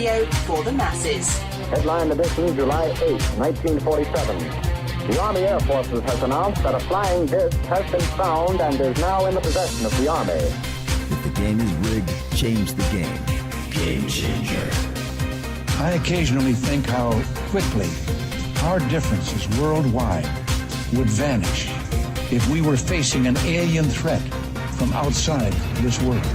radio for the masses. Headline edition, July 8, 1947. The Army Air Forces has announced that a flying disc has been found and is now in the possession of the Army. If the game is rigged, change the game. Game changer. I occasionally think how quickly our differences worldwide would vanish if we were facing an alien threat from outside this world.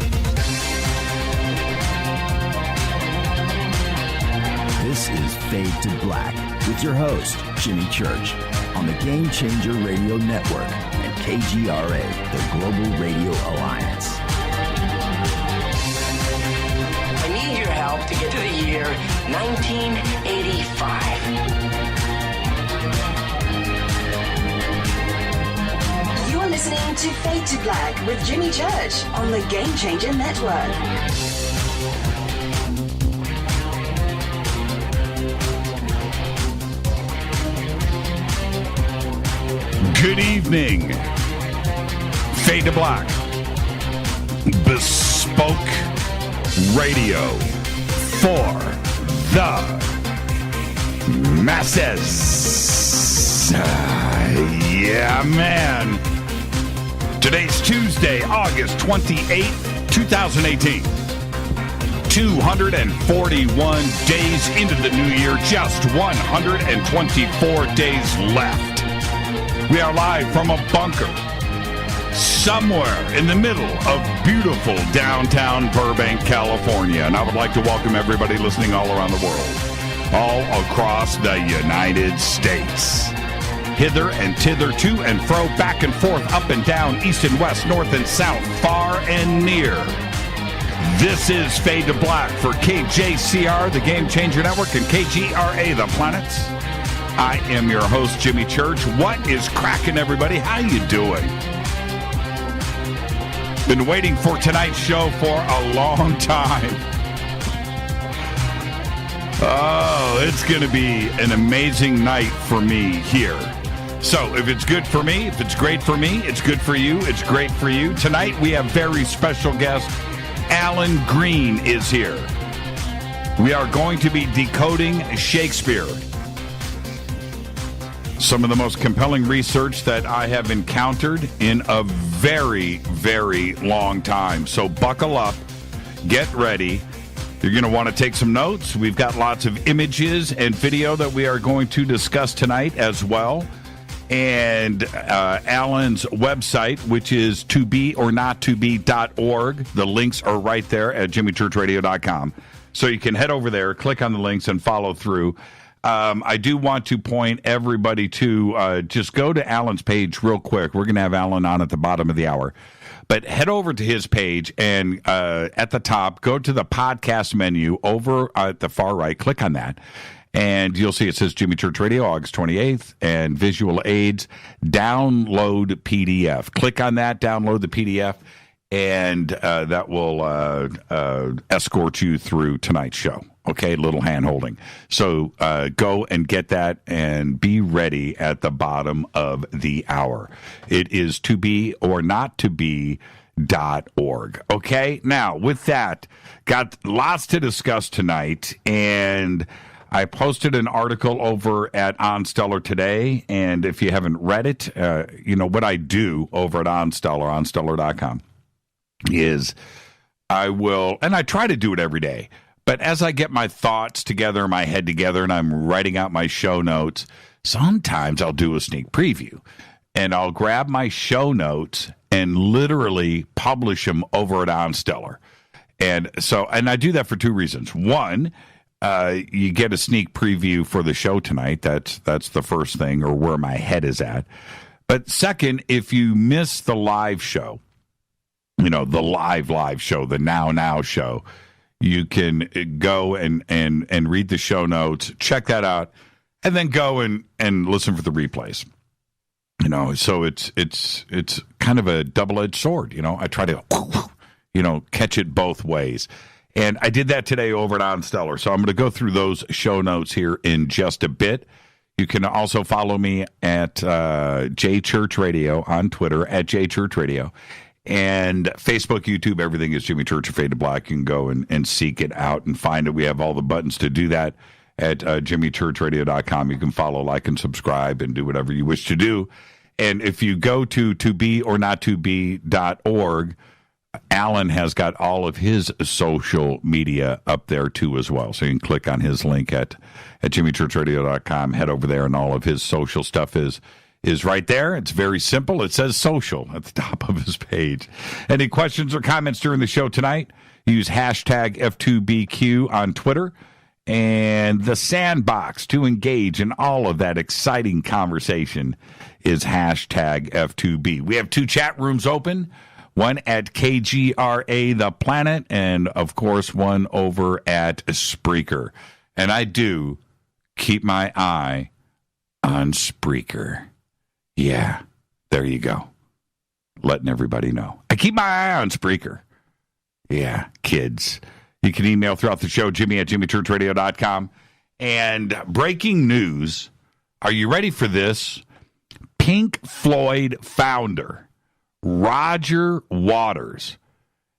This is Fade to Black with your host, Jimmy Church, on the Game Changer Radio Network and KGRA, the Global Radio Alliance. I need your help to get to the year 1985. You're listening to Fade to Black with Jimmy Church on the Game Changer Network. Good evening. Fade to Black. Bespoke radio for the masses. Yeah, man. Today's Tuesday, August 28th, 2018. 241 days into the new year, just 124 days left. We are live from a bunker somewhere in the middle of beautiful downtown Burbank, California. And I would like to welcome everybody listening all around the world, all across the United States. Hither and thither, to and fro, back and forth, up and down, east and west, north and south, far and near. This is Fade to Black for KJCR, the Game Changer Network, and KGRA, the Planets. I am your host, Jimmy Church. What is cracking, everybody? How you doing? Been waiting for tonight's show for a long time. Oh, it's going to be an amazing night for me here. So if it's good for me, if it's great for me, it's good for you, it's great for you. Tonight we have very special guest, Alan Green is here. We are going to be decoding Shakespeare. Some of the most compelling research that I have encountered in a very, very long time. So buckle up, get ready. You're going to want to take some notes. We've got lots of images and video that we are going to discuss tonight as well. And Alan's website, which is tobeornottobe.org. The links are right there at jimmychurchradio.com. So you can head over there, click on the links, and follow through. I do want to point everybody to just go to Alan's page real quick. We're going to have Alan on at the bottom of the hour. But head over to his page and at the top, go to the podcast menu over at the far right. Click on that. And you'll see it says Jimmy Church Radio, August 28th, and visual aids, download PDF. Click on that, download the PDF, and that will escort you through tonight's show. Okay, little hand-holding. So go and get that and be ready at the bottom of the hour. It is tobeornottobe.org. Okay, now with that, got lots to discuss tonight, and I posted an article over at OnStellar today, and if you haven't read it, you know what I do over at OnStellar, onstellar.com, is I will, and I try to do it every day, but as I get my thoughts together, my head together, and I'm writing out my show notes, sometimes I'll do a sneak preview, and I'll grab my show notes and literally publish them over at OnStellar. And so, and I do that for two reasons. One, you get a sneak preview for the show tonight. That's the first thing, or where my head is at. But second, if you miss the live show, you know, the live show, the now show, you can go and read the show notes, check that out, and then go and listen for the replays. You know, so it's kind of a double-edged sword. You know, I try to, catch it both ways. And I did that today over at OnStellar. So I'm going to go through those show notes here in just a bit. You can also follow me at JChurch Radio on Twitter, at JChurch Radio. And Facebook, YouTube, everything is Jimmy Church or Fade to Black. You can go and seek it out and find it. We have all the buttons to do that at jimmychurchradio.com. You can follow, like, and subscribe and do whatever you wish to do. And if you go to tobeornottobe.org, Alan has got all of his social media up there, too, as well. So you can click on his link at jimmychurchradio.com. Head over there, and all of his social stuff is right there. It's very simple. It says social at the top of his page. Any questions or comments during the show tonight? Use hashtag F2BQ on Twitter. And the sandbox to engage in all of that exciting conversation is hashtag F2B. We have 2 chat rooms open, one at KGRA The Planet, and, of course, one over at Spreaker. And I do keep my eye on Spreaker. Yeah, there you go. Letting everybody know. I keep my eye on Spreaker. Yeah, kids. You can email throughout the show, Jimmy at jimmychurchradio.com. And breaking news, are you ready for this? Pink Floyd founder Roger Waters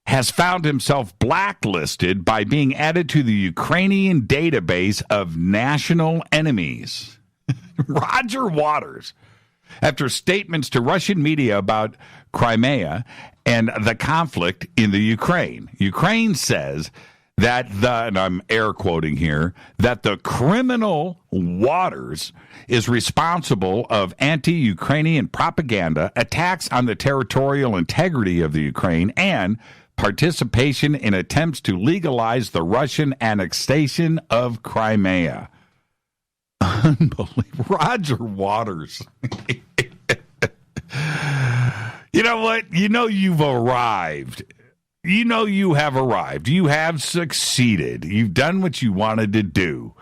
has found himself blacklisted by being added to the Ukrainian database of national enemies. Roger Waters, after statements to Russian media about Crimea and the conflict in the Ukraine. Ukraine says that and I'm air quoting here, that the criminal Waters is responsible of anti-Ukrainian propaganda, attacks on the territorial integrity of the Ukraine, and participation in attempts to legalize the Russian annexation of Crimea. Unbelievable. Roger Waters. You know what? You know you've arrived. You know you have arrived. You have succeeded. You've done what you wanted to do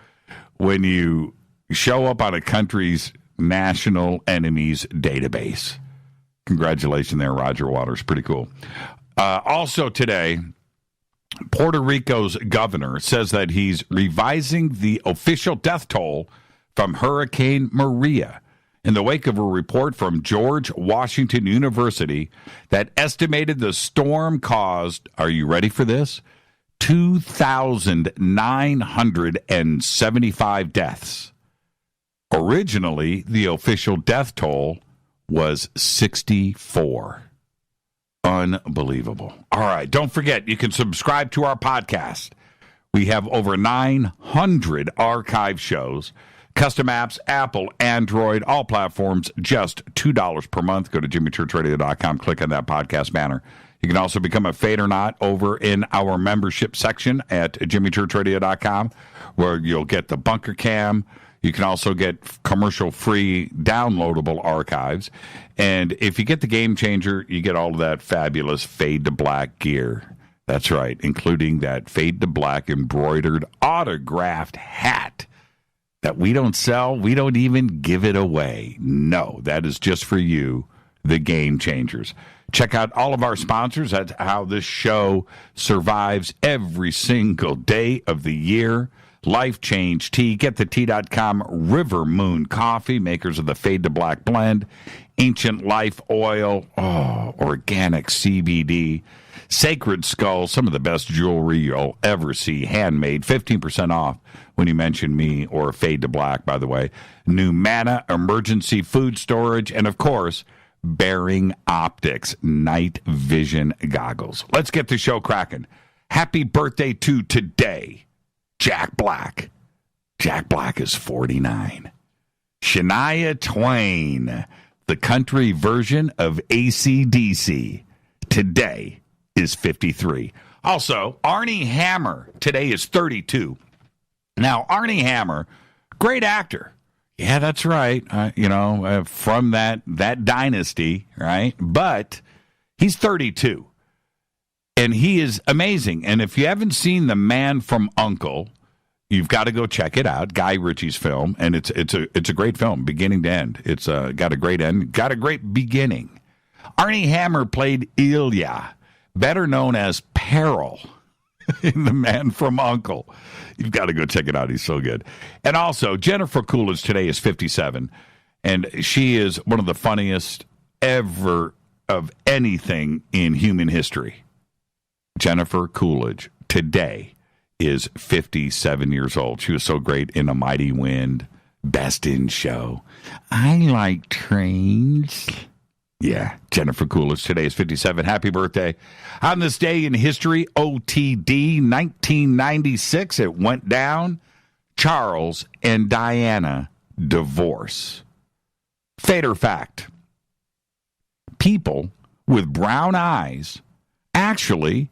when you show up on a country's national enemies database. Congratulations there, Roger Waters. Pretty cool. Also today, Puerto Rico's governor says that he's revising the official death toll from Hurricane Maria in the wake of a report from George Washington University that estimated the storm caused, are you ready for this? 2,975 deaths. Originally, the official death toll was 64. Unbelievable. All right, don't forget, you can subscribe to our podcast. We have over 900 archive shows. Custom apps, Apple, Android, all platforms, just $2 per month. Go to jimmychurchradio.com, click on that podcast banner. You can also become a Fade or Not over in our membership section at jimmychurchradio.com, where you'll get the Bunker Cam. You can also get commercial-free downloadable archives. And if you get the Game Changer, you get all of that fabulous Fade to Black gear. That's right, including that Fade to Black embroidered autographed hat that we don't sell. We don't even give it away. No, that is just for you, the Game Changers. Check out all of our sponsors. That's how this show survives every single day of the year. Life Change Tea. Get the tea.com. River Moon Coffee, makers of the Fade to Black blend. Ancient Life Oil. Organic CBD. Sacred Skull, some of the best jewelry you'll ever see, handmade, 15% off when you mention me or Fade to Black, by the way. Numana Emergency Food Storage, and, of course, Bearing Optics Night Vision Goggles. Let's get the show cracking. Happy birthday to today, Jack Black. Jack Black is 49. Shania Twain, the country version of AC/DC, today is 53. Also, Arnie Hammer today is 32. Now, Arnie Hammer, great actor. Yeah, that's right. From that dynasty, right? But he's 32. And he is amazing. And if you haven't seen The Man from U.N.C.L.E., you've got to go check it out. Guy Ritchie's film, and it's a great film, beginning to end. It's got a great end, got a great beginning. Arnie Hammer played Ilya, better known as Peril, in The Man from U.N.C.L.E. You've got to go check it out. He's so good. And also, Jennifer Coolidge today is 57, and she is one of the funniest ever of anything in human history. Jennifer Coolidge today is 57 years old. She was so great in A Mighty Wind, Best in Show. I like trains. Yeah, Jennifer Coolidge today is 57. Happy birthday. On this day in history, OTD, 1996, it went down. Charles and Diana divorce. Fader fact. People with brown eyes actually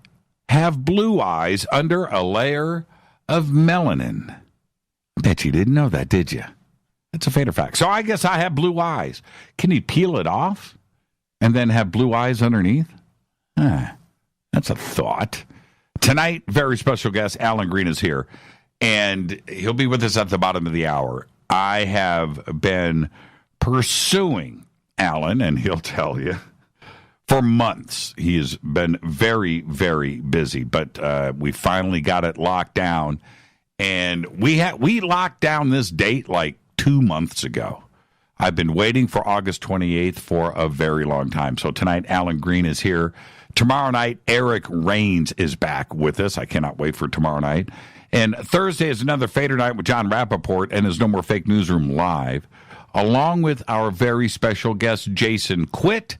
have blue eyes under a layer of melanin. Bet you didn't know that, did you? That's a fader fact. So I guess I have blue eyes. Can you peel it off and then have blue eyes underneath? That's a thought. Tonight, very special guest, Alan Green is here, and he'll be with us at the bottom of the hour. I have been pursuing Alan, and he'll tell you, for months. He has been very, very busy, but we finally got it locked down, and we locked down this date like 2 months ago. I've been waiting for August 28th for a very long time. So tonight, Alan Green is here. Tomorrow night, Eric Rains is back with us. I cannot wait for tomorrow night. And Thursday is another Fader night with John Rappaport and his No More Fake Newsroom Live, along with our very special guest, Jason Quitt.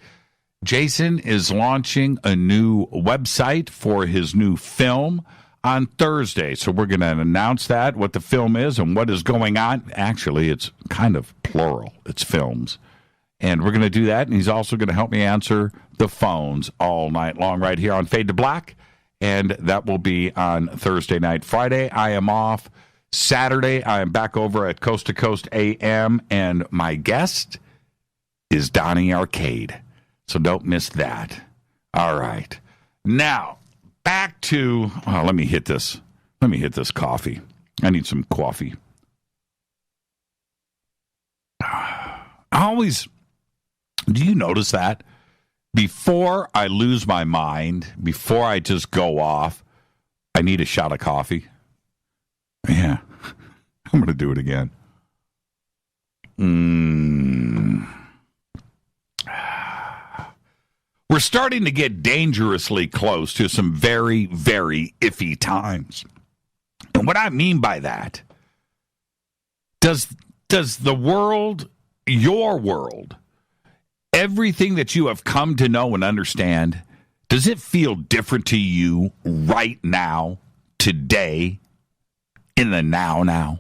Jason is launching a new website for his new film on Thursday. So we're going to announce that, what the film is and what is going on. Actually, it's kind of plural. It's films. And we're going to do that. And he's also going to help me answer the phones all night long right here on Fade to Black. And that will be on Thursday night. Friday, I am off. Saturday, I am back over at Coast to Coast AM. And my guest is Donnie Arcade. So don't miss that. All right. Now, back to, let me hit this. Let me hit this coffee. I need some coffee. Do you notice that? Before I lose my mind, before I just go off, I need a shot of coffee. Yeah. I'm going to do it again. We're starting to get dangerously close to some very, very iffy times. And what I mean by that, does the world, your world, everything that you have come to know and understand, does it feel different to you right now, today, in the now?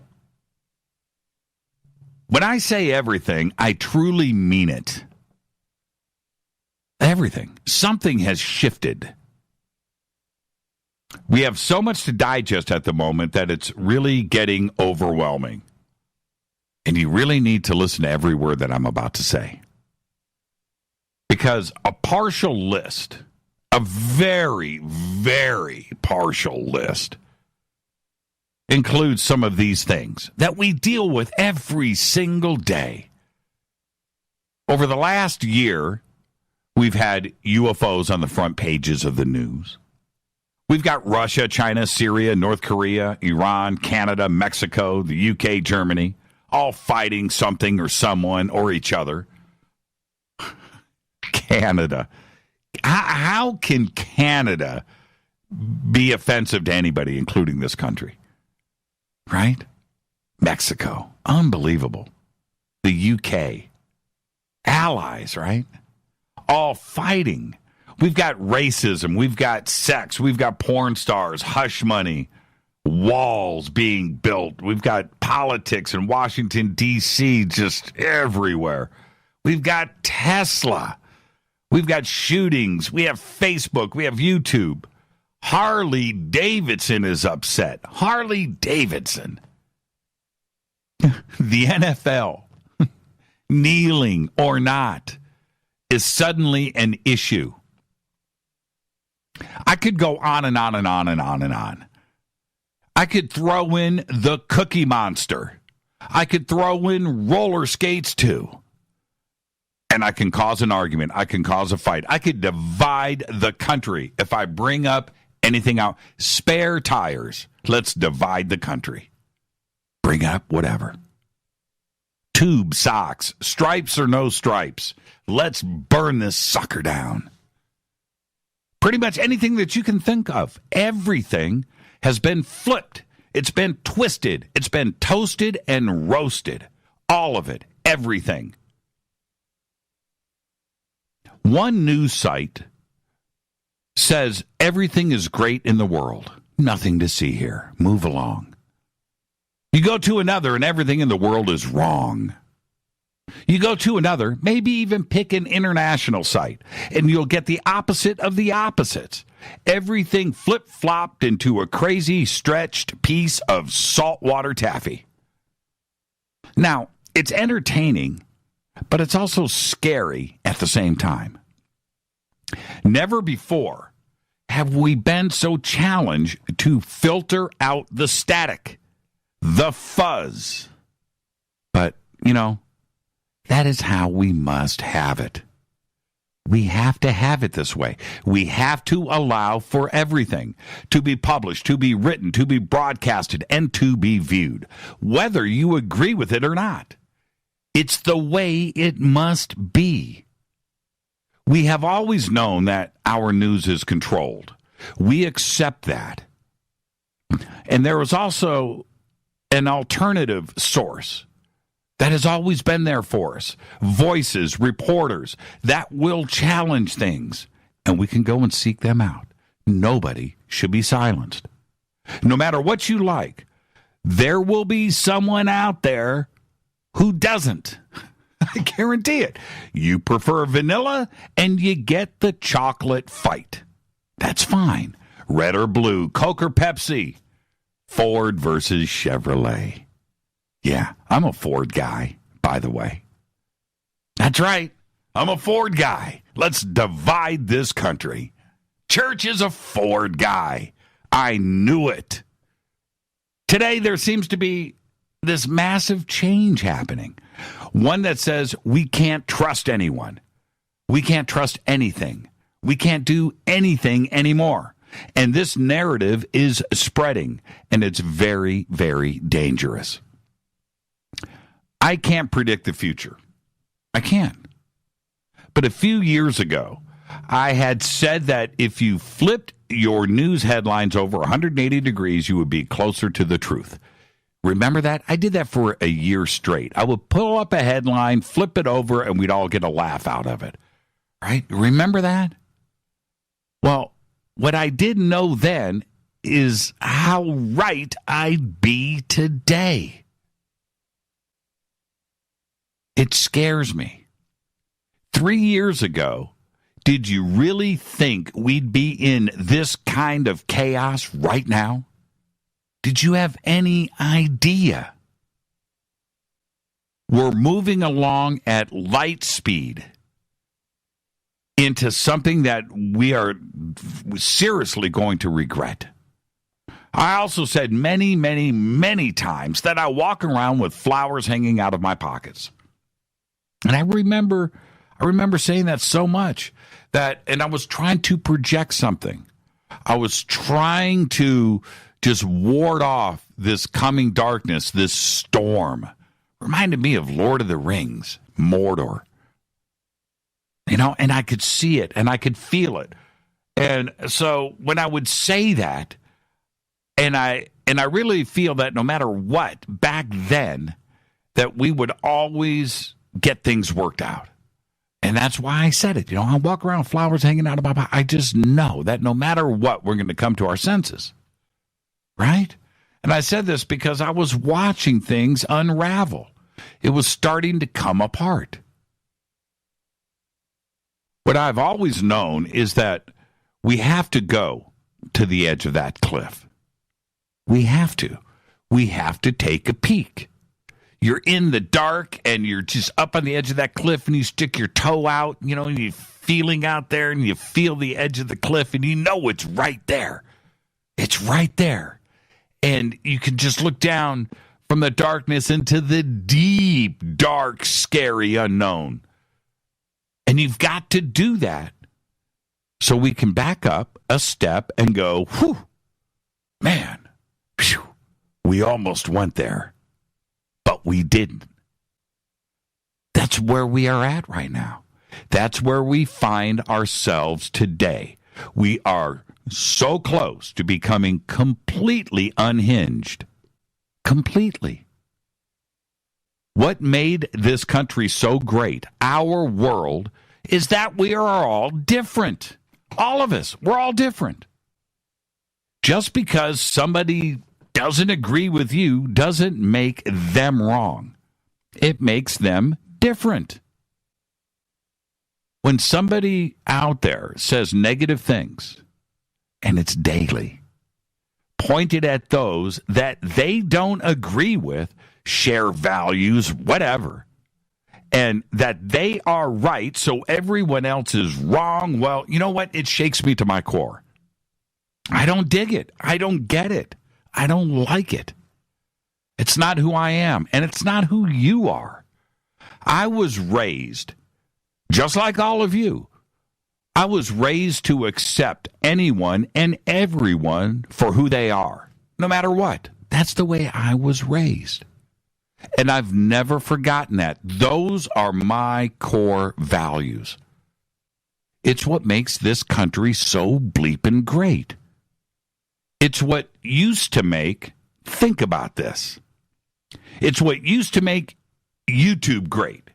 When I say everything, I truly mean it. Everything. Something has shifted. We have so much to digest at the moment that it's really getting overwhelming. And you really need to listen to every word that I'm about to say. Because a partial list, a very, very partial list, includes some of these things that we deal with every single day. Over the last year, we've had UFOs on the front pages of the news. We've got Russia, China, Syria, North Korea, Iran, Canada, Mexico, the UK, Germany, all fighting something or someone or each other. Canada. How can Canada be offensive to anybody, including this country? Right? Mexico. Unbelievable. The UK. Allies, right? All fighting. We've got racism. We've got sex. We've got porn stars, hush money, walls being built. We've got politics in Washington, D.C. just everywhere. We've got Tesla. We've got shootings. We have Facebook. We have YouTube. Harley Davidson is upset. Harley Davidson. The NFL, kneeling or not, is suddenly an issue. I could go on and on and on and on and on. I could throw in the Cookie Monster. I could throw in roller skates too. And I can cause an argument. I can cause a fight. I could divide the country if I bring up anything out. Spare tires. Let's divide the country. Bring up whatever. tube socks, stripes or no stripes. Let's burn this sucker down. Pretty much anything that you can think of, everything has been flipped. It's been twisted. It's been toasted and roasted. All of it, everything. One news site says everything is great in the world. Nothing to see here. Move along. You go to another and everything in the world is wrong. You go to another, maybe even pick an international site, and you'll get the opposite of the opposites. Everything flip-flopped into a crazy stretched piece of saltwater taffy. Now, it's entertaining, but it's also scary at the same time. Never before have we been so challenged to filter out the static, the fuzz. But, that is how we must have it. We have to have it this way. We have to allow for everything to be published, to be written, to be broadcasted, and to be viewed, whether you agree with it or not. It's the way it must be. We have always known that our news is controlled. We accept that. And there is also an alternative source that has always been there for us. Voices, reporters that will challenge things, and we can go and seek them out. Nobody should be silenced. No matter what you like, there will be someone out there who doesn't. I guarantee it. You prefer vanilla, and you get the chocolate fight. That's fine. Red or blue, Coke or Pepsi, Ford versus Chevrolet. Yeah, I'm a Ford guy, by the way. That's right. I'm a Ford guy. Let's divide this country. Church is a Ford guy. I knew it. Today, there seems to be this massive change happening. One that says we can't trust anyone. We can't trust anything. We can't do anything anymore. And this narrative is spreading, and it's very, very dangerous. I can't predict the future. I can't. But a few years ago, I had said that if you flipped your news headlines over 180 degrees, you would be closer to the truth. Remember that? I did that for a year straight. I would pull up a headline, flip it over, and we'd all get a laugh out of it. Right? Remember that? Well, what I didn't know then is how right I'd be today. It scares me. 3 years ago, did you really think we'd be in this kind of chaos right now? Did you have any idea? We're moving along at light speed into something that we are seriously going to regret. I also said many, many, many times that I walk around with flowers hanging out of my pockets. And I remember saying that so much and I was trying to project something. I was trying to just ward off this coming darkness, this storm. Reminded me of Lord of the Rings, Mordor. And I could see it and I could feel it. And so when I would say that, and I really feel that no matter what, back then, that we would always get things worked out. And that's why I said it. I walk around with flowers hanging out of my pocket. I just know that no matter what, we're going to come to our senses. Right? And I said this because I was watching things unravel. It was starting to come apart. What I've always known is that we have to go to the edge of that cliff. We have to. We have to take a peek. You're in the dark and you're just up on the edge of that cliff and you stick your toe out, and you're feeling out there and you feel the edge of the cliff and it's right there. It's right there. And you can just look down from the darkness into the deep, dark, scary unknown. And you've got to do that so we can back up a step and go, whew, man, phew, we almost went there. But we didn't. That's where we are at right now. That's where we find ourselves today. We are so close to becoming completely unhinged. Completely. What made this country so great, our world, is that we are all different. All of us, we're all different. Just because somebody doesn't agree with you doesn't make them wrong. It makes them different. When somebody out there says negative things, and it's daily, pointed at those that they don't agree with, share values, whatever, and that they are right, so everyone else is wrong, well, you know what? It shakes me to my core. I don't dig it. I don't get it. I don't like it. It's not who I am, and it's not who you are. I was raised, just like all of you, I was raised to accept anyone and everyone for who they are, no matter what. That's the way I was raised. And I've never forgotten that. Those are my core values. It's what makes this country so bleeping great. It's what used to make, think about this, it's what used to make YouTube great.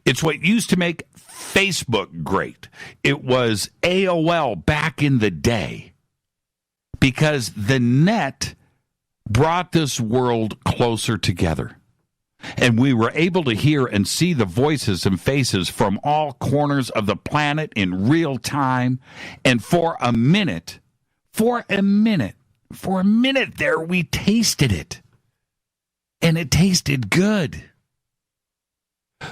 It's what used to make Facebook great. It was AOL back in the day, because the net brought this world closer together. And we were able to hear and see the voices and faces from all corners of the planet in real time. And for a minute there, we tasted it. And it tasted good.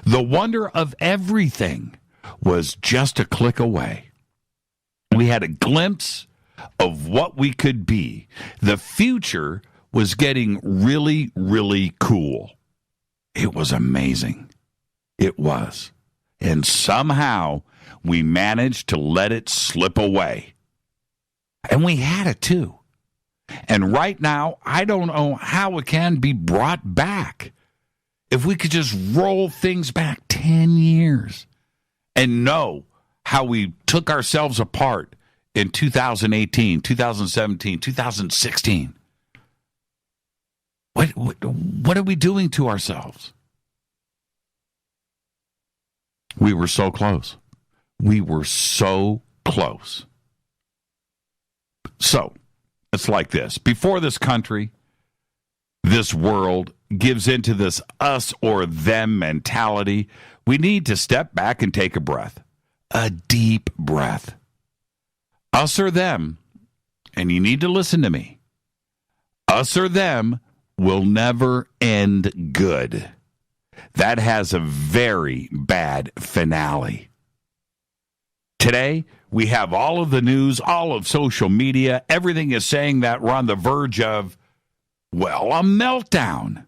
The wonder of everything was just a click away. We had a glimpse of what we could be. The future was getting really, really cool. It was amazing. It was. And somehow we managed to let it slip away. And we had it too. And right now, I don't know how it can be brought back. If we could just roll things back 10 years and know how we took ourselves apart in 2018, 2017, 2016. What are we doing to ourselves? We were so close. We were so close. So, it's like this. Before this country, this world gives into this us or them mentality, we need to step back and take a breath. A deep breath. Us or them, and you need to listen to me, us or them will never end good. That has a very bad finale. Today, we have all of the news, all of social media. Everything is saying that we're on the verge of, well, a meltdown.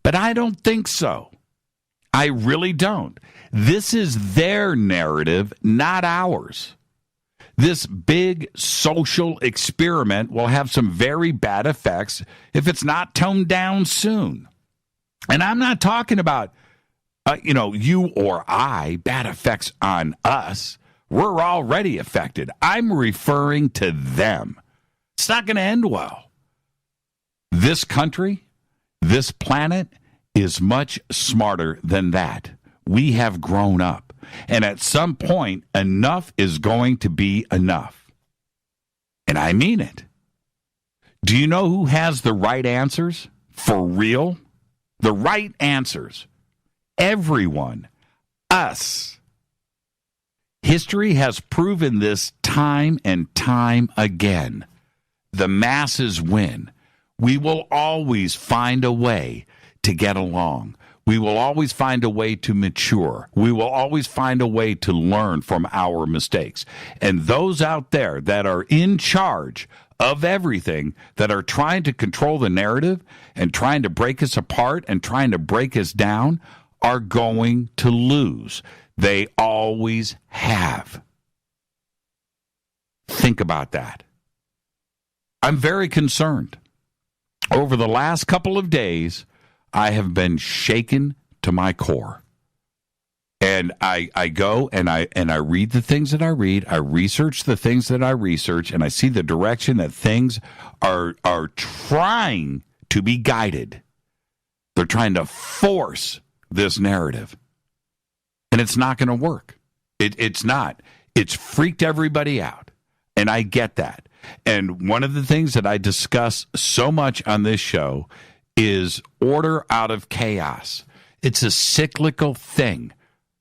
But I don't think so. I really don't. This is their narrative, not ours. This big social experiment will have some very bad effects if it's not toned down soon. And I'm not talking about, you or I, bad effects on us. We're already affected. I'm referring to them. It's not going to end well. This country, this planet is much smarter than that. We have grown up. And at some point, enough is going to be enough. And I mean it. Do you know who has the right answers? For real? The right answers. Everyone. Us. History has proven this time and time again. The masses win. We will always find a way to get along. We will always find a way to mature. We will always find a way to learn from our mistakes. And those out there that are in charge of everything, that are trying to control the narrative and trying to break us apart and trying to break us down, are going to lose. They always have. Think about that. I'm very concerned. Over the last couple of days, I have been shaken to my core. And I go and I read the things that I read. I research the things that I research, and I see the direction that things are trying to be guided. They're trying to force this narrative, and it's not going to work. It's not. It's freaked everybody out, and I get that. And one of the things that I discuss so much on this show is order out of chaos. It's a cyclical thing.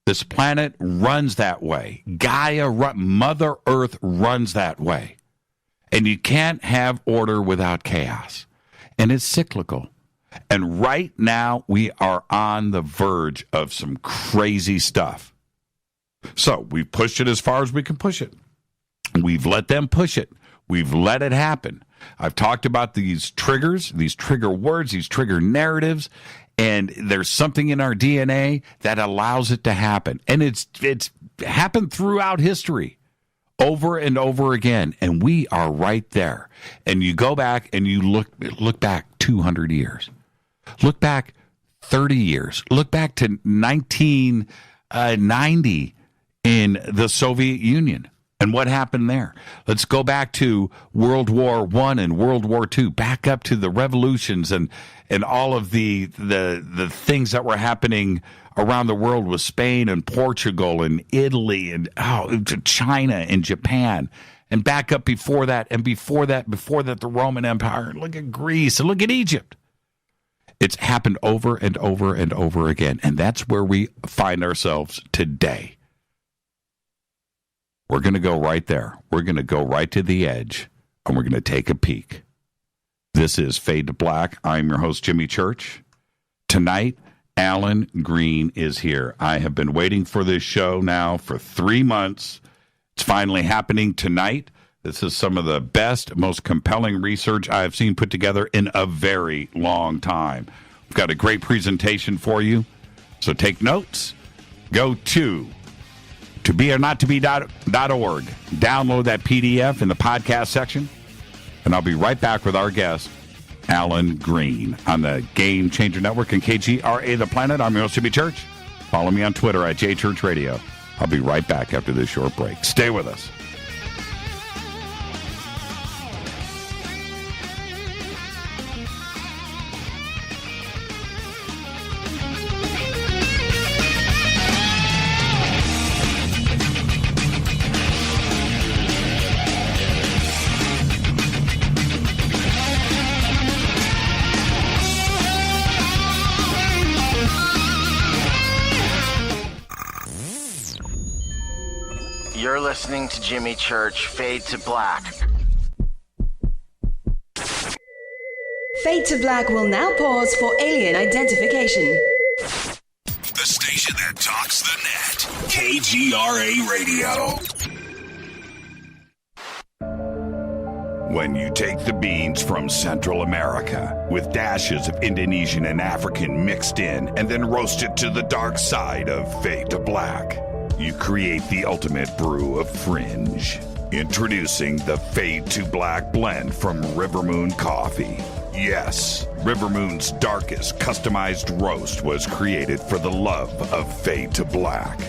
This planet runs that way. Mother Earth runs that way. And you can't have order without chaos. And it's cyclical. And right now, we are on the verge of some crazy stuff. So we've pushed it as far as we can push it. We've let them push it. We've let it happen. I've talked about these triggers, these trigger words, these trigger narratives, and there's something in our DNA that allows it to happen. And it's happened throughout history over and over again, and we are right there. And you go back and you look back 200 years. Look back 30 years. Look back to 1990 in the Soviet Union. And what happened there? Let's go back to World War I and World War II, back up to the revolutions and all of the things that were happening around the world with Spain and Portugal and Italy and China and Japan. And back up before that, the Roman Empire. Look at Greece and look at Egypt. It's happened over and over and over again. And that's where we find ourselves today. We're going to go right there. We're going to go right to the edge, and we're going to take a peek. This is Fade to Black. I'm your host, Jimmy Church. Tonight, Alan Green is here. I have been waiting for this show now for 3 months. It's finally happening tonight. This is some of the best, most compelling research I have seen put together in a very long time. We've got a great presentation for you, so take notes. Go to tobeornottobe.org. Download that PDF in the podcast section, and I'll be right back with our guest, Alan Green, on the Game Changer Network and KGRA The Planet. I'm your host, Jimmy Church. Follow me on Twitter at JChurchRadio. I'll be right back after this short break. Stay with us. You're listening to Jimmy Church, Fade to Black. Fade to Black will now pause for alien identification. The station that talks the net. KGRA Radio. When you take the beans from Central America with dashes of Indonesian and African mixed in and then roast it to the dark side of Fade to Black, you create the ultimate brew of fringe. Introducing the Fade to Black blend from Rivermoon Coffee. Yes, Rivermoon's darkest customized roast was created for the love of Fade to Black.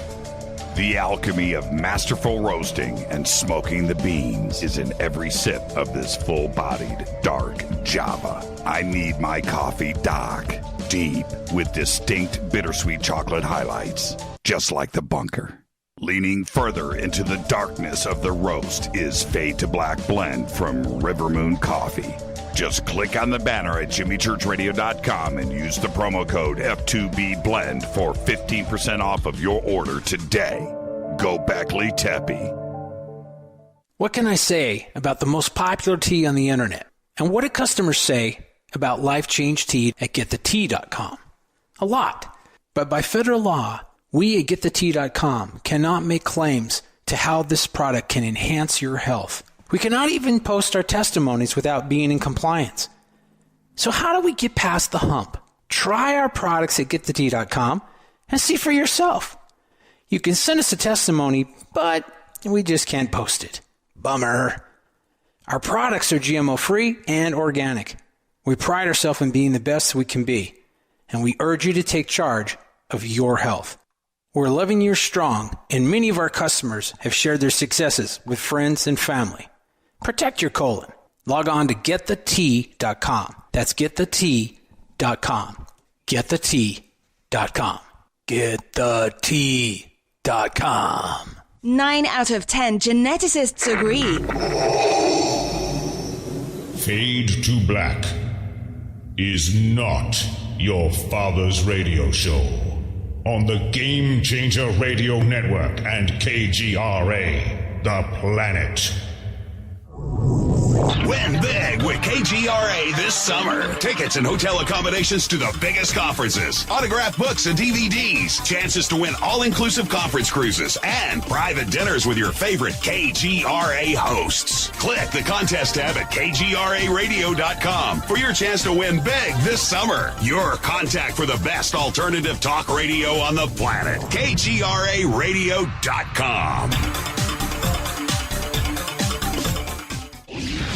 The alchemy of masterful roasting and smoking the beans is in every sip of this full-bodied, dark Java. I need my coffee dark, deep, with distinct bittersweet chocolate highlights, just like the bunker. Leaning further into the darkness of the roast is Fade to Black blend from Rivermoon Coffee. Just click on the banner at jimmychurchradio.com and use the promo code F2BBLEND for 15% off of your order today. Go Beckley Teppy. What can I say about the most popular tea on the internet? And what do customers say about Life Change Tea at getthetea.com? A lot. But by federal law, we at getthetea.com cannot make claims to how this product can enhance your health. We cannot even post our testimonies without being in compliance. So how do we get past the hump? Try our products at getthetea.com and see for yourself. You can send us a testimony, but we just can't post it. Bummer. Our products are GMO-free and organic. We pride ourselves in being the best we can be, and we urge you to take charge of your health. We're 11 years strong, and many of our customers have shared their successes with friends and family. Protect your colon. Log on to getthetea.com. That's getthetea.com. Getthetea.com. Getthetea.com. 9 out of 10 geneticists agree. Fade to Black is not your father's radio show on the Game Changer Radio Network and KGRA, The Planet. Win big with KGRA this summer. Tickets and hotel accommodations to the biggest conferences, autographed books and DVDs, chances to win all-inclusive conference cruises, and private dinners with your favorite KGRA hosts. Click the contest tab at kgraradio.com for your chance to win big this summer. Your contact for the best alternative talk radio on the planet. kgraradio.com.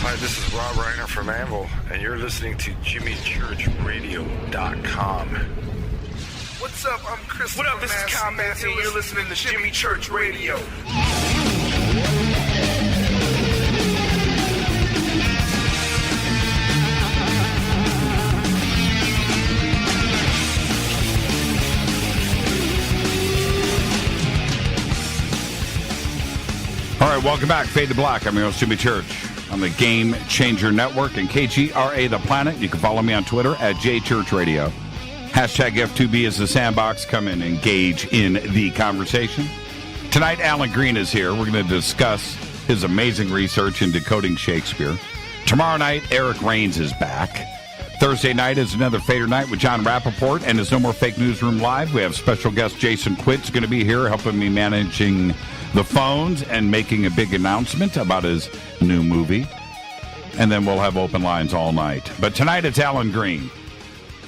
Hi, this is Rob Reiner from Anvil, and you're listening to JimmyChurchRadio.com. What's up? I'm Chris. What up? This is Kyle Matthew, and you're listening to Jimmy Church Radio. All right, welcome back. Fade to Black. I'm your host, Jimmy Church, on the Game Changer Network and KGRA The Planet. You can follow me on Twitter at JChurchRadio. Hashtag F2B is the sandbox. Come and engage in the conversation. Tonight, Alan Green is here. We're going to discuss his amazing research in decoding Shakespeare. Tomorrow night, Eric Rains is back. Thursday night is another Fader night with John Rappaport and his No More Fake Newsroom Live. We have special guest Jason Quitt's going to be here helping me managing the phones and making a big announcement about his new movie. And then we'll have open lines all night. But tonight it's Alan Green.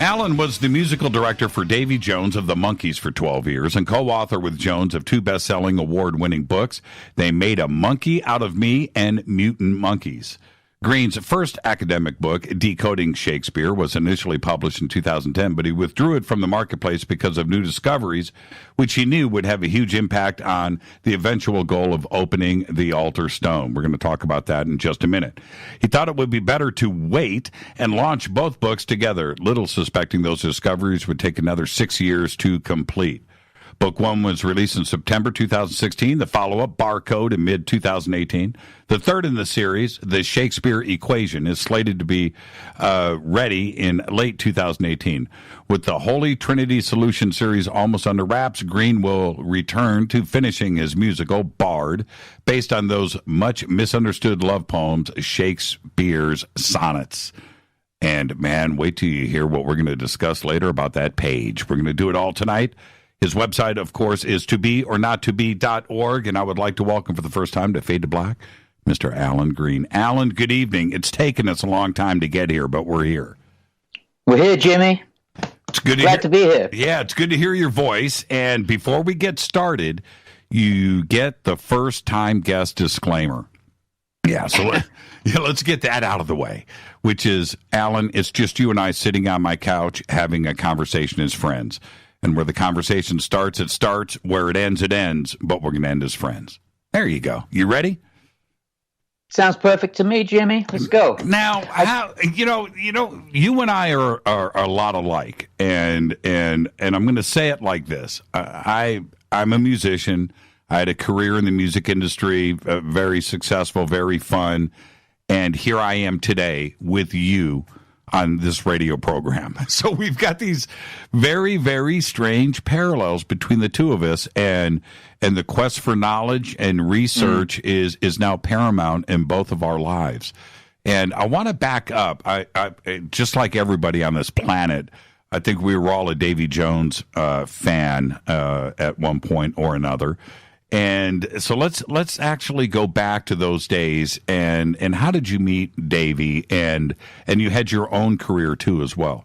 Alan was the musical director for Davy Jones of the Monkees for 12 years and co-author with Jones of 2 best-selling award-winning books, They Made a Monkey Out of Me and Mutant Monkeys. Green's first academic book, Dee-Coding Shakespeare, was initially published in 2010, but he withdrew it from the marketplace because of new discoveries, which he knew would have a huge impact on the eventual goal of opening the altar stone. We're going to talk about that in just a minute. He thought it would be better to wait and launch both books together, little suspecting those discoveries would take another 6 years to complete. Book 1 was released in September 2016, the follow-up, Barcode, in mid-2018. The third in the series, The Shakespeare Equation, is slated to be ready in late 2018. With the Holy Trinity Solution series almost under wraps, Green will return to finishing his musical, Bard, based on those much misunderstood love poems, Shakespeare's sonnets. And, man, wait till you hear what we're going to discuss later about that page. We're going to do it all tonight. His website, of course, is tobeornottobe.org, and I would like to welcome for the first time to Fade to Black, Mr. Alan Green. Alan, good evening. It's taken us a long time to get here, but we're here. We're here, Jimmy. It's good Glad to be here. Yeah, it's good to hear your voice. And before we get started, you get the first-time guest disclaimer. Yeah, so let's get that out of the way, which is, Alan, it's just you and I sitting on my couch having a conversation as friends. And where the conversation starts, it starts. Where it ends, but we're going to end as friends. There you go. You ready? Sounds perfect to me, Jimmy. Let's go. Now, you and I are a lot alike. And I'm going to say it like this. I'm a musician. I had a career in the music industry, very successful, very fun. And here I am today with you on this radio program. So we've got these very, very strange parallels between the two of us, and the quest for knowledge and research is now paramount in both of our lives. And I want to back up. I just like everybody on this planet, I think we were all a Davy Jones fan at one point or another. And so let's actually go back to those days, and how did you meet Davy? And you had your own career too as well.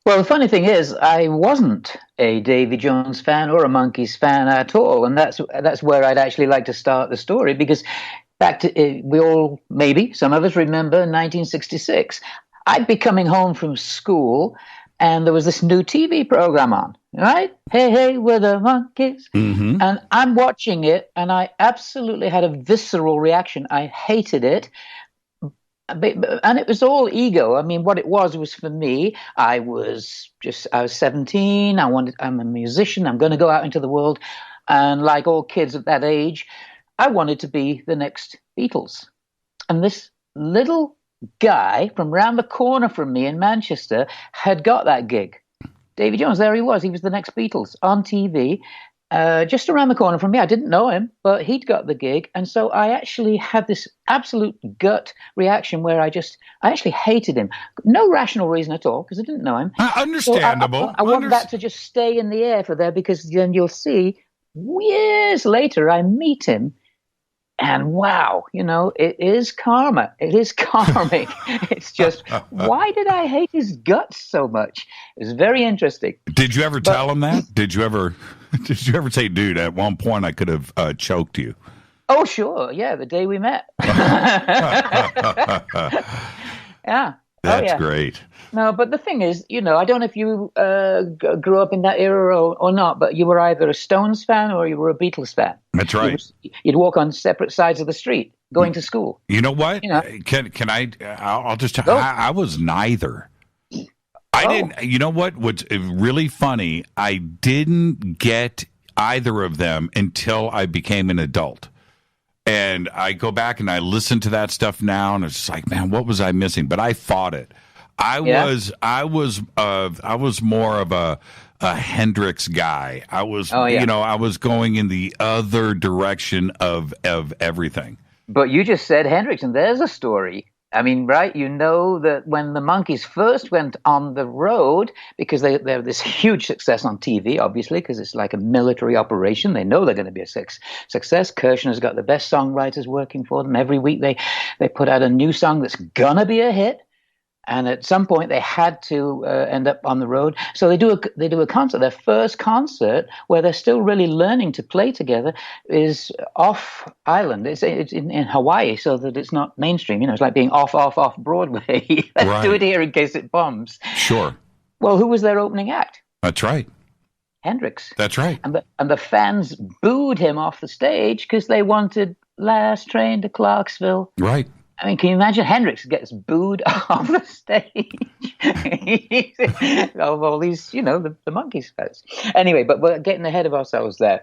Well, the funny thing is, I wasn't a Davy Jones fan or a Monkees fan at all, and that's where I'd actually like to start the story, because we all, maybe some of us remember 1966. I'd be coming home from school, and there was this new TV program on. right? Hey, hey, we're the monkeys. Mm-hmm. And I'm watching it, and I absolutely had a visceral reaction. I hated it. And it was all ego. I mean, what it was for me. I was 17. I'm a musician. I'm going to go out into the world. And like all kids at that age, I wanted to be the next Beatles. And this little guy from round the corner from me in Manchester had got that gig. Davy Jones, there he was. He was the next Beatles on TV, just around the corner from me. I didn't know him, but he'd got the gig. And so I actually had this absolute gut reaction where I actually hated him. No rational reason at all, because I didn't know him. Understandable. So I want that to just stay in the air for there, because then you'll see years later I meet him. And wow, it is karma. It is karmic. It's just, why did I hate his guts so much? It was very interesting. Did you ever tell him that? Did you ever say, dude, at one point I could have choked you? Oh, sure. Yeah, the day we met. Yeah. That's great. No, but the thing is, I don't know if you grew up in that era or not, but you were either a Stones fan or you were a Beatles fan. That's right. You'd walk on separate sides of the street going to school. You know what? Can I? I'll just tell you, I was neither. I didn't. You know what? What's really funny? I didn't get either of them until I became an adult. And I go back and I listen to that stuff now, and it's just like, man, what was I missing? But I fought it. I was more of a Hendrix guy. I was, I was going in the other direction of everything. But you just said Hendrix, and there's a story. I mean, right? You know that when the Monkees first went on the road, because they're this huge success on TV, obviously, because it's like a military operation. They know they're going to be a success. Kirshner's got the best songwriters working for them. Every week they put out a new song that's going to be a hit. And at some point, they had to end up on the road. So they do a concert. Their first concert, where they're still really learning to play together, is off island. It's in Hawaii, so that it's not mainstream. It's like being off Broadway. Let's do it here in case it bombs. Sure. Well, who was their opening act? That's right. Hendrix. That's right. And the fans booed him off the stage because they wanted Last Train to Clarksville. Right. I mean, can you imagine Hendrix gets booed off the stage of all these, the Monkees fans. Anyway, but we're getting ahead of ourselves there.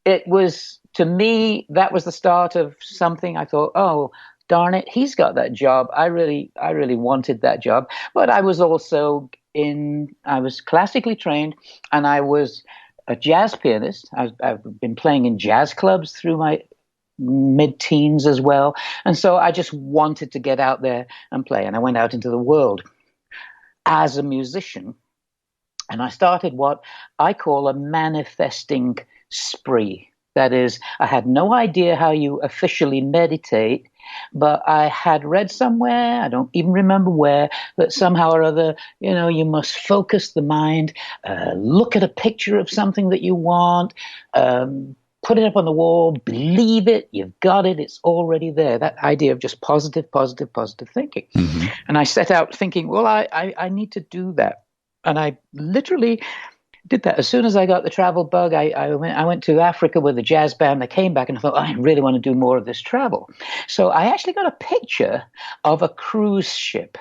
It was, to me, that was the start of something. I thought, oh, darn it, he's got that job. I really wanted that job. But I was also I was classically trained, and I was a jazz pianist. I've been playing in jazz clubs through my mid-teens as well, and so I just wanted to get out there and play, and I went out into the world as a musician, and I started what I call a manifesting spree. That is, I had no idea how you officially meditate, but I had read somewhere, I don't even remember where, that somehow or other, you must focus the mind, look at a picture of something that you want, put it up on the wall, believe it, you've got it, it's already there. That idea of just positive thinking. Mm-hmm. And I set out thinking, well, I need to do that. And I literally did that. As soon as I got the travel bug, I went to Africa with a jazz band. I came back and I thought, I really want to do more of this travel. So I actually got a picture of a cruise ship.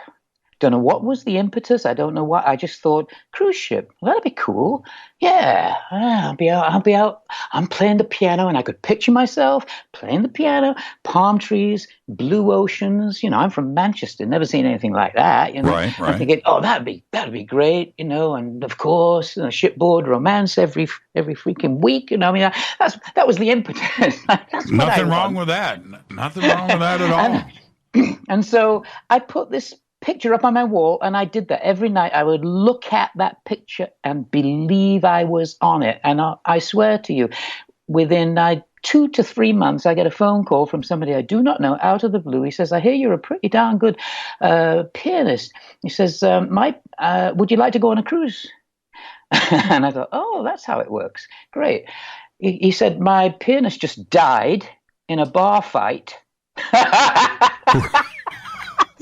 Don't know what was the impetus. I don't know what. I just thought, cruise ship, well, that'd be cool. Yeah, I'll be out. I'm playing the piano, and I could picture myself playing the piano, palm trees, blue oceans. I'm from Manchester, never seen anything like that. Right. I'm thinking, oh, that'd be great. And of course, shipboard romance every freaking week. I mean, that was the impetus. That's Nothing wrong with that. Nothing wrong with that at all. And so I put this picture up on my wall, and I did that every night. I would look at that picture and believe I was on it. And I swear to you, within 2 to 3 months, I get a phone call from somebody I do not know out of the blue. He says, I hear you're a pretty darn good pianist. He says, would you like to go on a cruise? And I thought, oh, that's how it works. Great. He said, my pianist just died in a bar fight.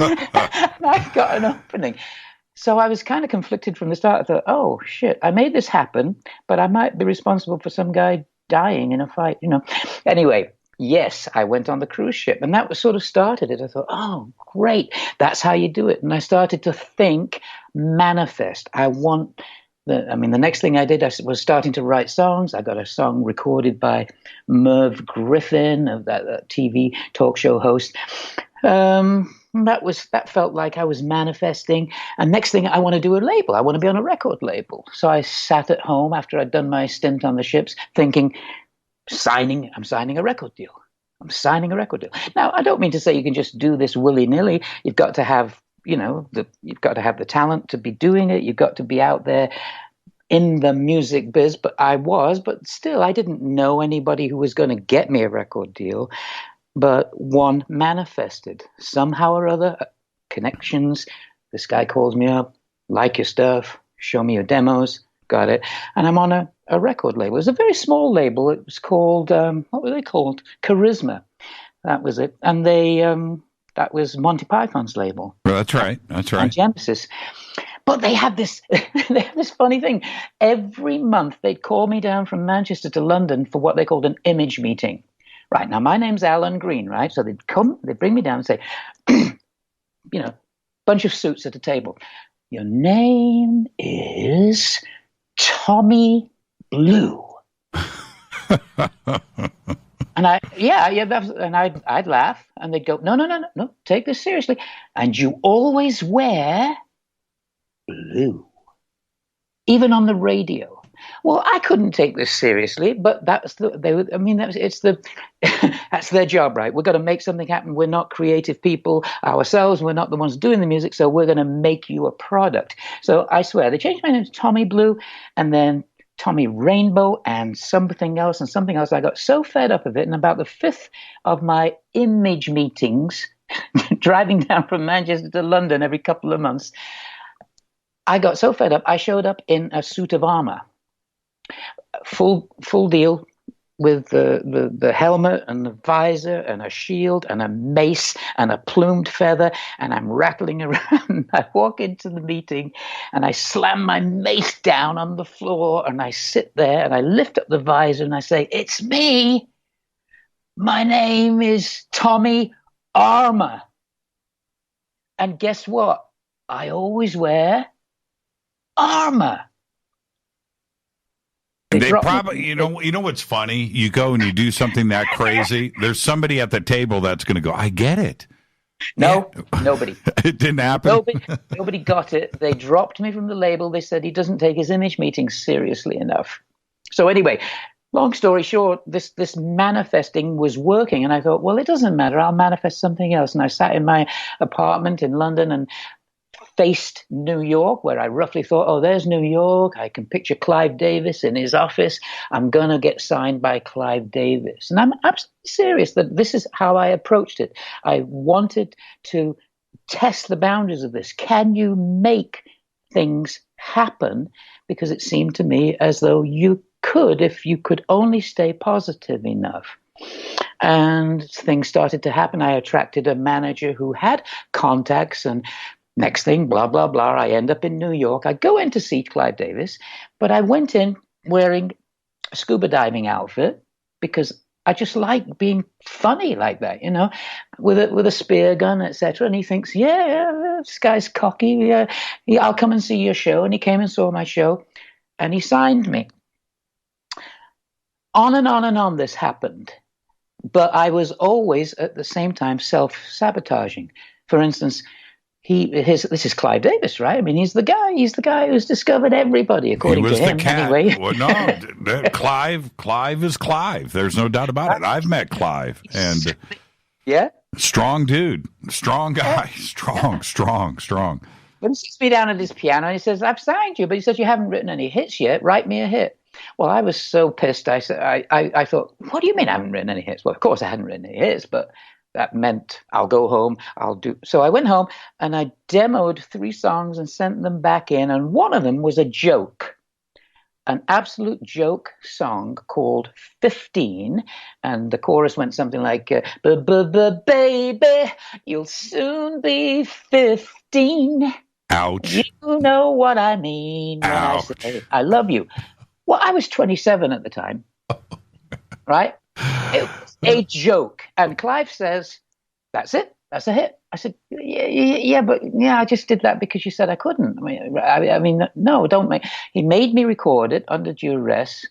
I've got an opening. So I was kind of conflicted from the start. I thought, oh, shit, I made this happen, but I might be responsible for some guy dying in a fight, Anyway, yes, I went on the cruise ship, and that was sort of started it. I thought, oh, great, that's how you do it. And I started to think, manifest. The next thing I did, I was starting to write songs. I got a song recorded by Merv Griffin, that TV talk show host. That felt like I was manifesting. And next thing, I want to do a label. I want to be on a record label. So I sat at home after I'd done my stint on the ships, thinking, I'm signing a record deal. I'm signing a record deal. Now, I don't mean to say you can just do this willy-nilly. You've got to have, you've got to have the talent to be doing it. You've got to be out there in the music biz. But still, I didn't know anybody who was going to get me a record deal. But one manifested somehow or other, connections. This guy calls me up, like your stuff, show me your demos, got it. And I'm on a record label. It was a very small label. It was called, what were they called? Charisma. That was it. And that was Monty Python's label. Well, that's right. And Genesis. But they had this funny thing. Every month they'd call me down from Manchester to London for what they called an image meeting. Right, now my name's Alan Green, right? So they'd bring me down and say, bunch of suits at a table. Your name is Tommy Blue. And I'd laugh, and they'd go, no, take this seriously. And you always wear blue, even on the radio. Well, I couldn't take this seriously, but that's their job, right? We've got to make something happen. We're not creative people ourselves. We're not the ones doing the music, so we're going to make you a product. So I swear, they changed my name to Tommy Blue, and then Tommy Rainbow, and something else. I got so fed up of it, and about the fifth of my image meetings, driving down from Manchester to London every couple of months, I got so fed up, I showed up in a suit of armor. Full deal with the helmet and the visor and a shield and a mace and a plumed feather, and I'm rattling around. I walk into the meeting and I slam my mace down on the floor, and I sit there and I lift up the visor and I say, "It's me. My name is Tommy Armour. And guess what? I always wear armor." They probably, you know what's funny? You go and you do something that crazy. There's somebody at the table that's going to go, "I get it." No, nobody. It didn't happen. Nobody got it. They dropped me from the label. They said he doesn't take his image meetings seriously enough. So anyway, long story short, this manifesting was working, and I thought, well, it doesn't matter. I'll manifest something else. And I sat in my apartment in London and faced New York, where I roughly thought, oh, there's New York. I can picture Clive Davis in his office. I'm going to get signed by Clive Davis. And I'm absolutely serious that this is how I approached it. I wanted to test the boundaries of this. Can you make things happen? Because it seemed to me as though you could, if you could only stay positive enough. And things started to happen. I attracted a manager who had contacts, and next thing, blah, blah, blah, I end up in New York. I go in to see Clive Davis, but I went in wearing a scuba diving outfit because I just like being funny like that, with a spear gun, etc. And he thinks, yeah, this guy's cocky. Yeah, I'll come and see your show. And he came and saw my show, and he signed me. On and on and on this happened. But I was always, at the same time, self-sabotaging. For instance, this is Clive Davis, right? I mean, he's the guy who's discovered everybody, according to him. Anyway. Well, no, Clive is Clive. There's no doubt about it. I've met Clive, and yeah, strong dude, strong guy, strong. When he sits me down at his piano, and he says, "I've signed you," but he says, "You haven't written any hits yet. Write me a hit." Well, I was so pissed. I thought, "What do you mean I haven't written any hits?" Well, of course I hadn't written any hits, but that meant I'll go home, So I went home and I demoed 3 songs and sent them back in. And one of them was a joke, an absolute joke song called 15. And the chorus went something like, baby, you'll soon be 15. Ouch. You know what I mean when I say I love you. Well, I was 27 at the time, right? It was a joke. And Clive says, that's it. That's a hit. I said, yeah, but I just did that because you said I couldn't. I mean, no, don't make. He made me record it under duress.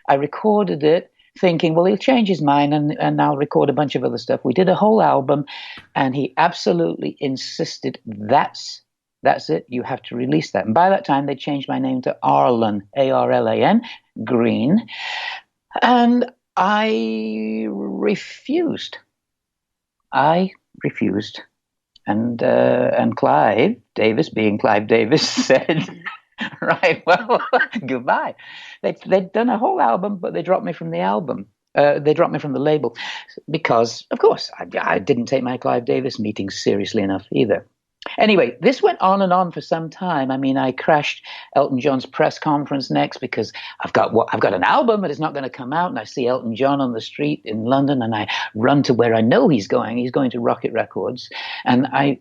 I recorded it thinking, well, he'll change his mind and I'll record a bunch of other stuff. We did a whole album, and he absolutely insisted, that's it. You have to release that. And by that time, they changed my name to Arlan, Arlan, Green. And I refused. And Clive Davis, being Clive Davis, said, right, well, goodbye. They'd done a whole album, but they dropped me from the album. They dropped me from the label because, of course, I didn't take my Clive Davis meetings seriously enough either. Anyway, this went on and on for some time. I mean, I crashed Elton John's press conference next because I've got an album, but it's not going to come out. And I see Elton John on the street in London, and I run to where I know he's going. He's going to Rocket Records, and I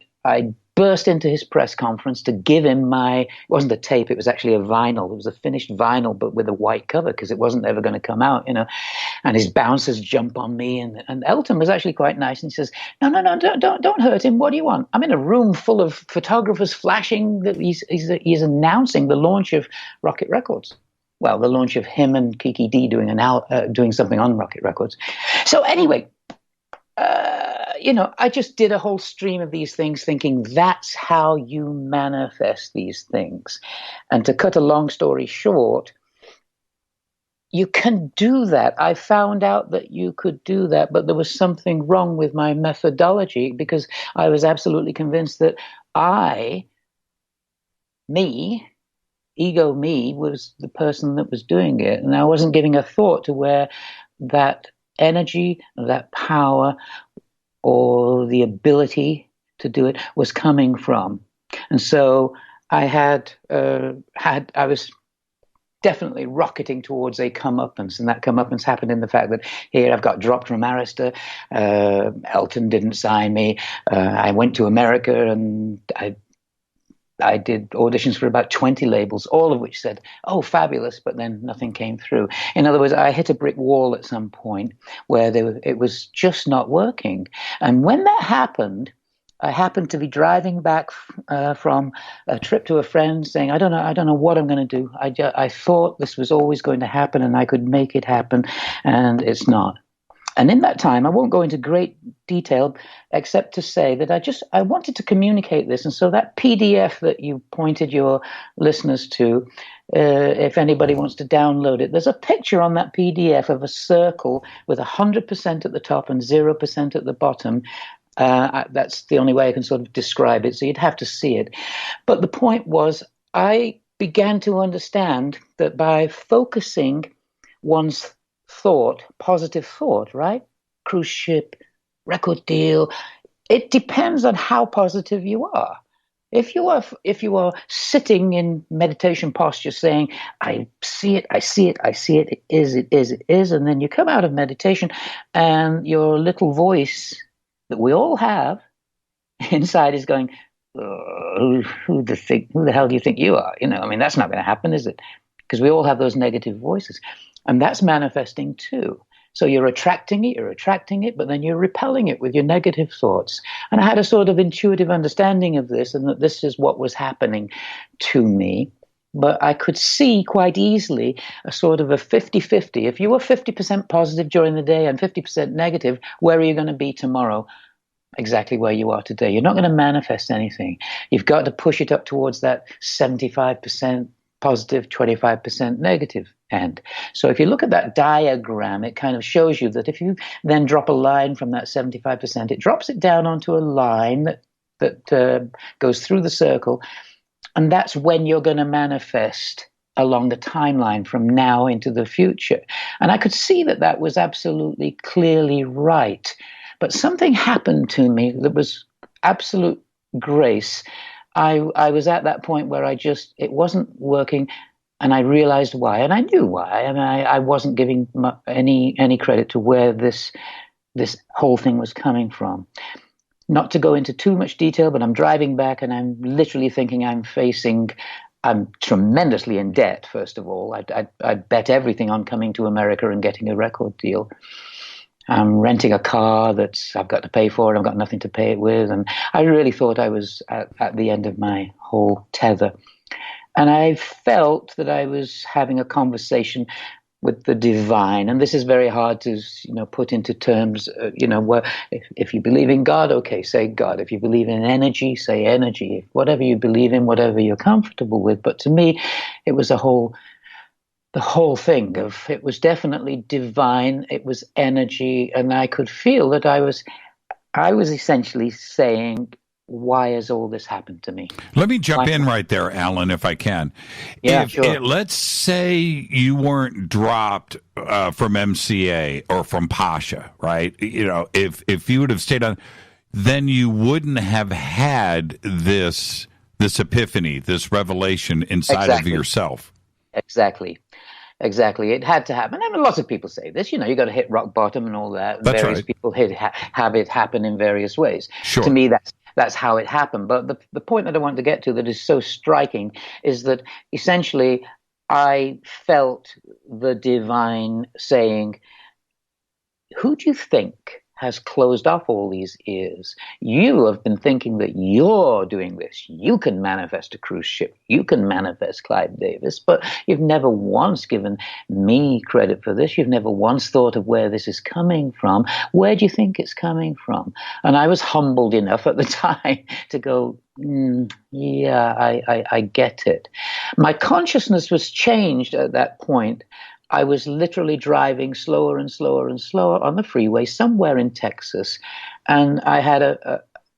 burst into his press conference to give him it wasn't a tape, it was actually a vinyl. It was a finished vinyl, but with a white cover because it wasn't ever going to come out, And his bouncers jump on me, and Elton was actually quite nice, and he says, no, don't hurt him. What do you want? I'm in a room full of photographers flashing that he's announcing the launch of Rocket Records. Well, the launch of him and Kiki D doing something on Rocket Records. So anyway, I just did a whole stream of these things thinking that's how you manifest these things. And to cut a long story short, you can do that. I found out that you could do that, but there was something wrong with my methodology because I was absolutely convinced that ego me, was the person that was doing it. And I wasn't giving a thought to where that energy, that power, or the ability to do it was coming from. And so I was definitely rocketing towards a comeuppance, and that comeuppance happened in the fact that here I've got dropped from Arista, Elton didn't sign me, I went to America and I did auditions for about 20 labels, all of which said, oh, fabulous, but then nothing came through. In other words, I hit a brick wall at some point where it was just not working. And when that happened, I happened to be driving back from a trip to a friend saying, I don't know what I'm going to do. I thought this was always going to happen and I could make it happen, and it's not. And in that time, I won't go into great detail, except to say that I wanted to communicate this. And so that PDF that you pointed your listeners to, if anybody wants to download it, there's a picture on that PDF of a circle with 100% at the top and 0% at the bottom. That's the only way I can sort of describe it. So you'd have to see it. But the point was, I began to understand that by focusing one's thought, positive thought, right? Cruise ship, record deal. It depends on how positive you are. If you are sitting in meditation posture saying, I see it, it is, and then you come out of meditation and your little voice that we all have inside is going, who the hell do you think you are? That's not going to happen, is it? Because we all have those negative voices. And that's manifesting too. So you're attracting it, but then you're repelling it with your negative thoughts. And I had a sort of intuitive understanding of this, and that this is what was happening to me. But I could see quite easily a sort of a 50-50. If you were 50% positive during the day and 50% negative, where are you going to be tomorrow? Exactly where you are today. You're not going to manifest anything. You've got to push it up towards that 75% positive, 25% negative end. So if you look at that diagram, it kind of shows you that if you then drop a line from that 75%, it drops it down onto a line that goes through the circle. And that's when you're going to manifest along the timeline from now into the future. And I could see that was absolutely clearly right. But something happened to me that was absolute grace. I was at that point where it wasn't working, and I realized why, and I knew why, and I wasn't giving any credit to where this whole thing was coming from. not to go into too much detail, but I'm driving back and I'm literally thinking I'm tremendously in debt, first of all. I'd bet everything on coming to America and getting a record deal. I'm renting a car that I've got to pay for, and I've got nothing to pay it with. And I really thought I was at the end of my whole tether. And I felt that I was having a conversation with the divine. And this is very hard to, put into terms, where if you believe in God, okay, say God. If you believe in energy, say energy. Whatever you believe in, whatever you're comfortable with. But to me, it was the whole thing of, it was definitely divine. It was energy. And I could feel that I was essentially saying, why has all this happened to me? Let me jump in right there, Alan, if I can. Yeah, sure. Let's say you weren't dropped from MCA or from Pasha, right? If you would have stayed on, then you wouldn't have had this epiphany, this revelation inside of yourself. Exactly. It had to happen. And lots of people say this, you got to hit rock bottom and all that. That's various right. people have it happen in various ways. Sure. To me, that's how it happened. But the point that I wanted to get to that is so striking is that essentially I felt the divine saying, who do you think has closed off all these ears? You have been thinking that you're doing this. You can manifest a cruise ship. You can manifest Clive Davis, but you've never once given me credit for this. You've never once thought of where this is coming from. Where do you think it's coming from? And I was humbled enough at the time to go, yeah, I get it. My consciousness was changed at that point. I was literally driving slower and slower and slower on the freeway somewhere in Texas. And I had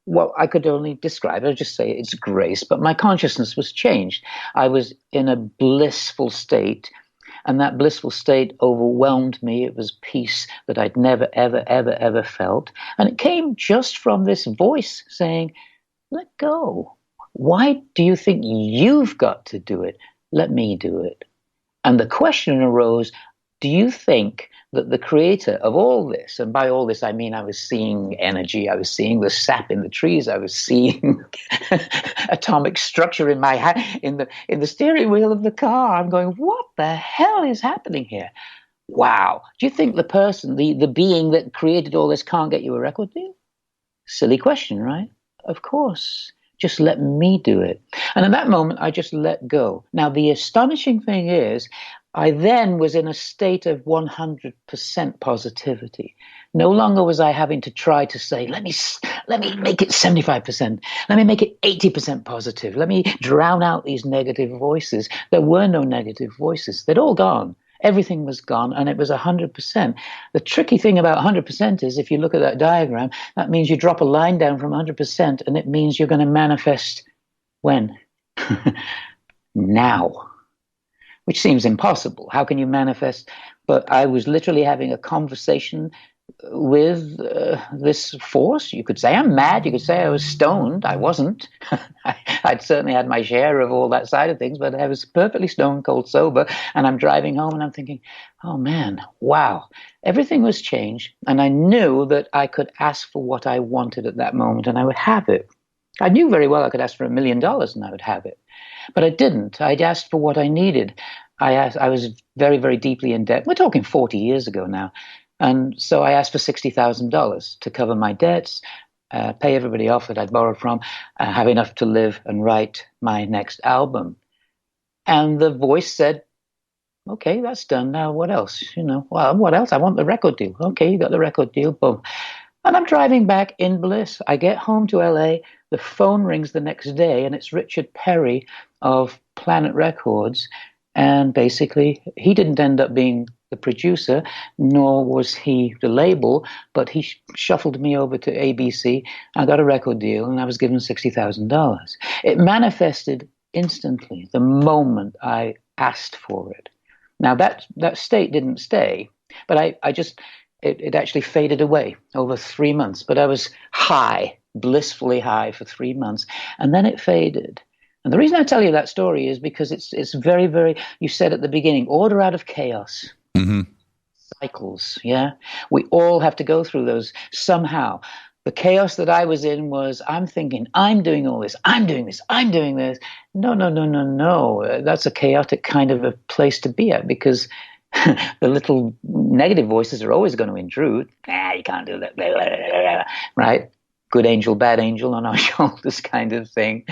what I could only describe, I'll just say it's grace, but my consciousness was changed. I was in a blissful state, and that blissful state overwhelmed me. It was peace that I'd never, ever, ever, ever felt. And it came just from this voice saying, let go. Why do you think you've got to do it? Let me do it. And the question arose, do you think that the creator of all this, and by all this I mean I was seeing energy, I was seeing the sap in the trees, I was seeing atomic structure in the steering wheel of the car. I'm going, what the hell is happening here? Wow. Do you think the person, the being that created all this can't get you a record deal? Silly question, right? Of course. Just let me do it. And at that moment, I just let go. Now, the astonishing thing is, I then was in a state of 100% positivity. No longer was I having to try to say, let me make it 75%. Let me make it 80% positive. Let me drown out these negative voices. There were no negative voices. They'd all gone. Everything was gone, and it was 100%. The tricky thing about 100% is if you look at that diagram, that means you drop a line down from 100%, and it means you're going to manifest when? Now. Which seems impossible. How can you manifest? But I was literally having a conversation with this force. You could say I'm mad. You could say I was stoned. I wasn't. I'd certainly had my share of all that side of things, but I was perfectly stone cold sober. And I'm driving home and I'm thinking, oh man, wow. Everything was changed. And I knew that I could ask for what I wanted at that moment and I would have it. I knew very well I could ask for $1 million and I would have it. But I didn't. I'd asked for what I needed. I was very, very deeply in debt. We're talking 40 years ago now. And so I asked for $60,000 to cover my debts, pay everybody off that I'd borrowed from, have enough to live and write my next album. And the voice said, okay, that's done. Now what else? Well, what else? I want the record deal. Okay, you got the record deal. Boom. And I'm driving back in bliss. I get home to LA. The phone rings the next day, and it's Richard Perry of Planet Records. And basically, he didn't end up being the producer, nor was he the label, but he shuffled me over to ABC. I got a record deal, and I was given $60,000. It manifested instantly the moment I asked for it. Now, that state didn't stay, but it actually faded away over 3 months. But I was high, blissfully high for 3 months, and then it faded. And the reason I tell you that story is because it's very, very, you said at the beginning, order out of chaos. Mm-hmm. Cycles, yeah? We all have to go through those somehow. the chaos that I was in was, I'm thinking, I'm doing all this, I'm doing this, I'm doing this. No, no, no, no, no. That's a chaotic kind of a place to be at, because the little negative voices are always going to intrude. You can't do that, blah, blah, blah, blah, right? Good angel, bad angel on our shoulders kind of thing.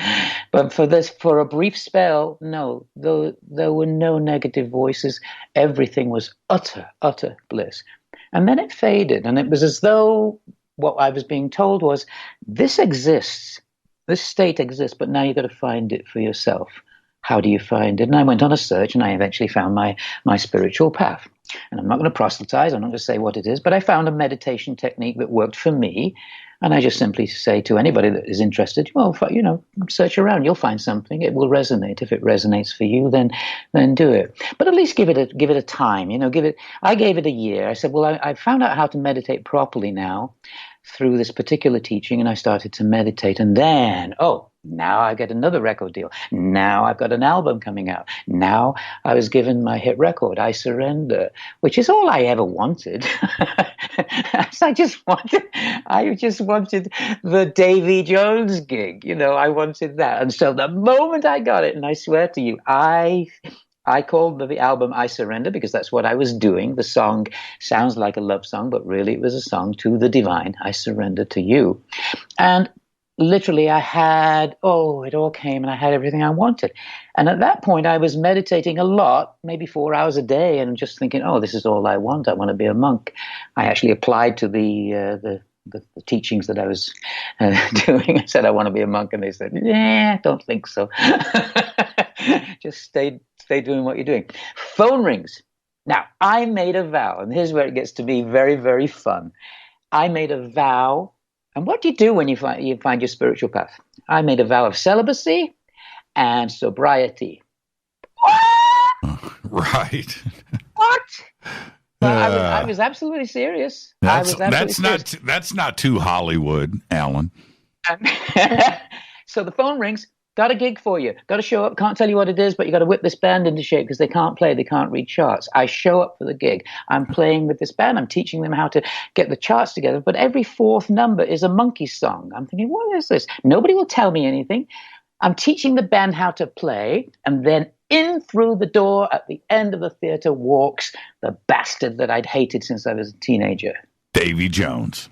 But for a brief spell, no, there were no negative voices. Everything was utter, utter bliss. And then it faded, and it was as though what I was being told was, this exists, this state exists, but now you've got to find it for yourself. How do you find it? And I went on a search, and I eventually found my spiritual path. And I'm not going to proselytize, I'm not going to say what it is, but I found a meditation technique that worked for me. And I just simply say to anybody that is interested, well, search around, you'll find something. It will resonate. If it resonates for you, then do it. But at least give it a time. I gave it a year. I said, well, I found out how to meditate properly now through this particular teaching, and I started to meditate. And then, now I get another record deal. Now I've got an album coming out. Now I was given my hit record, I Surrender, which is all I ever wanted. I just wanted the Davy Jones gig. I wanted that. And so the moment I got it, and I swear to you, I called the album I Surrender because that's what I was doing. The song sounds like a love song, but really it was a song to the divine. I surrender to you. And literally I had, it all came, and I had everything I wanted. And at that point I was meditating a lot, maybe 4 hours a day, and just thinking, this is all I want. I want to be a monk. I actually applied to the teachings that I was doing. I said, I want to be a monk. And they said, I don't think so. Just stay doing what you're doing. Phone rings. Now, I made a vow, and here's where it gets to be very, very fun. I made a vow. And what do you do when you find your spiritual path? I made a vow of celibacy and sobriety. Right. What? I was absolutely serious. That's not too Hollywood, Alan. So the phone rings. Got a gig for you. Got to show up. Can't tell you what it is, but you got to whip this band into shape because they can't play. They can't read charts. I show up for the gig. I'm playing with this band. I'm teaching them how to get the charts together. But every fourth number is a monkey song. I'm thinking, what is this? Nobody will tell me anything. I'm teaching the band how to play. And then in through the door at the end of the theater walks the bastard that I'd hated since I was a teenager. Davy Jones.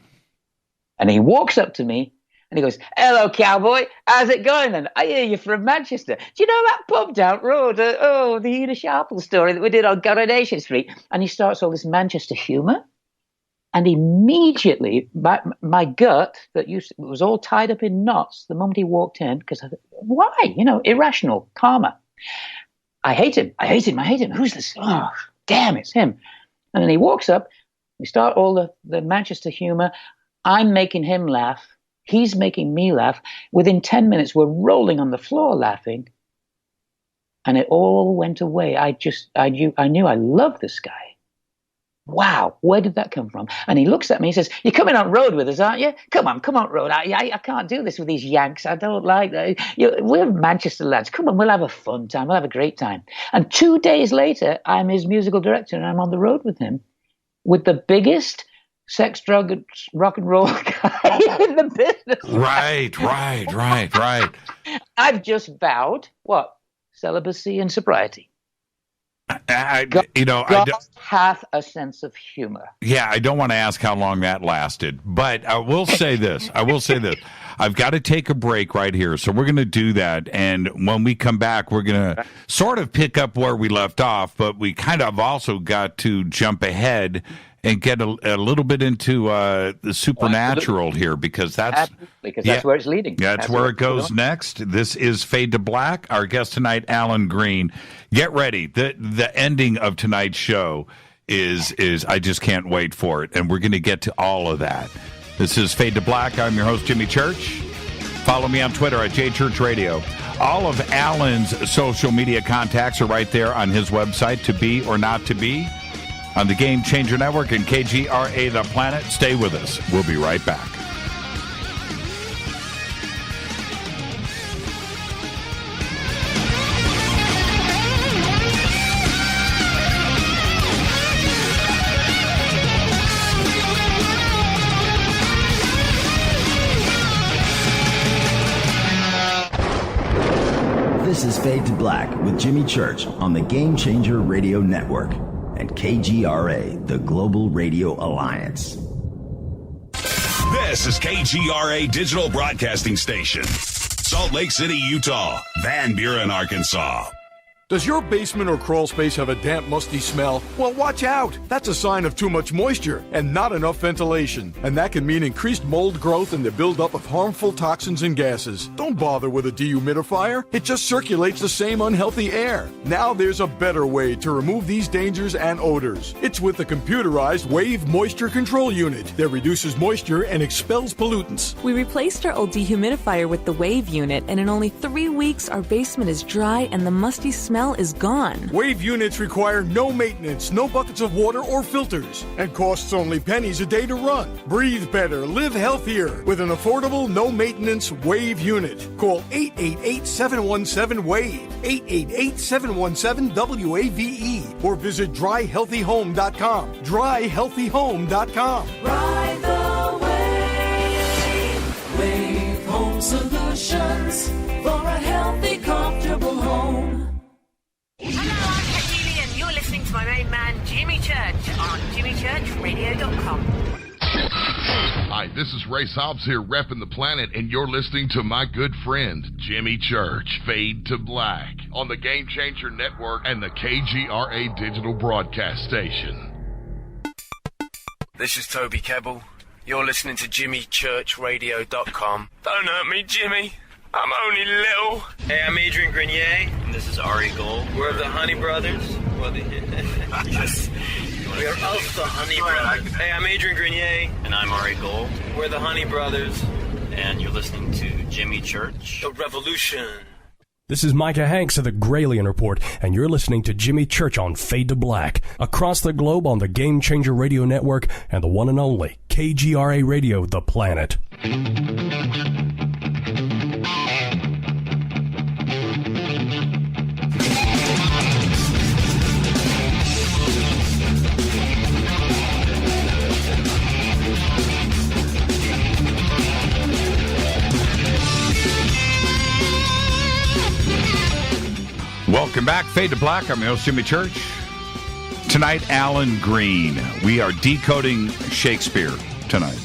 And he walks up to me. And he goes, hello, cowboy. How's it going then? I hear you're from Manchester. Do you know that pub down the road? The Una Sharple story that we did on Coronation Street. And he starts all this Manchester humour. And immediately, my gut that was all tied up in knots the moment he walked in, because I thought, why? Irrational, karma. I hate him. Who's this? Oh, damn, it's him. And then he walks up. We start all the Manchester humour. I'm making him laugh. He's making me laugh. Within 10 minutes, we're rolling on the floor laughing. And it all went away. I knew I loved this guy. Wow, where did that come from? And he looks at me and says, you're coming on road with us, aren't you? Come on road. I can't do this with these Yanks. I don't like that. We're Manchester lads. Come on, we'll have a fun time. We'll have a great time. And 2 days later, I'm his musical director and I'm on the road with him with the biggest sex, drug, and rock and roll guy in the business. Right. I've just vowed what? Celibacy and sobriety. God hath a sense of humor. Yeah, I don't want to ask how long that lasted, but I will say this. I've got to take a break right here, so we're going to do that. And when we come back, we're going to sort of pick up where we left off, but we kind of also got to jump ahead and get a little bit into the supernatural here, because that's where it's leading. That's where it goes next. This is Fade to Black. Our guest tonight, Alan Green. Get ready. The ending of tonight's show is I just can't wait for it, and we're going to get to all of that. This is Fade to Black. I'm your host, Jimmy Church. Follow me on Twitter at JChurchRadio. All of Alan's social media contacts are right there on his website, To Be or Not to Be, on the Game Changer Network and KGRA The Planet. Stay with us. We'll be right back. is Fade to Black with Jimmy Church on the Game Changer Radio Network and KGRA, the Global Radio Alliance. This is KGRA Digital Broadcasting Station, Salt Lake City, Utah, Van Buren, Arkansas. Does your basement or crawl space have a damp, musty smell? Well, watch out. That's a sign of too much moisture and not enough ventilation. And that can mean increased mold growth and the buildup of harmful toxins and gases. Don't bother with a dehumidifier. It just circulates the same unhealthy air. Now there's a better way to remove these dangers and odors. It's with the computerized Wave Moisture Control Unit that reduces moisture and expels pollutants. We replaced our old dehumidifier with the Wave unit, and in only 3 weeks, our basement is dry and the musty smell is gone. Wave units require no maintenance, no buckets of water or filters, and costs only pennies a day to run. Breathe better, live healthier with an affordable, no-maintenance Wave unit. Call 888-717-WAVE, 888-717-WAVE, or visit dryhealthyhome.com. Dryhealthyhome.com. Ride the wave. Wave Home Solutions for a healthy, comfortable home. Hello, I'm Katie, and you're listening to my main man, Jimmy Church, on jimmychurchradio.com. Hi, this is Ray Hobbs here, repping the planet, and you're listening to my good friend, Jimmy Church, Fade to Black, on the Game Changer Network and the KGRA Digital Broadcast Station. This is Toby Kebbell. You're listening to jimmychurchradio.com. Don't hurt me, Jimmy. I'm only little. Hey, I'm Adrian Grenier. And this is Ari Gold. We're of the Honey Brothers. Yes. We're of the Honey Brothers. Hey, I'm Adrian Grenier. And I'm Ari Gold. We're the Honey Brothers. And you're listening to Jimmy Church. The Revolution. This is Micah Hanks of the Gralien Report, and you're listening to Jimmy Church on Fade to Black, across the globe on the Game Changer Radio Network and the one and only KGRA Radio, The Planet. Welcome back, Fade to Black. I'm your host, Jimmy Church. Tonight, Alan Green. We are decoding Shakespeare tonight.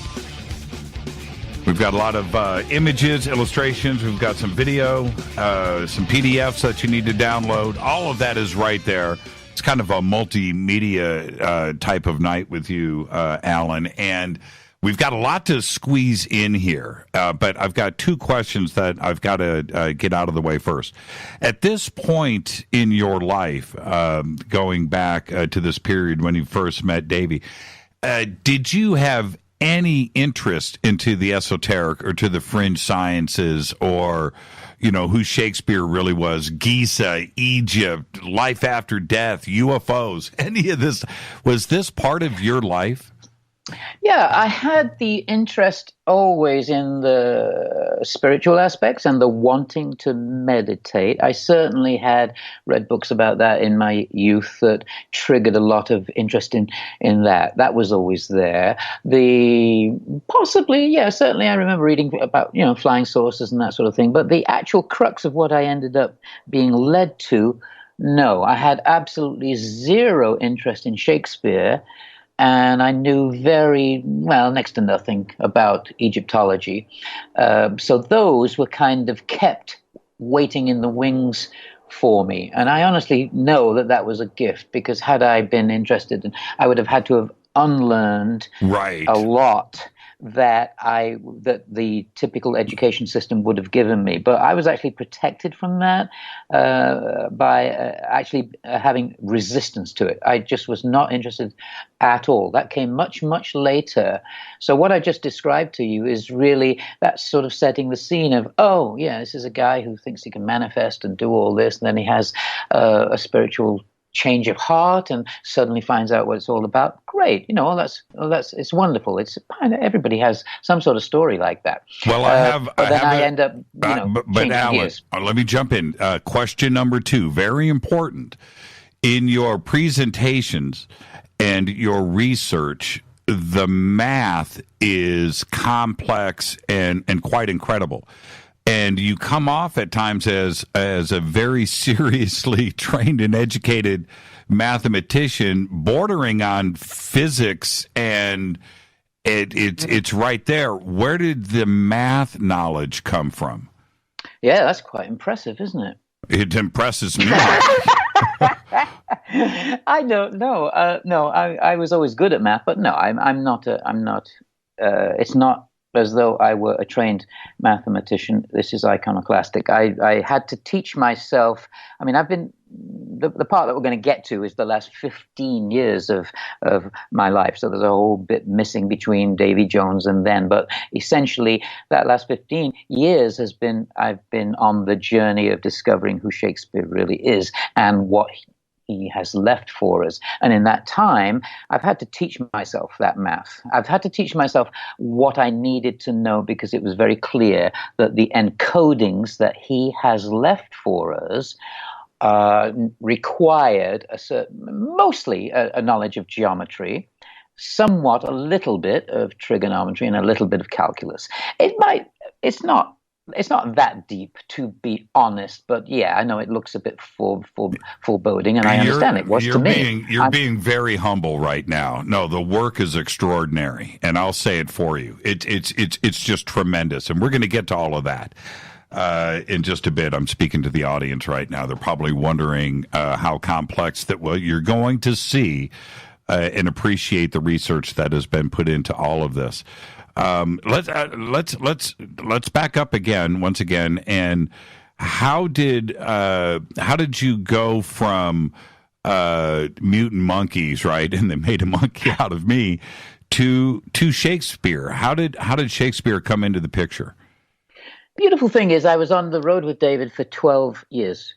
We've got a lot of images, illustrations. We've got some video, some PDFs that you need to download. All of that is right there. It's kind of a multimedia type of night with you, Alan. And we've got a lot to squeeze in here, but I've got two questions that I've got to get out of the way first. At this point in your life, going back to this period when you first met Davy, did you have any interest into the esoteric or to the fringe sciences, or, you know, who Shakespeare really was, Giza, Egypt, life after death, UFOs, any of this? Was this part of your life? Yeah, I had the interest always in the spiritual aspects and the wanting to meditate. I certainly had read books about that in my youth that triggered a lot of interest in that. That was always there. Certainly I remember reading about, flying saucers and that sort of thing. But the actual crux of what I ended up being led to, no, I had absolutely zero interest in Shakespeare. And I knew next to nothing about Egyptology. So those were kind of kept waiting in the wings for me. And I honestly know that was a gift, because had I been interested, I would have had to have unlearned a lot that the typical education system would have given me. But I was actually protected from that by actually having resistance to it. I just was not interested at all. That came much, much later. So what I just described to you is really that sort of setting the scene of, oh, yeah, this is a guy who thinks he can manifest and do all this, and then he has a spiritual change of heart and suddenly finds out what it's all about. Great, that's it's wonderful. It's everybody has some sort of story like that. Well, I end up, but Alan, let me jump in. Question number 2, very important. In your presentations and your research, the math is complex and quite incredible. and you come off at times as a very seriously trained and educated mathematician, bordering on physics, and it's right there. Where did the math knowledge come from? Yeah, that's quite impressive, isn't it? It impresses me. I don't know. No, I was always good at math, but no, I'm not. It's not as though I were a trained mathematician. This is iconoclastic. I had to teach myself. I mean, I've been the part that we're going to get to is the last 15 years of my life. So there's a whole bit missing between Davy Jones and then. But essentially, that last 15 years I've been on the journey of discovering who Shakespeare really is and what he has left for us. And in that time, I've had to teach myself that math. I've had to teach myself what I needed to know, because it was very clear that the encodings that he has left for us required mostly a knowledge of geometry, somewhat a little bit of trigonometry, and a little bit of calculus. It's not that deep, to be honest, but yeah, I know it looks a bit foreboding, and I understand it was to me. You're being very humble right now. No, the work is extraordinary, and I'll say it for you. It's just tremendous, and we're going to get to all of that in just a bit. I'm speaking to the audience right now. They're probably wondering how complex that. Well, you're going to see and appreciate the research that has been put into all of this. Let's back up once again, and how did you go from mutant monkeys, right? And they made a monkey out of me, to Shakespeare. How did Shakespeare come into the picture? Beautiful thing is, I was on the road with David for 12 years.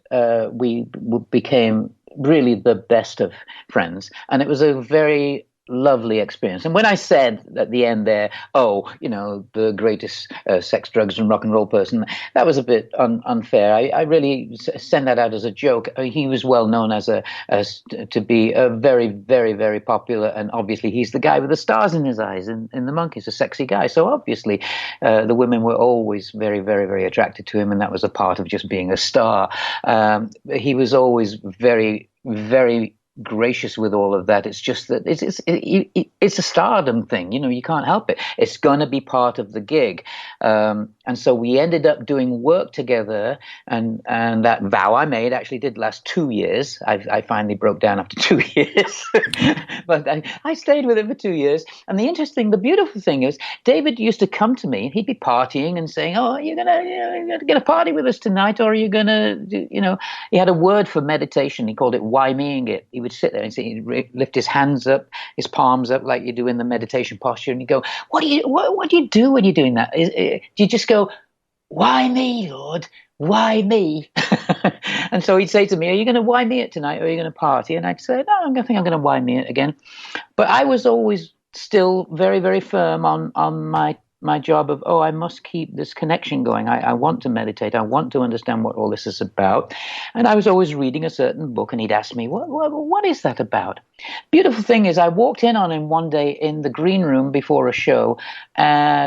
We became really the best of friends, and it was a very lovely experience. And when I said at the end there, the greatest sex, drugs, and rock and roll person, that was a bit unfair. I really send that out as a joke. He was well known to be a very, very, very popular, and obviously he's the guy with the stars in his eyes in The Monkees, a sexy guy. So obviously the women were always very, very, very attracted to him, and that was a part of just being a star. He was always very, very gracious with all of that. It's just that it's a stardom thing. You can't help it. It's going to be part of the gig. And so we ended up doing work together, and that vow I made actually did last 2 years. I finally broke down after 2 years, but I stayed with him for 2 years. And the beautiful thing is, David used to come to me. He'd be partying and saying, "Oh, you're gonna get a party with us tonight, or are you gonna?" He had a word for meditation. He called it "why-meing it." He would sit there and he'd lift his hands up, his palms up, like you do in the meditation posture, and you go, "What do you do when you're doing that? Do you just go, 'Why me, Lord? Why me?'" And so he'd say to me, "Are you going to why me it tonight, or are you going to party?" And I'd say, "No, I think I'm going to why me it again." But I was always still very, very firm on my job of, I must keep this connection going. I want to meditate. I want to understand what all this is about. And I was always reading a certain book, and he'd ask me, what is that about? Beautiful thing is, I walked in on him one day in the green room before a show,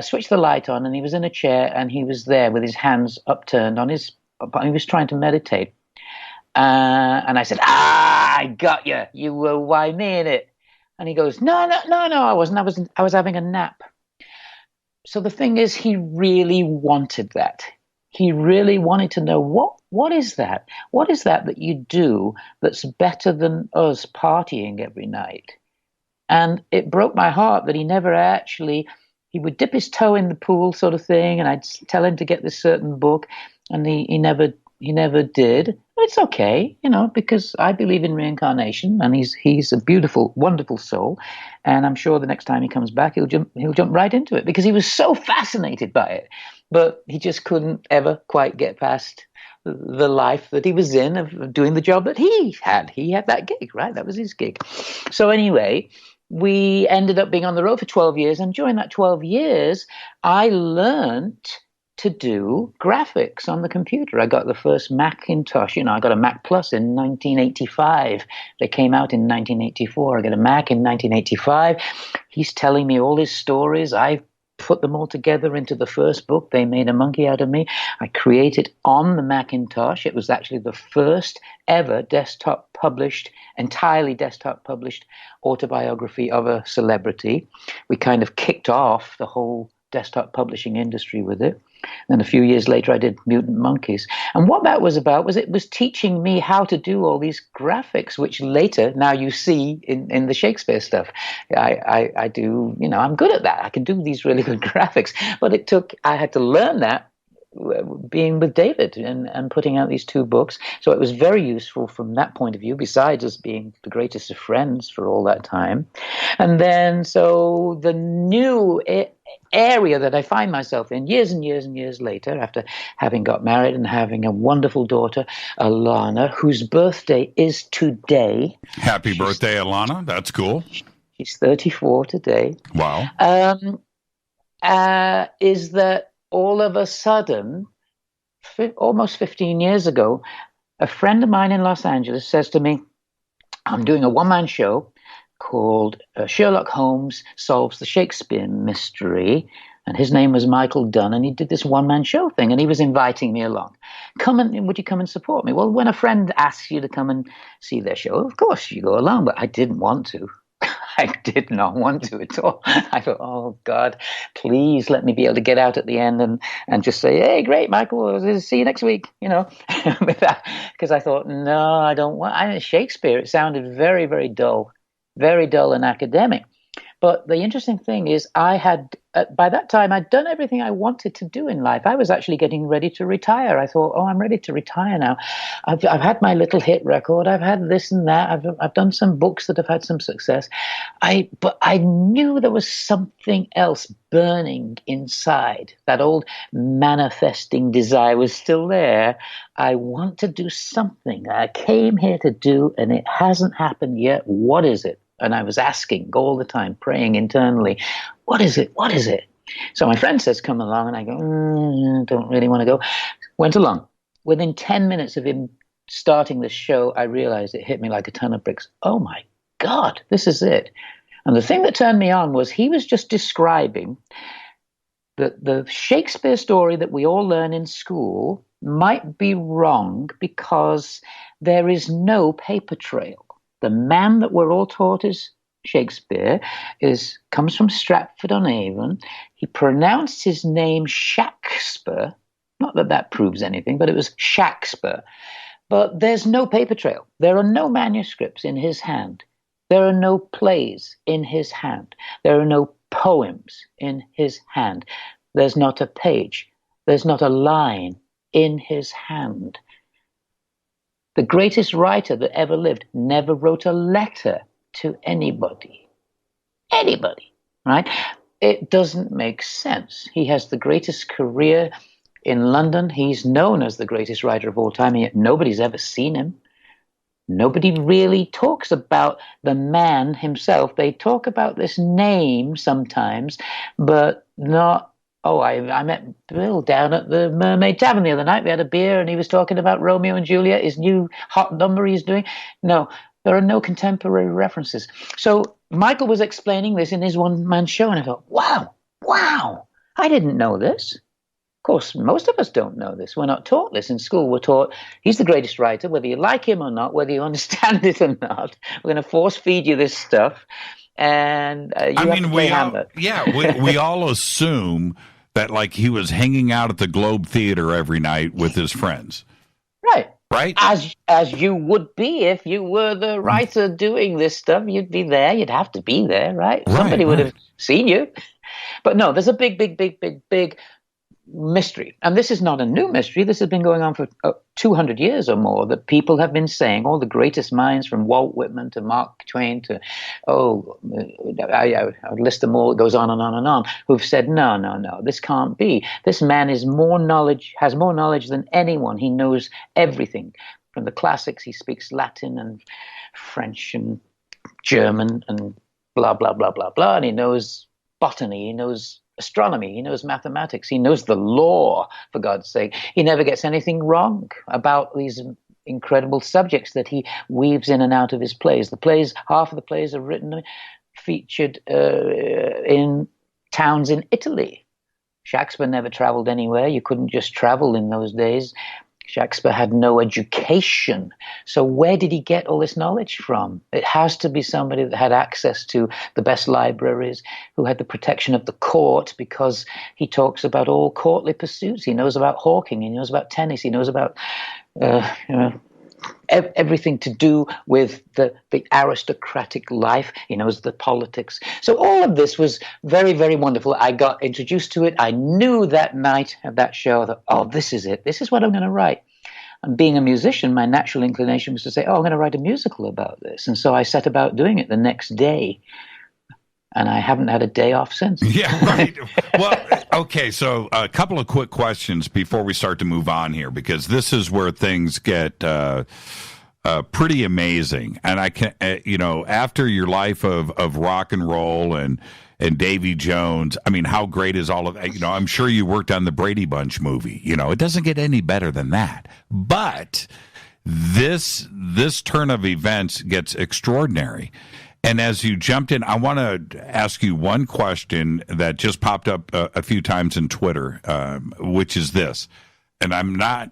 switched the light on, and he was in a chair, and he was there with his hands upturned he was trying to meditate. And I said, I got you. You were why me in it. And he goes, no, I wasn't. I was having a nap. So the thing is, he really wanted that. He really wanted to know, what is that? What is that you do that's better than us partying every night? And it broke my heart that he never actually, he would dip his toe in the pool sort of thing, and I'd tell him to get this certain book, and he never did. But it's okay, because I believe in reincarnation, and he's a beautiful, wonderful soul, and I'm sure the next time he comes back, he'll jump right into it, because he was so fascinated by it, but he just couldn't ever quite get past the life that he was in of doing the job that he had. He had that gig, right? That was his gig. So anyway, we ended up being on the road for 12 years, and during that 12 years, I learned to do graphics on the computer. I got the first Macintosh. I got a Mac Plus in 1985. They came out in 1984. I got a Mac in 1985. He's telling me all his stories. I put them all together into the first book, They Made a Monkey Out of Me. I created on the Macintosh. It was actually the first ever entirely desktop published autobiography of a celebrity. We kind of kicked off the whole desktop publishing industry with it. Then a few years later, I did Mutant Monkeys. And what that was about was it was teaching me how to do all these graphics, which later, now you see in the Shakespeare stuff. I do, I'm good at that. I can do these really good graphics. But I had to learn that being with David and putting out these 2 books. So it was very useful from that point of view, besides us being the greatest of friends for all that time. And then, so the new area that I find myself in years and years and years later, after having got married and having a wonderful daughter, Alana, whose birthday is today. Happy birthday, Alana. That's cool. She's 34 today. Wow. Is that all of a sudden, almost 15 years ago, a friend of mine in Los Angeles says to me, I'm doing a one-man show called Sherlock Holmes Solves the Shakespeare Mystery. And his name was Michael Dunn, and he did this one-man show thing, and he was inviting me along. Would you come and support me? Well, when a friend asks you to come and see their show, of course you go along, but I didn't want to. I did not want to at all. I thought, oh, God, please let me be able to get out at the end and just say, hey, great, Michael, see you next week, because I thought, no, I don't want Shakespeare. It sounded very, very dull and academic. But the interesting thing is I had, by that time, I'd done everything I wanted to do in life. I was actually getting ready to retire. I thought, I'm ready to retire now. I've had my little hit record. I've had this and that. I've done some books that have had some success. But I knew there was something else burning inside. That old manifesting desire was still there. I want to do something I came here to do, and it hasn't happened yet. What is it? And I was asking all the time, praying internally, what is it? What is it? So my friend says, come along. And I go, don't really want to go. Went along. Within 10 minutes of him starting the show, I realized it hit me like a ton of bricks. Oh, my God, this is it. And the thing that turned me on was he was just describing that the Shakespeare story that we all learn in school might be wrong because there is no paper trail. The man that we're all taught is Shakespeare comes from Stratford-on-Avon. He pronounced his name Shaxper. Not that that proves anything, but it was Shaxper. But there's no paper trail. There are no manuscripts in his hand. There are no plays in his hand. There are no poems in his hand. There's not a page. There's not a line in his hand. The greatest writer that ever lived never wrote a letter to anybody. Anybody, right? It doesn't make sense. He has the greatest career in London. He's known as the greatest writer of all time, and yet nobody's ever seen him. Nobody really talks about the man himself. They talk about this name sometimes, but not. Oh, I met Bill down at the Mermaid Tavern the other night. We had a beer and he was talking about Romeo and Juliet, his new hot number he's doing. No, there are no contemporary references. So Michael was explaining this in his one-man show, and I thought, wow, I didn't know this. Of course, most of us don't know this. We're not taught this in school. We're taught he's the greatest writer, whether you like him or not, whether you understand it or not. We're going to force feed you this stuff. And we all assume that like he was hanging out at the Globe Theater every night with his friends. Right? As you would be if you were the writer doing this stuff. You'd be there. You'd have to be there, right? Somebody would have seen you. But no, there's a big mystery. And this is not a new mystery. This has been going on for 200 years or more, that people have been saying, all the greatest minds from Walt Whitman to Mark Twain to, I would list them all, it goes on and on and on, who've said, no, this can't be. This man has more knowledge than anyone. He knows everything. From the classics, he speaks Latin and French and German and blah, blah, blah, blah, blah. And he knows botany, he knows astronomy, he knows mathematics, he knows the law, for God's sake. He never gets anything wrong about these incredible subjects that he weaves in and out of his plays. Half of the plays are written, featured in towns in Italy. Shakespeare never traveled anywhere. You couldn't just travel in those days. Shakespeare had no education. So where did he get all this knowledge from? It has to be somebody that had access to the best libraries, who had the protection of the court, because he talks about all courtly pursuits. He knows about hawking. He knows about tennis. He knows about everything to do with the aristocratic life. He knows the politics. So all of this was very, very wonderful. I got introduced to it. I knew that night at that show that, oh, this is it. This is what I'm going to write. And being a musician, my natural inclination was to say, oh, I'm going to write a musical about this. And so I set about doing it the next day. And I haven't had a day off since. Yeah, right. Well, okay, so a couple of quick questions before we start to move on here, because this is where things get pretty amazing. And I can, after your life of rock and roll and Davy Jones, I mean, how great is all of that? I'm sure you worked on the Brady Bunch movie. It doesn't get any better than that. But this turn of events gets extraordinary. And as you jumped in, I want to ask you one question that just popped up a few times in Twitter, which is this. And I'm not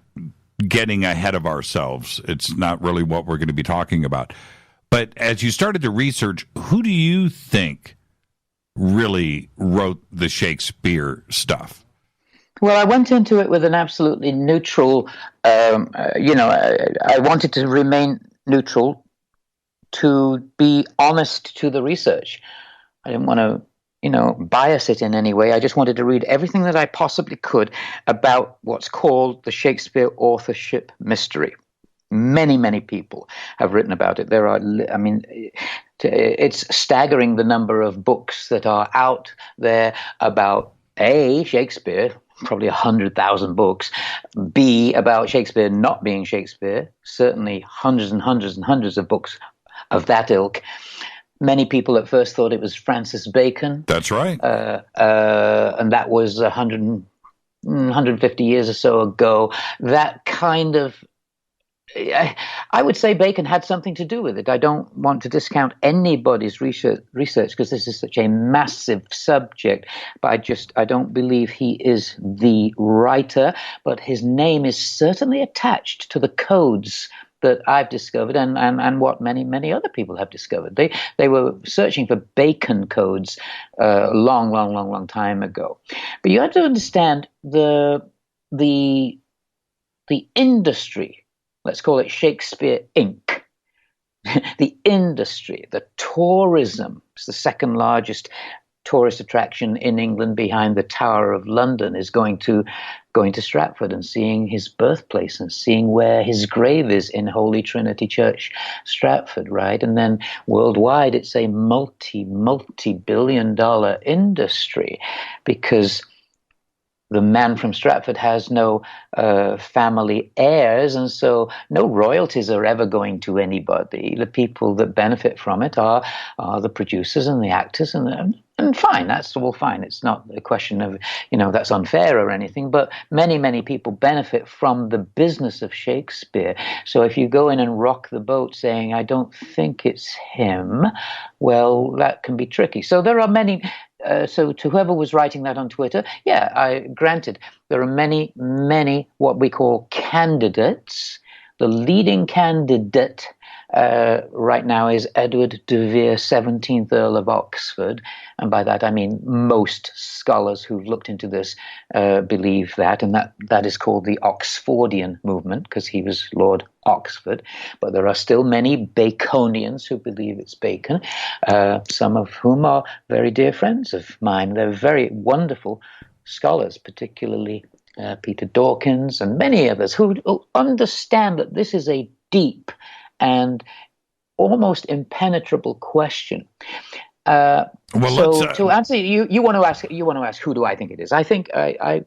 getting ahead of ourselves. It's not really what we're going to be talking about. But as you started to research, who do you think really wrote the Shakespeare stuff? Well, I went into it with an absolutely neutral, I wanted to remain neutral, to be honest to the research. I didn't want to, bias it in any way. I just wanted to read everything that I possibly could about what's called the Shakespeare authorship mystery. Many, many people have written about it. There are, it's staggering the number of books that are out there about Shakespeare, probably 100,000 books, B, about Shakespeare not being Shakespeare, certainly hundreds and hundreds and hundreds of books of that ilk. Many people at first thought it was Francis Bacon. That's right. And that was 150 years or so ago. That kind of, I would say Bacon had something to do with it. I don't want to discount anybody's research because this is such a massive subject, but I don't believe he is the writer, but his name is certainly attached to the codes that I've discovered and what many, many other people have discovered. They were searching for Bacon codes long time ago. But you have to understand the industry, let's call it Shakespeare Inc., the industry, the tourism, it's the second largest tourist attraction in England behind the Tower of London, is going to Stratford and seeing his birthplace and seeing where his grave is in Holy Trinity Church, Stratford, right? And then worldwide, it's a multi-billion-dollar industry because the man from Stratford has no family heirs, and so no royalties are ever going to anybody. The people that benefit from it are the producers and the actors, and fine, that's all fine. It's not a question of, that's unfair or anything, but many, many people benefit from the business of Shakespeare. So if you go in and rock the boat saying, I don't think it's him, well, that can be tricky. So there are many... So to whoever was writing that on Twitter, granted, there are many, many what we call candidates. The leading candidate right now is Edward de Vere, 17th Earl of Oxford. And by that, I mean most scholars who've looked into this believe that. And that is called the Oxfordian movement because he was Lord Oxford. But there are still many Baconians who believe it's Bacon, some of whom are very dear friends of mine. They're very wonderful scholars, particularly Peter Dawkins and many others who understand that this is a deep and almost impenetrable question. To answer you want to ask who do I think it is? I think I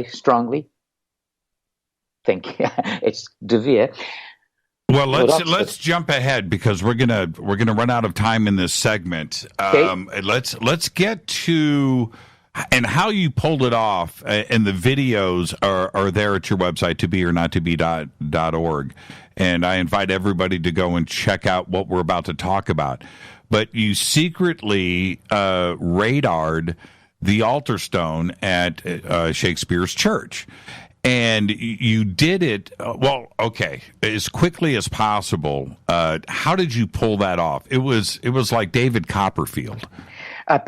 strongly think it's De Vere. Well, let's jump ahead because we're gonna run out of time in this segment. Okay. Let's get to and how you pulled it off, and the videos are there at your website, tobeornotttobe.org. And I invite everybody to go and check out what we're about to talk about. but you secretly radared the altar stone at Shakespeare's church. And you did it, as quickly as possible. How did you pull that off? It was like David Copperfield. I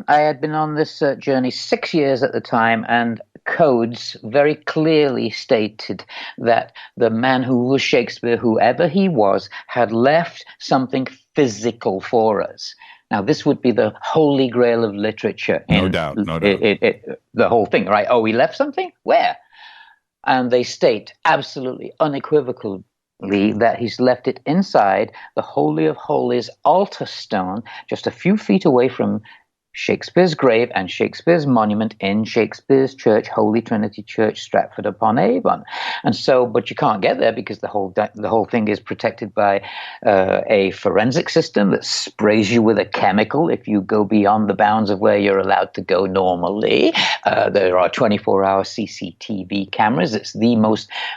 had been on this journey 6 years at the time, and codes very clearly stated that the man who was Shakespeare, whoever he was, had left something physical for us. Now, this would be the holy grail of literature. No doubt. The whole thing, right? Oh, he left something? Where? And they state absolutely unequivocally that he's left it inside the Holy of Holies altar stone, just a few feet away from Shakespeare's grave and Shakespeare's monument in Shakespeare's church, Holy Trinity Church, Stratford-upon-Avon. And so, but you can't get there because the whole thing is protected by a forensic system that sprays you with a chemical if you go beyond the bounds of where you're allowed to go normally. There are 24-hour CCTV cameras. It's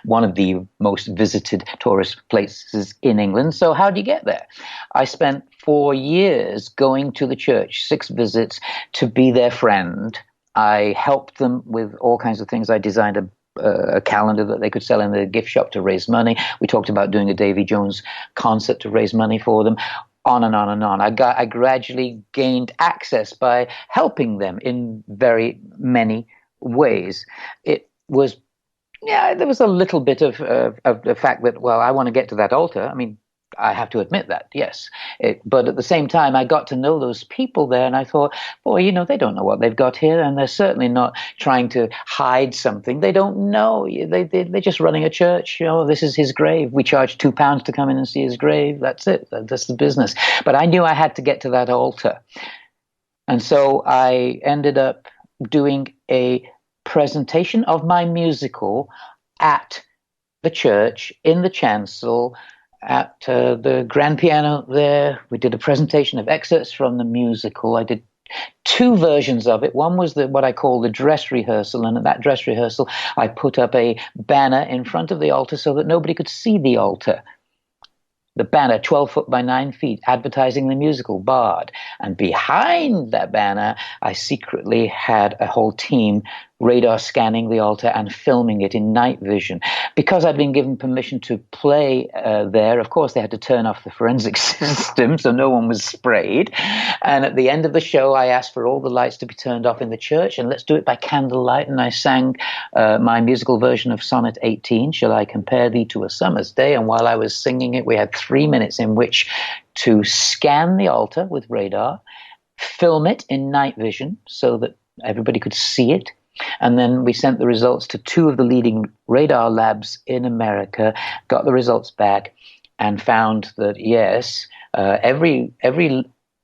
one of the most visited tourist places in England. So how do you get there? I spent 4 years going to the church, 6 visits, to be their friend. I helped them with all kinds of things. I designed a calendar that they could sell in the gift shop to raise money. We talked about doing a Davy Jones concert to raise money for them. On and on and on. I gradually gained access by helping them in very many ways. It was, there was a little bit of the fact that, well, I want to get to that altar. I mean, I have to admit that, yes. But at the same time, I got to know those people there, and I thought, boy, they don't know what they've got here, and they're certainly not trying to hide something. They don't know. They're just running a church. This is his grave. We charge £2 to come in and see his grave. That's it. That's the business. But I knew I had to get to that altar. And so I ended up doing a presentation of my musical at the church, in the chancel, at the grand piano there. We did a presentation of excerpts from the musical. I did 2 versions of it. One was what I call the dress rehearsal, and at that dress rehearsal I put up a banner in front of the altar so that nobody could see the altar. The banner, 12 foot by 9 feet, advertising the musical Bard. And behind that banner, I secretly had a whole team radar scanning the altar and filming it in night vision. Because I'd been given permission to play there, of course, they had to turn off the forensic system, so no one was sprayed. And at the end of the show, I asked for all the lights to be turned off in the church, and let's do it by candlelight. And I sang my musical version of Sonnet 18, Shall I Compare Thee to a Summer's Day? And while I was singing it, we had 3 minutes in which to scan the altar with radar, film it in night vision so that everybody could see it. And then we sent the results to 2 of the leading radar labs in America, got the results back, and found that, yes, every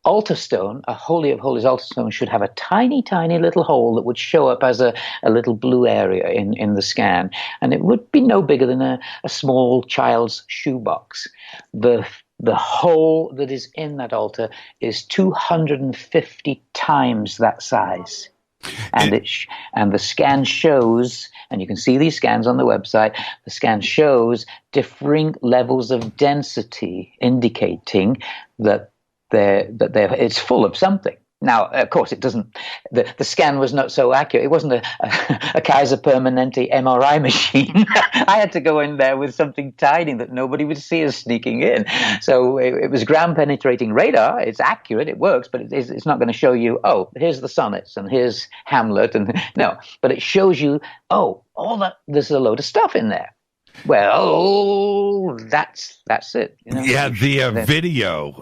altar stone, a Holy of Holies altar stone, should have a tiny, tiny little hole that would show up as a little blue area in the scan. And it would be no bigger than a small child's shoebox. The hole that is in that altar is 250 times that size. And the scan shows, and you can see these scans on the website, the scan shows differing levels of density, indicating that it's full of something. Now, of course, it doesn't. The scan was not so accurate. It wasn't a Kaiser Permanente MRI machine. I had to go in there with something tiny that nobody would see us sneaking in. So it was ground penetrating radar. It's accurate. It works, but it's not going to show you, oh, here's the sonnets and here's Hamlet, and no. But it shows you, oh, all that. There's a load of stuff in there. Well, that's it. Yeah, the video,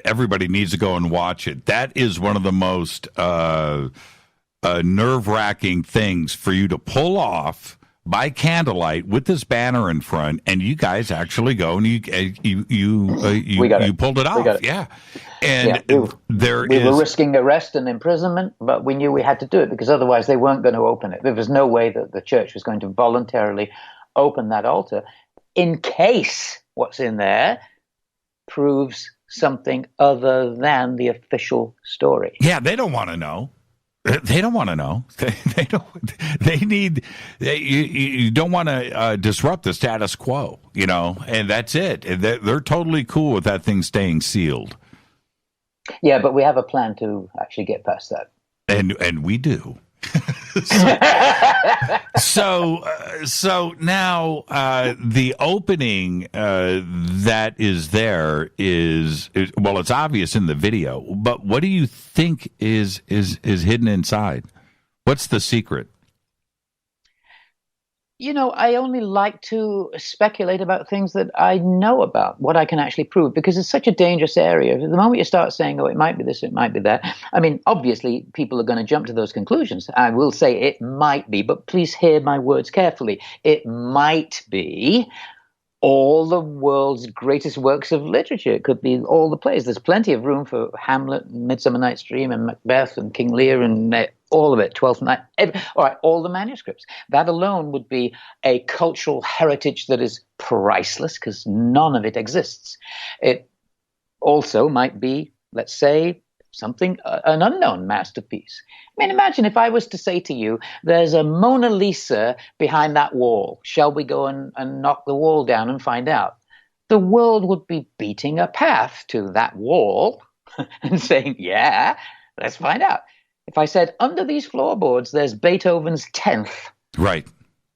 everybody needs to go and watch it. That is one of the most nerve-wracking things for you to pull off by candlelight with this banner in front, and you guys actually go and you pulled it off. Yeah. And we were risking arrest and imprisonment, but we knew we had to do it because otherwise they weren't going to open it. There was no way that the church was going to voluntarily open that altar in case what's in there proves something other than the official story. Yeah, they don't want to know. They don't want to know. They don't. They need. You don't want to disrupt the status quo, and that's it. They're totally cool with that thing staying sealed. Yeah, but we have a plan to actually get past that. And we do. So now the opening that is there is well, it's obvious in the video, but what do you think is hidden inside? What's the secret? You know, I only like to speculate about things that I know about, what I can actually prove, because it's such a dangerous area. The moment you start saying, oh, it might be this, it might be that, I mean, obviously, people are going to jump to those conclusions. I will say it might be, but please hear my words carefully. It might be all the world's greatest works of literature. It could be all the plays. There's plenty of room for Hamlet, and Midsummer Night's Dream, and Macbeth, and King Lear, and all of it, Twelfth Night. All right, all the manuscripts. That alone would be a cultural heritage that is priceless, because none of it exists. It also might be, let's say, something, an unknown masterpiece. I mean, imagine if I was to say to you, there's a Mona Lisa behind that wall. Shall we go and knock the wall down and find out? The world would be beating a path to that wall and saying, yeah, let's find out. If I said, under these floorboards, there's Beethoven's 10th. Right.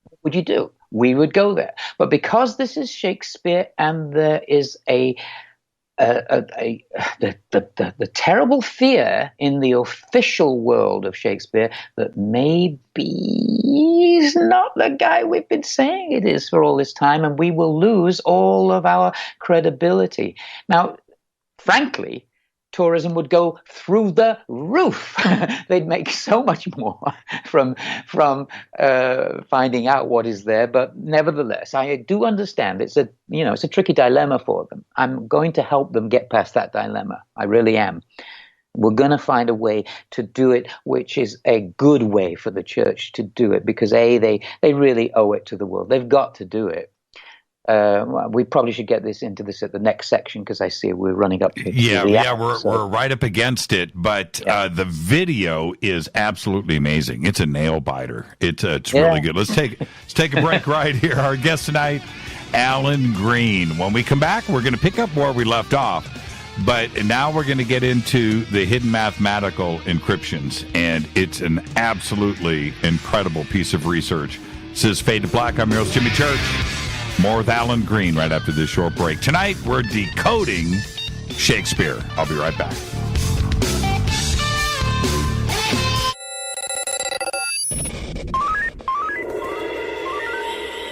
What would you do? We would go there. But because this is Shakespeare and there is the terrible fear in the official world of Shakespeare that maybe he's not the guy we've been saying it is for all this time, and we will lose all of our credibility. Now, frankly, tourism would go through the roof. They'd make so much more from finding out what is there. But nevertheless, I do understand it's a tricky dilemma for them. I'm going to help them get past that dilemma. I really am. We're going to find a way to do it, which is a good way for the church to do it, because they really owe it to the world. They've got to do it. We probably should get into this at the next section, because I see we're running up to we're right up against it, but the video is absolutely amazing. It's a nail biter. It's really good. Let's take a break right here. Our guest tonight, Alan Green. When we come back, we're going to pick up where we left off, but now we're going to get into the hidden mathematical encryptions, and it's an absolutely incredible piece of research. This is Fade to Black. I'm your host, Jimmy Church. More with Alan Green right after this short break. Tonight, we're decoding Shakespeare. I'll be right back.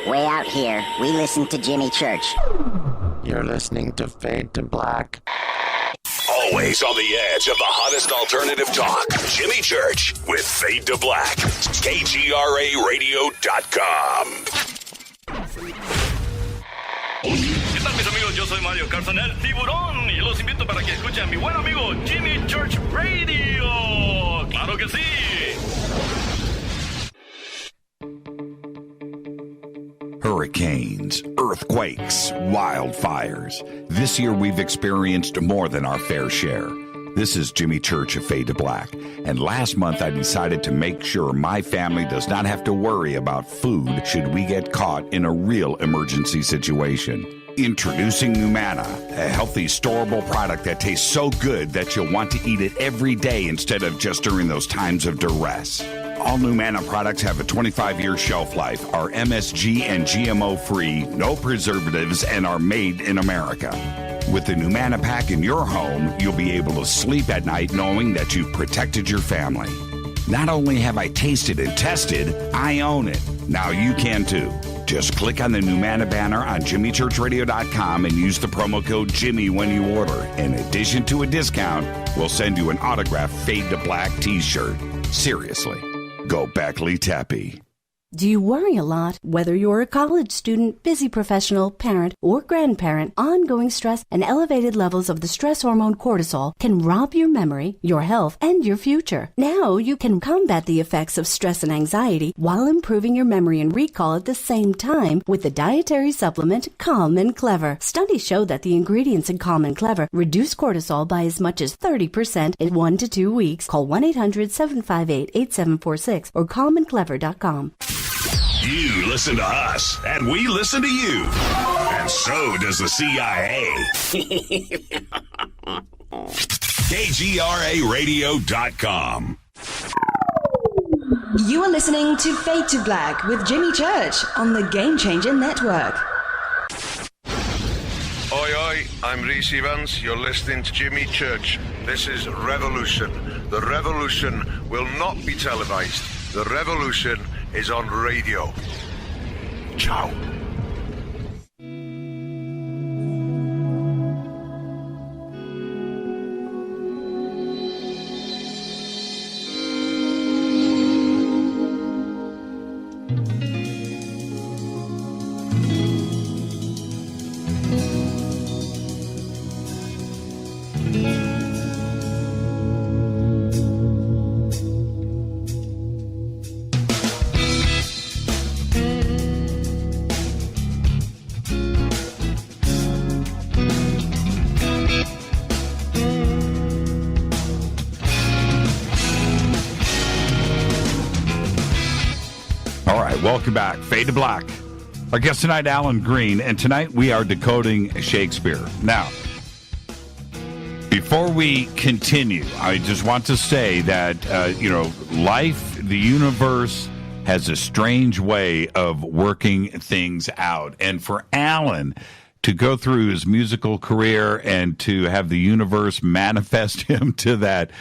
Way out here, we listen to Jimmy Church. You're listening to Fade to Black. Always on the edge of the hottest alternative talk. Jimmy Church with Fade to Black. KGRARadio.com. ¿Qué tal, mis amigos? Yo soy Mario Carson, el tiburón, y los invito para que escuchen a mi buen amigo Jimmy Church Radio. ¡Claro que sí! Hurricanes, earthquakes, wildfires. This year we've experienced more than our fair share. This is Jimmy Church of Fade to Black, and last month I decided to make sure my family does not have to worry about food should we get caught in a real emergency situation. Introducing Numana, a healthy, storable product that tastes so good that you'll want to eat it every day instead of just during those times of duress. All Numana products have a 25-year shelf life, are MSG and GMO-free, no preservatives, and are made in America. With the Numana pack in your home, you'll be able to sleep at night knowing that you've protected your family. Not only have I tasted and tested, I own it. Now you can too. Just click on the Numana banner on JimmyChurchRadio.com and use the promo code Jimmy when you order. In addition to a discount, we'll send you an autographed Fade to Black t-shirt. Seriously, go Beckley Tappy. Do you worry a lot? Whether you're a college student, busy professional, parent, or grandparent, ongoing stress and elevated levels of the stress hormone cortisol can rob your memory, your health, and your future. Now you can combat the effects of stress and anxiety while improving your memory and recall at the same time with the dietary supplement Calm and Clever. Studies show that the ingredients in Calm and Clever reduce cortisol by as much as 30% in 1 to 2 weeks. Call 1-800-758-8746 or calmandclever.com. You listen to us, and we listen to you. And so does the CIA. KGRARadio.com. You are listening to Fade to Black with Jimmy Church on the Game Changer Network. Oi, oi, I'm Reese Evans. You're listening to Jimmy Church. This is Revolution. The revolution will not be televised. The revolution is on radio. Ciao. Welcome back. Fade to Black. Our guest tonight, Alan Green, and tonight we are decoding Shakespeare. Now, before we continue, I just want to say that, life, the universe, has a strange way of working things out. And for Alan to go through his musical career and to have the universe manifest him to that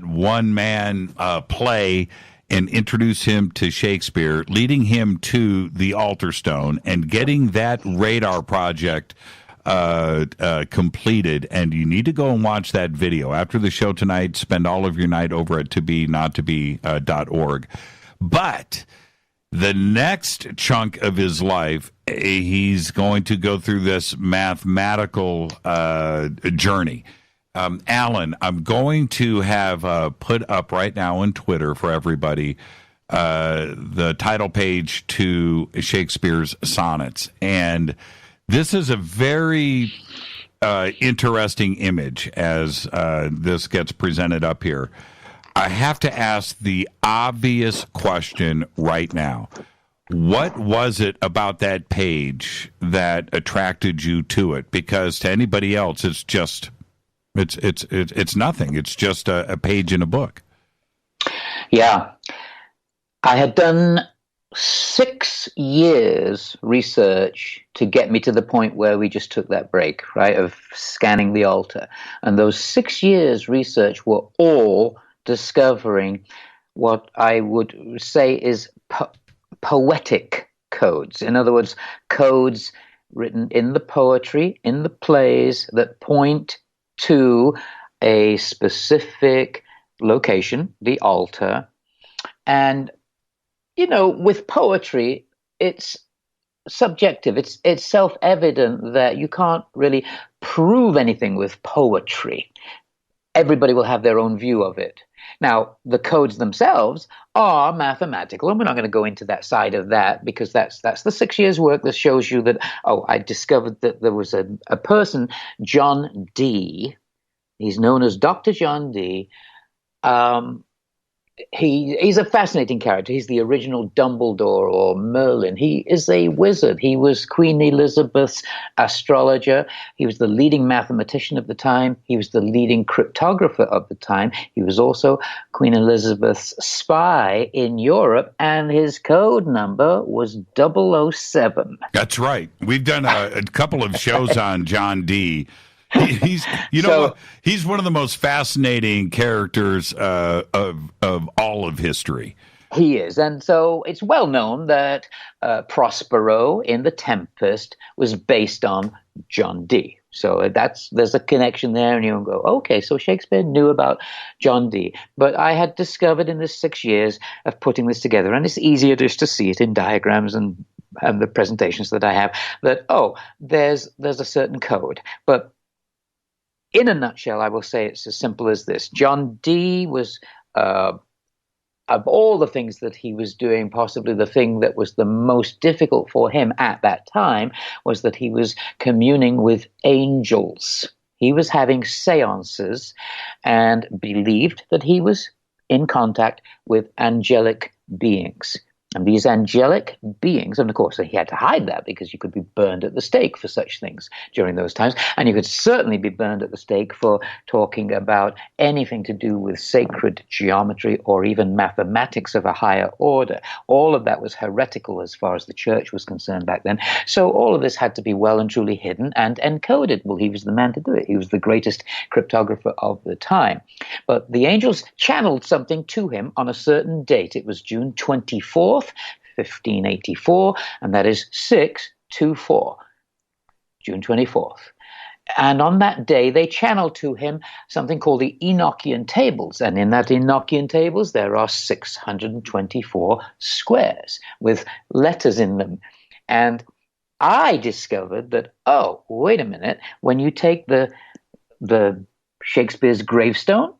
one-man play and introduce him to Shakespeare, leading him to the altar stone and getting that radar project completed. And you need to go and watch that video. After the show tonight, spend all of your night over at tobenotttobe.org. But the next chunk of his life, he's going to go through this mathematical journey. Alan, I'm going to have put up right now on Twitter for everybody the title page to Shakespeare's sonnets. And this is a very interesting image as this gets presented up here. I have to ask the obvious question right now. What was it about that page that attracted you to it? Because to anybody else, it's just... It's nothing. It's just a page in a book. Yeah. I had done 6 years research to get me to the point where we just took that break, right, of scanning the altar. And those 6 years research were all discovering what I would say is poetic codes. In other words, codes written in the poetry, in the plays that point to a specific location, the altar. And, with poetry, it's subjective. It's self-evident that you can't really prove anything with poetry. Everybody will have their own view of it. Now, the codes themselves are mathematical, and we're not going to go into that side of that because that's the 6 years' work that shows you that, I discovered that there was a person, John Dee. He's known as Dr. John Dee. He's a fascinating character. He's the original Dumbledore or Merlin. He is a wizard. He was Queen Elizabeth's astrologer. He was the leading mathematician of the time. He was the leading cryptographer of the time. He was also Queen Elizabeth's spy in Europe, and his code number was 007. That's right. We've done a couple of shows on John Dee. He's one of the most fascinating characters of all of history. He is. And so it's well known that Prospero in The Tempest was based on John Dee. So there's a connection there, and you go, okay, so Shakespeare knew about John Dee. But I had discovered in this 6 years of putting this together, and it's easier just to see it in diagrams and the presentations that I have, that, there's a certain code. But in a nutshell, I will say it's as simple as this. John Dee was, of all the things that he was doing, possibly the thing that was the most difficult for him at that time was that he was communing with angels. He was having seances and believed that he was in contact with angelic beings. And these angelic beings, and of course he had to hide that because you could be burned at the stake for such things during those times. And you could certainly be burned at the stake for talking about anything to do with sacred geometry or even mathematics of a higher order. All of that was heretical as far as the church was concerned back then. So all of this had to be well and truly hidden and encoded. Well, he was the man to do it. He was the greatest cryptographer of the time. But the angels channeled something to him on a certain date. It was June 24th, 1584, and that is 624, June 24th. And on that day, they channeled to him something called the Enochian tables. And in that Enochian tables, there are 624 squares with letters in them. And I discovered that, oh, wait a minute, when you take the Shakespeare's gravestone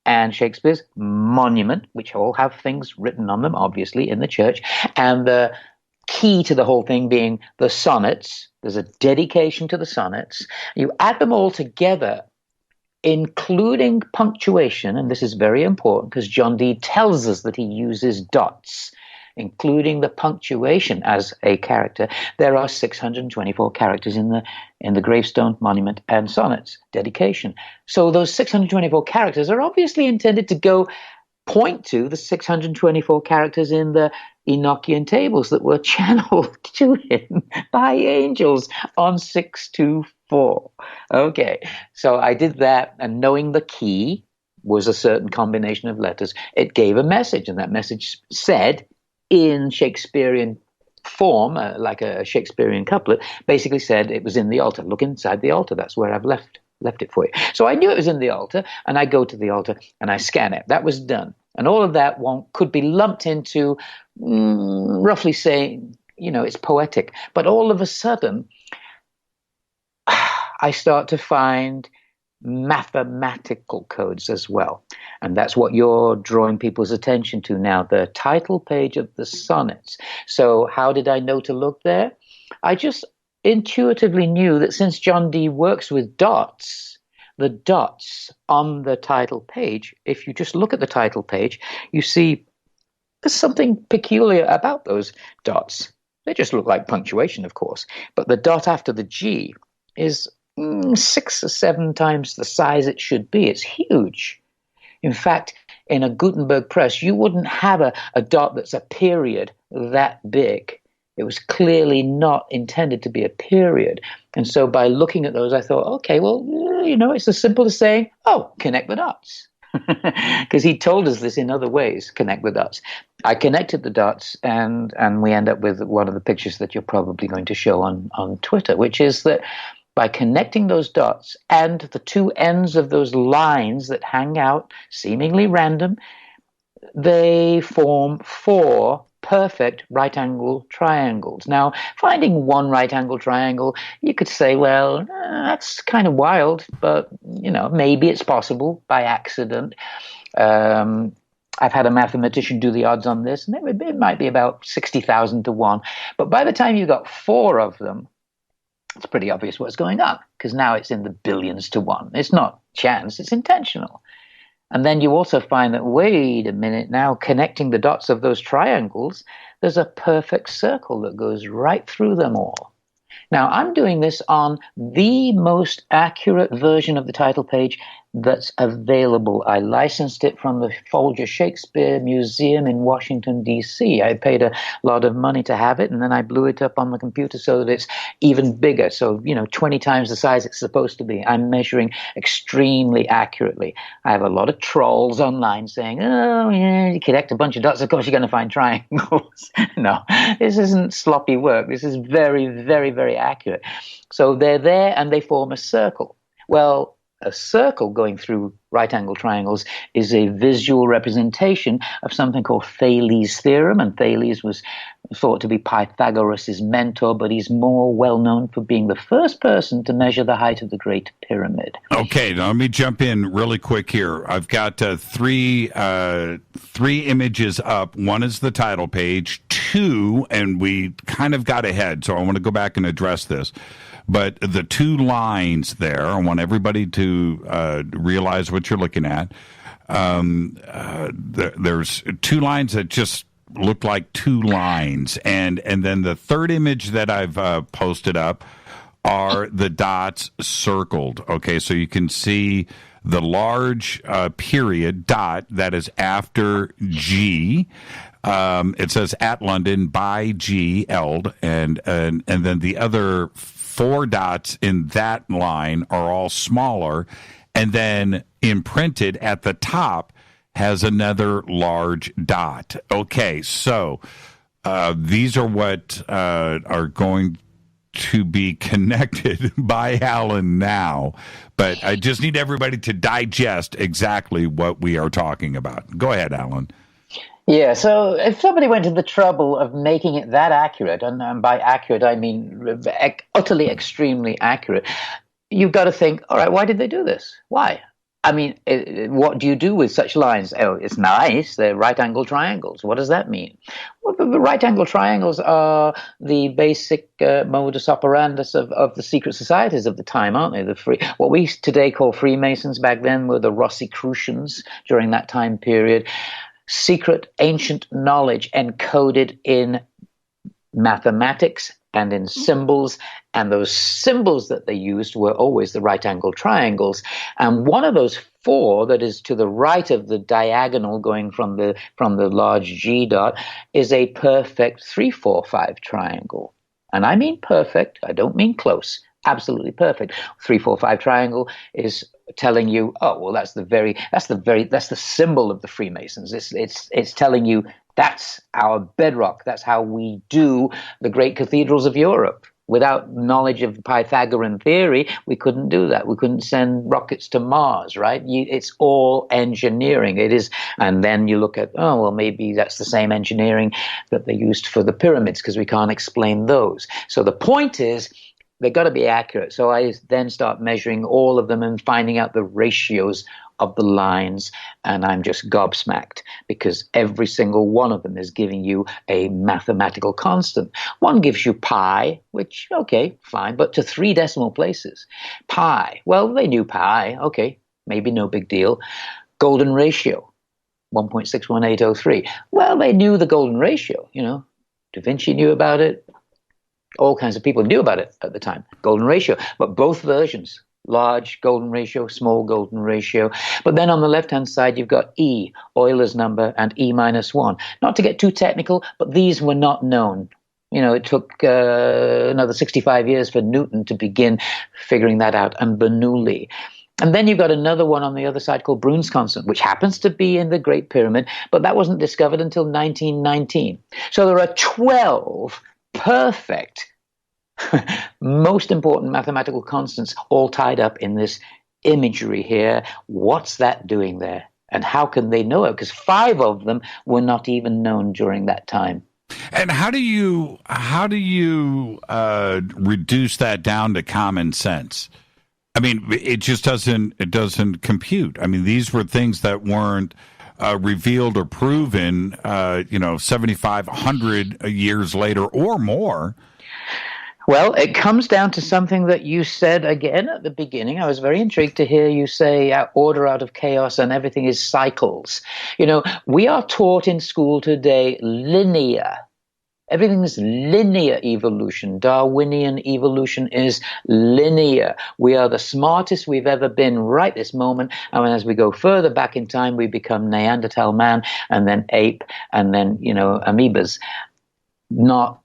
and Shakespeare's monument, which all have things written on them, obviously, in the church, and the key to the whole thing being the sonnets, there's a dedication to the sonnets, you add them all together, including punctuation, and this is very important because John Dee tells us that he uses dots, including the punctuation as a character. There are 624 characters in the gravestone, monument, and sonnets dedication. So those 624 characters are obviously intended to point to the 624 characters in the Enochian tables that were channeled to him by angels on 624. Okay, so I did that, and knowing the key was a certain combination of letters, it gave a message, and that message said, in Shakespearean form, like a Shakespearean couplet, basically said it was in the altar. Look inside the altar. That's where I've left it for you. So I knew it was in the altar, and I go to the altar and I scan it. That was done. And all of that could be lumped into roughly saying, it's poetic. But all of a sudden, I start to find mathematical codes as well. And that's what you're drawing people's attention to now, the title page of the sonnets. So how did I know to look there? I just intuitively knew that since John Dee works with dots, the dots on the title page, if you just look at the title page, you see there's something peculiar about those dots. They just look like punctuation, of course, but the dot after the G is 6 or 7 times the size it should be. It's huge. In fact, in a Gutenberg press, you wouldn't have a dot that's a period that big. It was clearly not intended to be a period. And so by looking at those, I thought, okay, well, it's as simple as saying, oh, connect the dots. Because he told us this in other ways, connect the dots. I connected the dots, and we end up with one of the pictures that you're probably going to show on Twitter, which is that by connecting those dots and the two ends of those lines that hang out, seemingly random, they form 4 perfect right-angle triangles. Now, finding one right-angle triangle, you could say, well, that's kind of wild, but, maybe it's possible by accident. I've had a mathematician do the odds on this, and it might be about 60,000 to 1. But by the time you got 4 of them, it's pretty obvious what's going on, because now it's in the billions to 1. It's not chance, it's intentional. And then you also find that, wait a minute, now connecting the dots of those triangles, there's a perfect circle that goes right through them all. Now, I'm doing this on the most accurate version of the title page that's available. I licensed it from the Folger Shakespeare Museum in Washington, D.C. I paid a lot of money to have it, and then I blew it up on the computer so that it's even bigger. So, 20 times the size it's supposed to be. I'm measuring extremely accurately. I have a lot of trolls online saying, oh, yeah, you connect a bunch of dots, of course you're going to find triangles. No, this isn't sloppy work. This is very, very, very accurate. So they're there and they form a circle. Well, a circle going through right-angle triangles is a visual representation of something called Thales' theorem, and Thales was thought to be Pythagoras' mentor, but he's more well-known for being the first person to measure the height of the Great Pyramid. Okay, now let me jump in really quick here. I've got three images up. One is the title page. 2, and we kind of got ahead, so I want to go back and address this. But the 2 lines there, I want everybody to realize what you're looking at. There's 2 lines that just looked like two lines, and then the third image that I've posted up are the dots circled. Okay, so you can see the large period dot that is after G. It says at London by G Eld, and then the other four dots in that line are all smaller, and then imprinted at the top has another large dot. Okay, so these are what are going to be connected by Alan now, but I just need everybody to digest exactly what we are talking about. Go ahead, Alan. Yeah, so if somebody went to the trouble of making it that accurate, and by accurate I mean utterly extremely accurate, you've got to think, all right, why did they do this? Why? I mean, what do you do with such lines? Oh, it's nice. They're right-angled triangles. What does that mean? Well, the right-angled triangles are the basic modus operandus of the secret societies of the time, aren't they? What we today call Freemasons back then were the Rosicrucians during that time period. Secret ancient knowledge encoded in mathematics and in symbols, and those symbols that they used were always the right-angled triangles. And one of those four that is to the right of the diagonal going from the large G dot is a perfect 3-4-5 triangle. And I mean perfect, I don't mean close. Absolutely perfect. 3-4-5 triangle is telling you, oh well, that's the symbol of the Freemasons. It's telling you that's our bedrock. That's how we do the great cathedrals of Europe. Without knowledge of Pythagorean theory, we couldn't do that. We couldn't send rockets to Mars, right? It's all engineering. It is, and then you look at, oh well, maybe that's the same engineering that they used for the pyramids because we can't explain those. So the point is, they've got to be accurate. So I then start measuring all of them and finding out the ratios of the lines, and I'm just gobsmacked because every single one of them is giving you a mathematical constant. One gives you pi, which, okay, fine, but to 3 decimal places. Pi, well, they knew pi, okay, maybe no big deal. Golden ratio, 1.61803. Well, they knew the golden ratio, Da Vinci knew about it. All kinds of people knew about it at the time, golden ratio, but both versions, large golden ratio, small golden ratio. But then on the left-hand side, you've got E, Euler's number, and E-1. Not to get too technical, but these were not known. It took another 65 years for Newton to begin figuring that out, and Bernoulli. And then you've got another one on the other side called Brune's constant, which happens to be in the Great Pyramid, but that wasn't discovered until 1919. So there are 12 perfect, most important mathematical constants all tied up in this imagery here. What's that doing there? And how can they know it? Because 5 of them were not even known during that time. And how do you reduce that down to common sense? I mean, it just doesn't compute. I mean, these were things that weren't revealed or proven, 7,500 years later or more. Well, it comes down to something that you said again at the beginning. I was very intrigued to hear you say order out of chaos and everything is cycles. We are taught in school today linear. Everything is linear evolution. Darwinian evolution is linear. We are the smartest we've ever been right this moment. And as we go further back in time, we become Neanderthal man and then ape and then, amoebas. Well,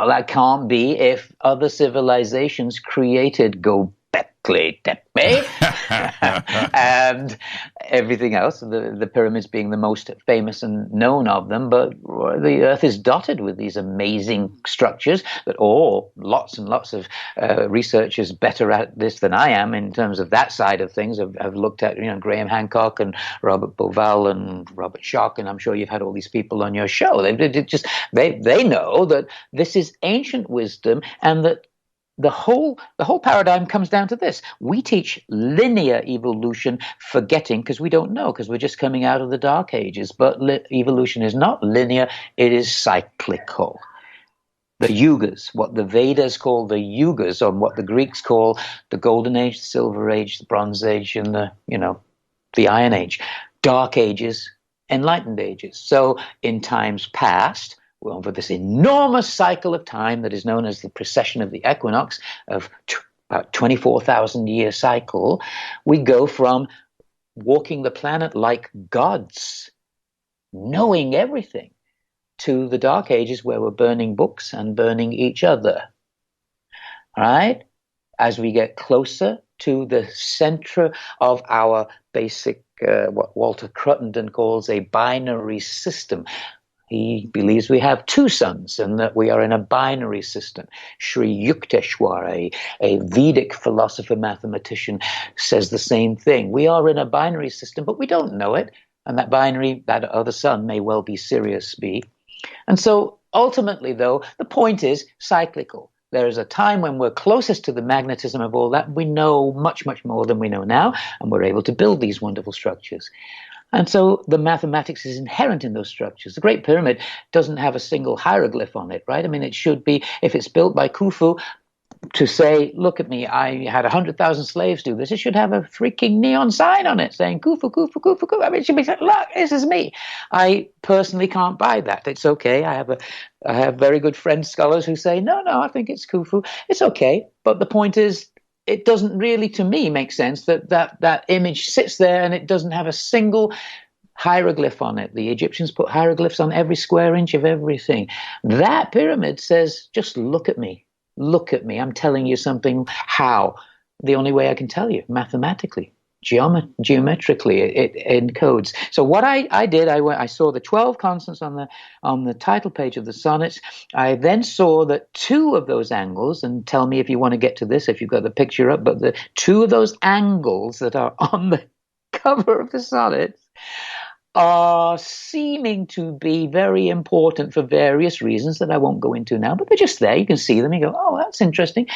that can't be if other civilizations created Göbekli Tepe and everything else, the pyramids being the most famous and known of them. But the earth is dotted with these amazing structures that lots and lots of researchers better at this than I am in terms of that side of things. I've looked at, Graham Hancock and Robert Bauval and Robert Schoch, and I'm sure you've had all these people on your show. They know that this is ancient wisdom and that the whole paradigm comes down to this. We teach linear evolution, forgetting because we don't know, because we're just coming out of the Dark Ages. But evolution is not linear, it is cyclical. The yugas, what the Vedas call the yugas, or what the Greeks call the Golden Age, the Silver Age, the Bronze Age, and the Iron Age. Dark Ages, enlightened ages. So in times past, over this enormous cycle of time that is known as the precession of the equinox, of about 24,000 year cycle, we go from walking the planet like gods, knowing everything, to the dark ages where we're burning books and burning each other. All right? As we get closer to the center of our basic, what Walter Cruttenden calls a binary system. He believes we have two suns and that we are in a binary system. Sri Yukteswar, a Vedic philosopher mathematician, says the same thing. We are in a binary system, but we don't know it. And that binary, that other sun, may well be Sirius B. And so ultimately, though, the point is cyclical. There is a time when we're closest to the magnetism of all that. We know much, much more than we know now, and we're able to build these wonderful structures. And so the mathematics is inherent in those structures. The Great Pyramid doesn't have a single hieroglyph on it, right? I mean, it should be, if it's built by Khufu, to say, look at me, I had 100,000 slaves do this, it should have a freaking neon sign on it saying, Khufu, Khufu, Khufu, Khufu. I mean, it should be saying, look, this is me. I personally can't buy that. It's okay. I have very good friends, scholars, who say, no, I think it's Khufu. It's okay. But the point is, it doesn't really, to me, make sense that image sits there and it doesn't have a single hieroglyph on it. The Egyptians put hieroglyphs on every square inch of everything. That pyramid says, just look at me. Look at me. I'm telling you something. How? The only way I can tell you, mathematically, geometrically, it encodes. So what I did, I saw the 12 constants on the title page of the sonnets. I then saw that two of those angles, and tell me if you want to get to this, if you've got the picture up, but the two of those angles that are on the cover of the sonnets are seeming to be very important for various reasons that I won't go into now, but they're just there. You can see them. You go, oh, that's interesting.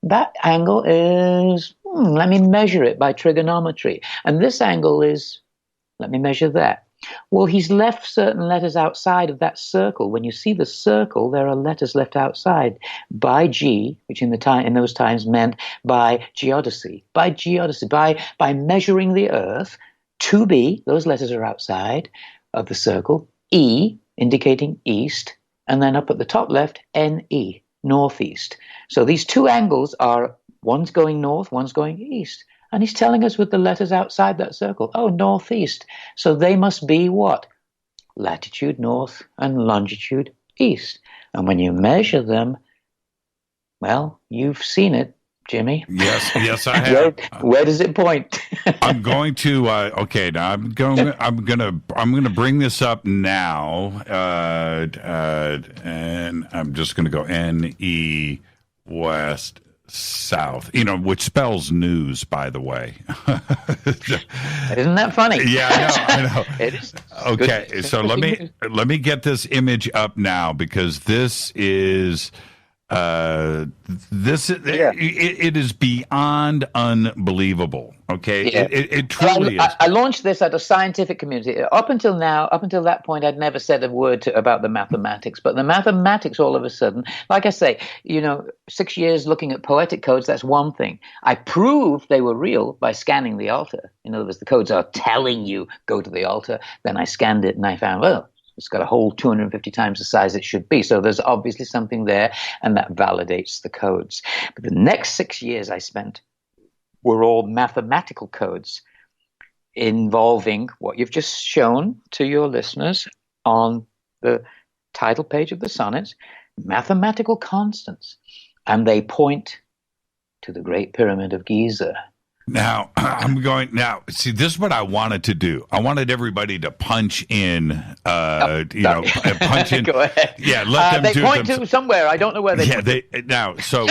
That angle is, let me measure it by trigonometry. And this angle is, let me measure that. Well, he's left certain letters outside of that circle. When you see the circle, there are letters left outside by G, which in those times meant by geodesy. By measuring the earth. 2B, those letters are outside of the circle. E, indicating east. And then up at the top left, NE, northeast. So these two angles are, one's going north, one's going east. And he's telling us with the letters outside that circle, oh, northeast. So they must be what? Latitude north and longitude east. And when you measure them, well, you've seen it, Jimmy. Yes, I have. Where does it point? I'm going to. Okay, now I'm gonna bring this up now, and I'm just gonna go NE west south. Which spells news, by the way. Isn't that funny? Yeah, I know. It is. Okay, good. so let me get this image up now because this is. It is beyond unbelievable. Okay, yeah. It truly is. I launched this at a scientific community. Up until that point, I'd never said a word about the mathematics. But the mathematics, all of a sudden, like I say, 6 years looking at poetic codes, that's one thing. I proved they were real by scanning the altar. In other words, the codes are telling you go to the altar. Then I scanned it and I found, well, it's got a whole 250 times the size it should be. So there's obviously something there, and that validates the codes. But the next 6 years I spent were all mathematical codes involving what you've just shown to your listeners on the title page of the sonnets, mathematical constants. And they point to the Great Pyramid of Giza. Now, see, this is what I wanted to do. I wanted everybody to punch in, punch in. Go ahead. Yeah, let them they do point to somewhere. I don't know where they point to. Now, so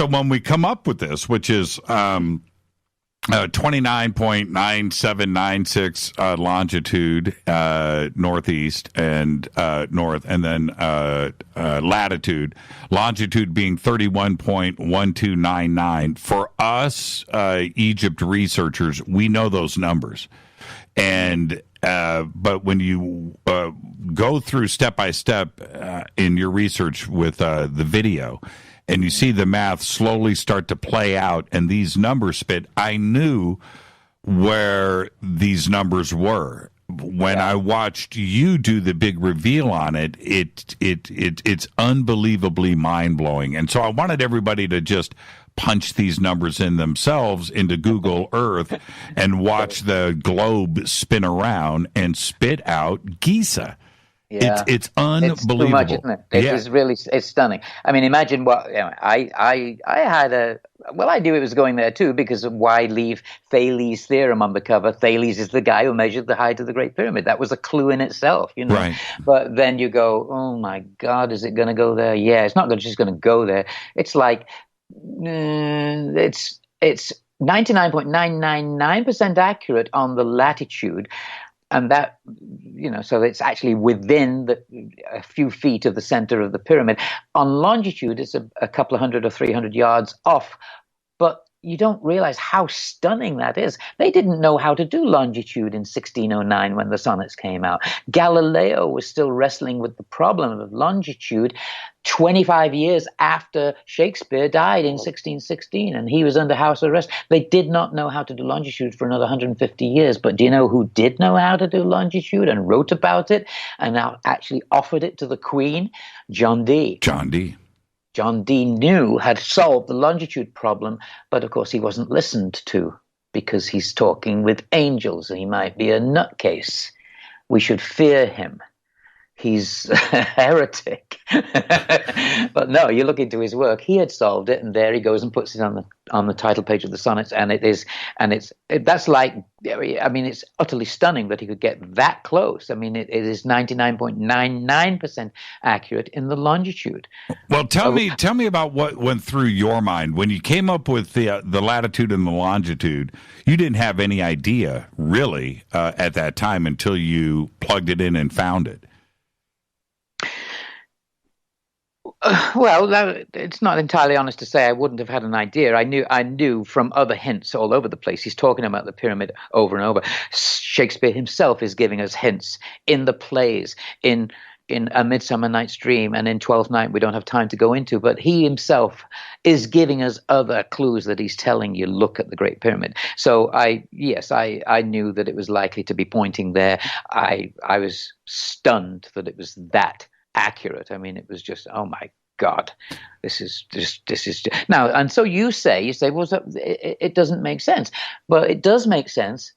when we come up with this, which is 29.9796 longitude northeast and north, and then longitude being 31.1299. For us Egypt researchers, we know those numbers, and but when you go through step by step in your research with the video, and you see the math slowly start to play out, and these numbers spit, I knew where these numbers were. when I watched you do the big reveal on it, it's unbelievably mind-blowing. And so I wanted everybody to just punch these numbers in themselves into Google Earth and watch the globe spin around and spit out Giza. Yeah. It's unbelievable. It's too much, isn't it? It is really, it's stunning. I mean, imagine what, I had I knew it was going there too, because of why leave Thales' theorem on the cover? Thales is the guy who measured the height of the Great Pyramid. That was a clue in itself, Right. But then you go, oh my God, is it going to go there? Yeah, it's not just going to go there. It's like, it's 99.999% accurate on the latitude. And that, so it's actually within a few feet of the center of the pyramid. On longitude, it's a couple of 100 or 300 yards off. But you don't realize how stunning that is. They didn't know how to do longitude in 1609 when the sonnets came out. Galileo was still wrestling with the problem of longitude 25 years after Shakespeare died in 1616, and he was under house arrest. They did not know how to do longitude for another 150 years. But do you know who did know how to do longitude and wrote about it and now actually offered it to the Queen? John Dee. John Dee had solved the longitude problem, but of course he wasn't listened to because he's talking with angels and he might be a nutcase. We should fear him. He's a heretic. But no, you look into his work, he had solved it, and there he goes and puts it on the title page of the sonnets, and it's utterly stunning that he could get that close. I mean, it is 99.99% accurate in the longitude. Well, tell me about what went through your mind when you came up with the latitude and the longitude. You didn't have any idea really at that time until you plugged it in and found it. Well, it's not entirely honest to say I wouldn't have had an idea. I knew from other hints all over the place. He's talking about the pyramid over and over. Shakespeare himself is giving us hints in the plays, in A Midsummer Night's Dream and in Twelfth Night we don't have time to go into, but he himself is giving us other clues that he's telling you, look at the Great Pyramid. So I knew that it was likely to be pointing there. I was stunned that it was that accurate. I mean, it was just, oh my God, this is just now. And so you say, well, it doesn't make sense, but it does make sense.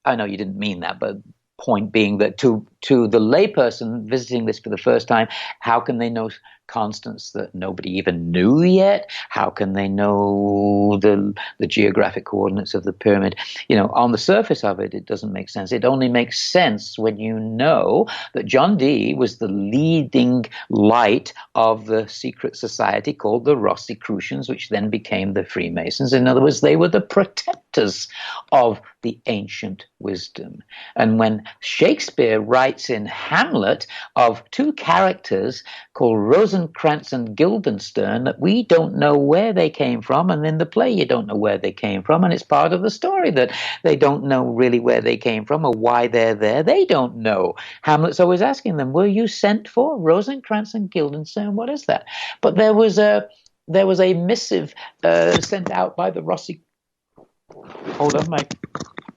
I know you didn't mean that, but point being that to the layperson visiting this for the first time, how can they know constants that nobody even knew yet? How can they know the geographic coordinates of the pyramid? On the surface of it, it doesn't make sense. It only makes sense when you know that John Dee was the leading light of the secret society called the Rosicrucians, which then became the Freemasons. In other words, they were the protectors of the ancient wisdom. And when Shakespeare writes in Hamlet of two characters called Rosencrantz and Guildenstern that we don't know where they came from, and in the play you don't know where they came from, and it's part of the story that they don't know really where they came from or why they're there. They don't know. Hamlet's always asking them, were you sent for? Rosencrantz and Guildenstern, what is that? But there was a missive sent out by the Hold on,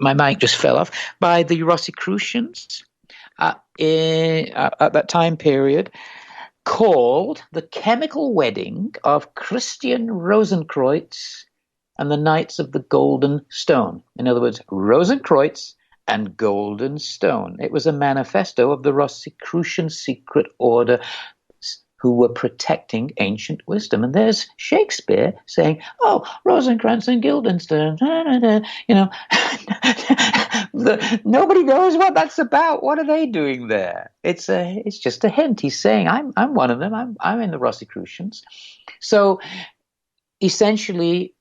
my mic just fell off. By the Rosicrucians at that time period, called The Chemical Wedding of Christian Rosenkreutz and the Knights of the Golden Stone. In other words, Rosenkreutz and Golden Stone. It was a manifesto of the Rosicrucian secret order who were protecting ancient wisdom. And there's Shakespeare saying, oh, Rosencrantz and Guildenstern, nobody knows what that's about. What are they doing there? It's just a hint. He's saying, I'm one of them. I'm in the Rosicrucians. So essentially,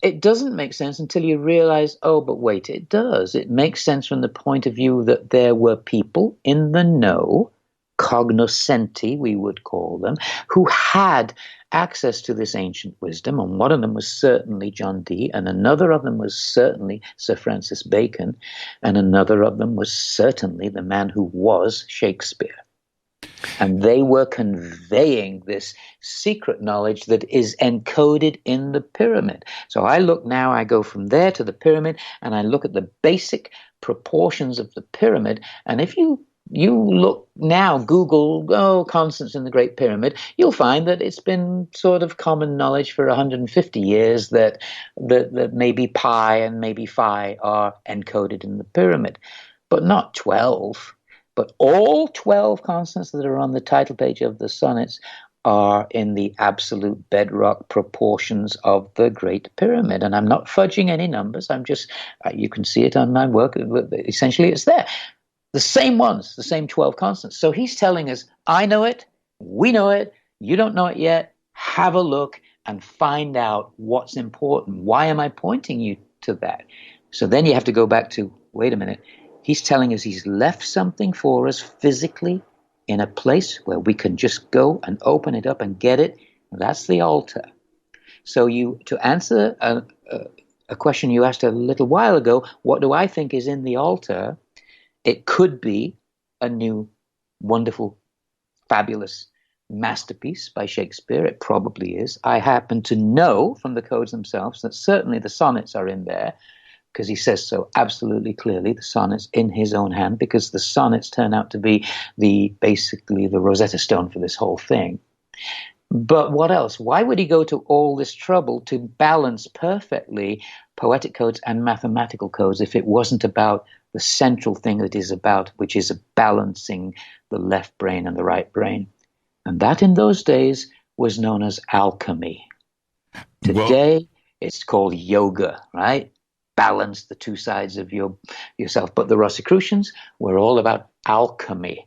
it doesn't make sense until you realize, oh, but wait, it does. It makes sense from the point of view that there were people in the know, cognoscenti, we would call them, who had access to this ancient wisdom, and one of them was certainly John Dee, and another of them was certainly Sir Francis Bacon, and another of them was certainly the man who was Shakespeare. And they were conveying this secret knowledge that is encoded in the pyramid. So I go from there to the pyramid, and I look at the basic proportions of the pyramid. And if you look now, Google, constants in the Great Pyramid, you'll find that it's been sort of common knowledge for 150 years that maybe pi and maybe phi are encoded in the pyramid, but not 12. But all 12 constants that are on the title page of the sonnets are in the absolute bedrock proportions of the Great Pyramid. And I'm not fudging any numbers. I'm just, you can see it on my work. Essentially, it's there. The same ones, the same 12 constants. So he's telling us, I know it, we know it, you don't know it yet. Have a look and find out what's important. Why am I pointing you to that? So then you have to go back to, wait a minute. He's telling us he's left something for us physically in a place where we can just go and open it up and get it. That's the altar. So to answer a question you asked a little while ago, what do I think is in the altar? It could be a new, wonderful, fabulous masterpiece by Shakespeare. It probably is. I happen to know from the codes themselves that certainly the sonnets are in there, because he says so absolutely clearly, the sonnets in his own hand, because the sonnets turn out to be basically the Rosetta Stone for this whole thing. But what else? Why would he go to all this trouble to balance perfectly poetic codes and mathematical codes if it wasn't about the central thing that is about, which is balancing the left brain and the right brain? And that in those days was known as alchemy. Today, it's called yoga, right? Balance the two sides of yourself. But the Rosicrucians were all about alchemy.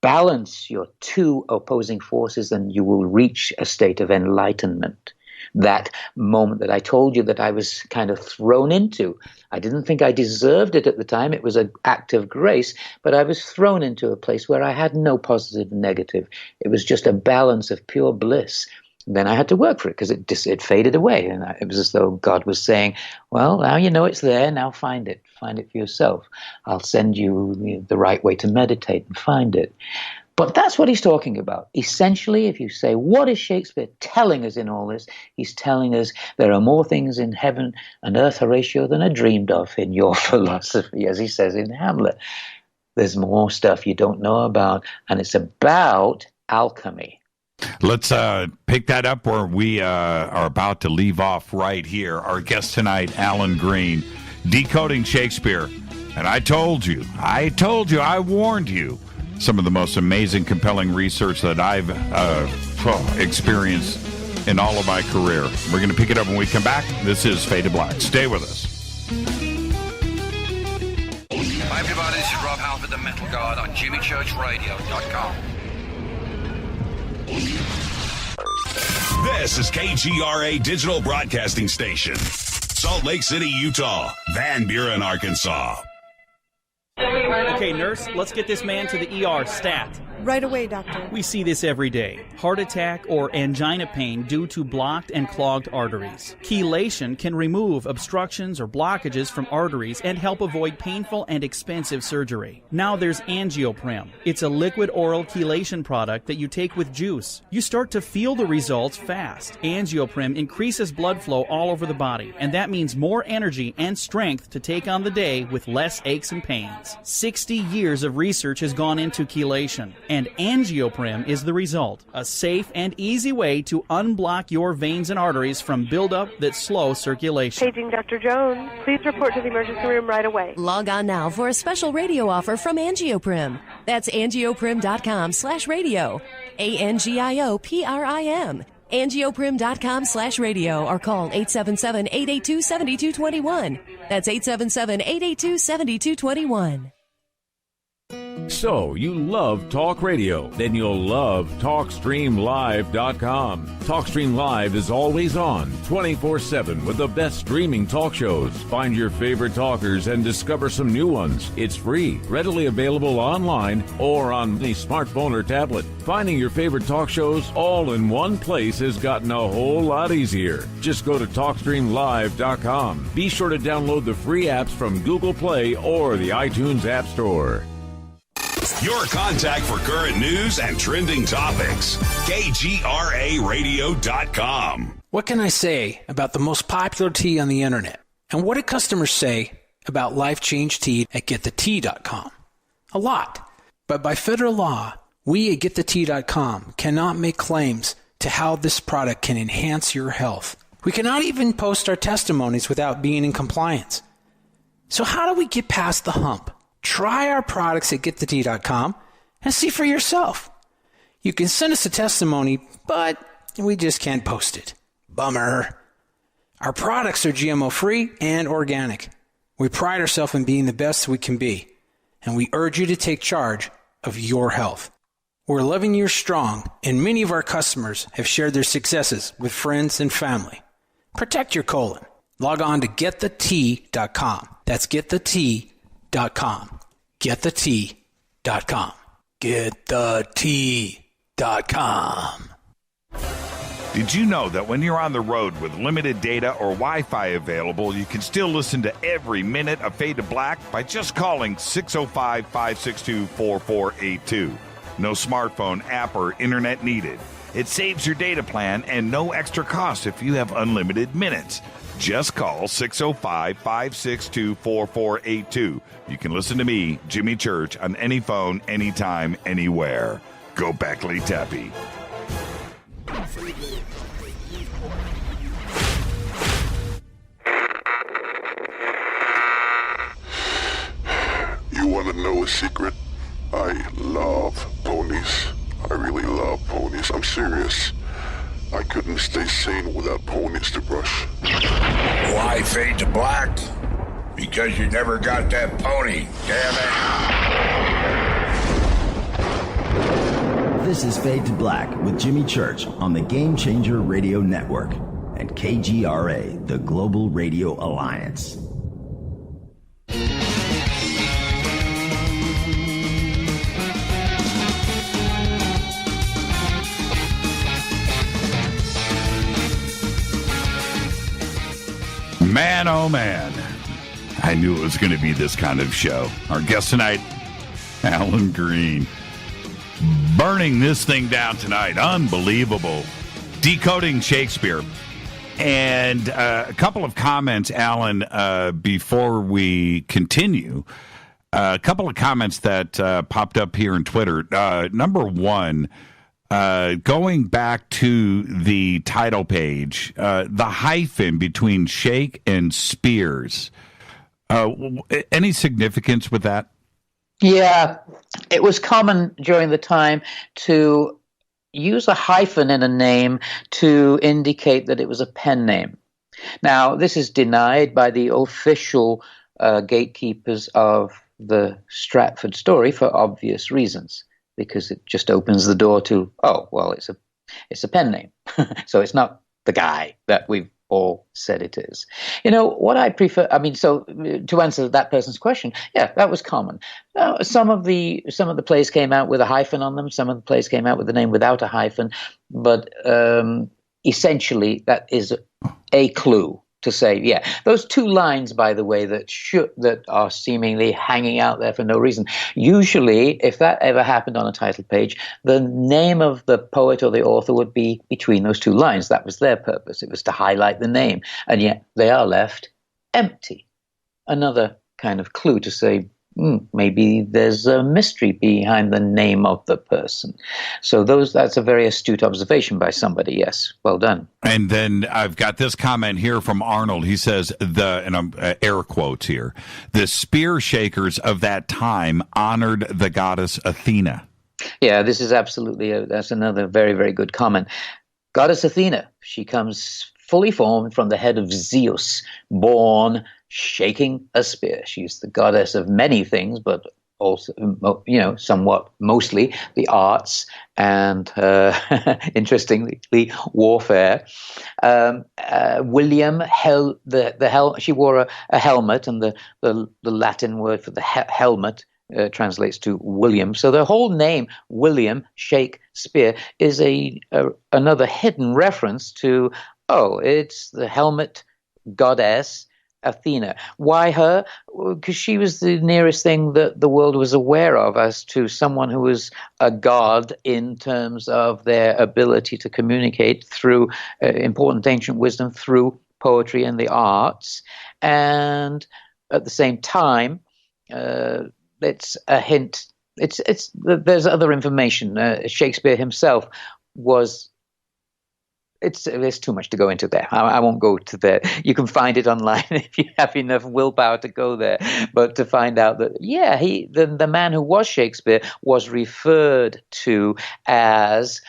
Balance your two opposing forces and you will reach a state of enlightenment. That moment that I told you that I was kind of thrown into. I didn't think I deserved it at the time. It was an act of grace, but I was thrown into a place where I had no positive and negative. It was just a balance of pure bliss. Then I had to work for it because it faded away. And it was as though God was saying, well, now you know it's there. Now find it. Find it for yourself. I'll send you the right way to meditate and find it. But that's what he's talking about. Essentially, if you say, what is Shakespeare telling us in all this? He's telling us there are more things in heaven and earth, Horatio, than are dreamed of in your philosophy, as he says in Hamlet. There's more stuff you don't know about, and it's about alchemy. Let's pick that up where we are about to leave off right here. Our guest tonight, Alan Green, Decoding Shakespeare. And I told you, I warned you. Some of the most amazing, compelling research that I've experienced in all of my career. We're going to pick it up when we come back. This is Fade to Black. Stay with us. Hi, everybody. This is Rob Halford, the Metal Guard on JimmyChurchRadio.com. This is KGRA Digital Broadcasting Station. Salt Lake City, Utah. Van Buren, Arkansas. Okay, nurse, let's get this man to the ER stat. Right away, doctor. We see this every day. Heart attack or angina pain due to blocked and clogged arteries. Chelation can remove obstructions or blockages from arteries and help avoid painful and expensive surgery. Now there's Angioprim. It's a liquid oral chelation product that you take with juice. You start to feel the results fast. Angioprim increases blood flow all over the body, and that means more energy and strength to take on the day with less aches and pains. 60 years of research has gone into chelation. And Angioprim is the result. A safe and easy way to unblock your veins and arteries from buildup that slow circulation. Paging Dr. Jones. Please report to the emergency room right away. Log on now for a special radio offer from Angioprim. That's angioprim.com/radio. ANGIOPRIM. Angioprim.com/radio or call 877-882-7221. That's 877-882-7221. So, you love talk radio? Then you'll love TalkStreamLive.com. TalkStream Live is always on, 24/7 with the best streaming talk shows. Find your favorite talkers and discover some new ones. It's free, readily available online or on the smartphone or tablet. Finding your favorite talk shows all in one place has gotten a whole lot easier. Just go to TalkStreamLive.com. Be sure to download the free apps from Google Play or the iTunes App Store. Your contact for current news and trending topics. KGRAradio.com. What can I say about the most popular tea on the internet? And what do customers say about Life Change Tea at GetTheTea.com? A lot. But by federal law, we at GetTheTea.com cannot make claims to how this product can enhance your health. We cannot even post our testimonies without being in compliance. So how do we get past the hump? Try our products at GetTheTea.com and see for yourself. You can send us a testimony, but we just can't post it. Bummer. Our products are GMO-free and organic. We pride ourselves in being the best we can be, and we urge you to take charge of your health. We're 11 years strong, and many of our customers have shared their successes with friends and family. Protect your colon. Log on to GetTheTea.com. That's GetTheTea.com. GetTheTea.com. GetTheTea.com. Did you know that when you're on the road with limited data or Wi-Fi available, you can still listen to every minute of Fade to Black by just calling 605-562-4482. No smartphone, app, or internet needed. It saves your data plan and no extra cost if you have unlimited minutes. Just call 605-562-4482. You can listen to me, Jimmy Church, on any phone, anytime, anywhere. Go Beckley Tappy. You want to know a secret? I love ponies. I really love ponies. I'm serious. I couldn't stay sane without ponies to brush. Why fade to black? Because you never got that pony, damn it. This is Fade to Black with Jimmy Church on the Game Changer Radio Network and KGRA, the Global Radio Alliance. Man, oh man, I knew it was going to be this kind of show. Our guest tonight, Alan Green. Burning this thing down tonight. Unbelievable. Decoding Shakespeare. And a couple of comments, Alan, before we continue. A couple of comments that popped up here on Twitter. Number one, going back to the title page, the hyphen between Shake and Spears. Any significance with that? Yeah, it was common during the time to use a hyphen in a name to indicate that it was a pen name. Now, this is denied by the official gatekeepers of the Stratford story for obvious reasons, because it just opens the door to, oh, well, it's a pen name. So it's not the guy that we've all said it is. You know, what I prefer, I mean, so to answer that person's question, yeah, that was common. Some of the plays came out with a hyphen on them. Some of the plays came out with the name without a hyphen. But essentially, that is a clue to say, yeah, those two lines, by the way, that are seemingly hanging out there for no reason. Usually, if that ever happened on a title page, the name of the poet or the author would be between those two lines. That was their purpose. It was to highlight the name. And yet they are left empty. Another kind of clue to say, maybe there's a mystery behind the name of the person. So that's a very astute observation by somebody. Yes, well done. And then I've got this comment here from Arnold. He says, and I'm air quotes here, the spear shakers of that time honored the goddess Athena. Yeah, this is absolutely, that's another very, very good comment. Goddess Athena, she comes fully formed from the head of Zeus, born shaking a spear. She's the goddess of many things, but also, somewhat mostly the arts and, interestingly, warfare. William she wore a helmet, and the Latin word for the helmet translates to William. So the whole name, William Shakespeare, is another hidden reference to, it's the helmet goddess Athena. Why her? Because she was the nearest thing that the world was aware of as to someone who was a god in terms of their ability to communicate through important ancient wisdom, through poetry and the arts. And at the same time, it's a hint. There's other information. Shakespeare himself was. There's too much to go into there. I won't go to there. You can find it online if you have enough willpower to go there. But to find out that, the man who was Shakespeare was referred to as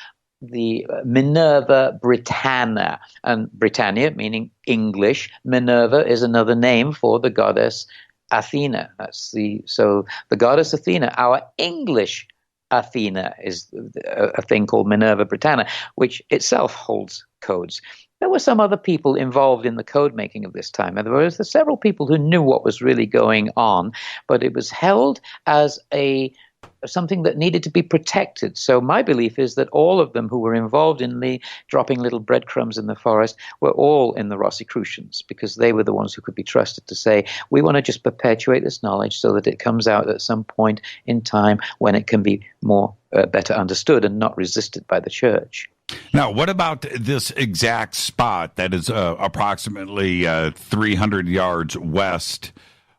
the Minerva Britannia. And Britannia, meaning English. Minerva is another name for the goddess Athena. So the goddess Athena, our English Athena, is a thing called Minerva Britannia, which itself holds codes. There were some other people involved in the code making of this time. And there were several people who knew what was really going on, but it was held as something that needed to be protected. So my belief is that all of them who were involved in the dropping little breadcrumbs in the forest were all in the Rosicrucians, because they were the ones who could be trusted to say, we want to just perpetuate this knowledge so that it comes out at some point in time when it can be better understood and not resisted by the church. Now, what about this exact spot that is approximately 300 yards west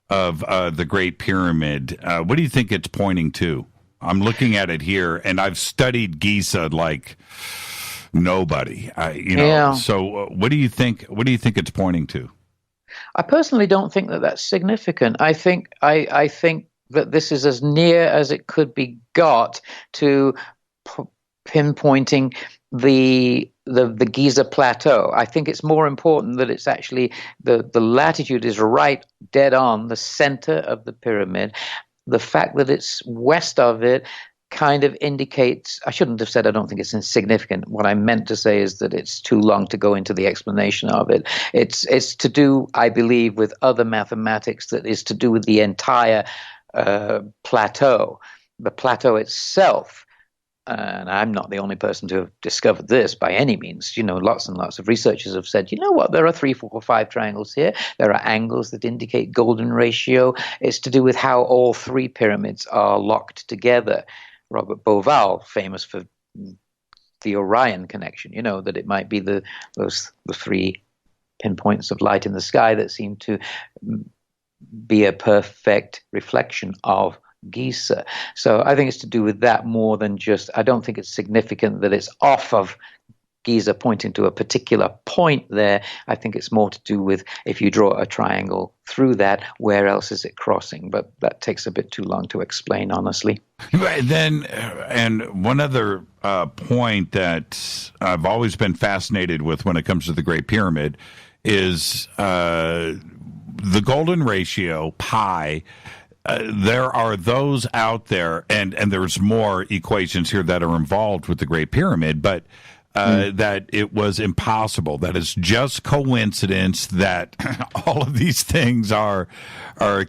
of the Great Pyramid? What do you think it's pointing to? I'm looking at it here, and I've studied Giza like nobody. So what do you think? What do you think it's pointing to? I personally don't think that that's significant. I think that this is as near as it could be got to pinpointing the Giza plateau. I think it's more important that it's actually the latitude is right dead on the center of the pyramid. The fact that it's west of it kind of indicates, I shouldn't have said I don't think it's insignificant. What I meant to say is that it's too long to go into the explanation of it. It's to do, I believe, with other mathematics that is to do with the entire plateau. The plateau itself, and I'm not the only person to have discovered this by any means. Lots and lots of researchers have said, you know what, there are 3, 4, 5 triangles here. There are angles that indicate golden ratio. It's to do with how all 3 pyramids are locked together. Robert Bauval, famous for the Orion connection, that it might be the 3 pinpoints of light in the sky that seem to be a perfect reflection of Giza. So I think it's to do with that more than just, I don't think it's significant that it's off of Giza pointing to a particular point there. I think it's more to do with, if you draw a triangle through that, where else is it crossing? But that takes a bit too long to explain, honestly. Then, and one other point that I've always been fascinated with when it comes to the Great Pyramid is the golden ratio, pi. There are those out there, and there's more equations here that are involved with the Great Pyramid, but that it was impossible. That it's just coincidence that all of these things are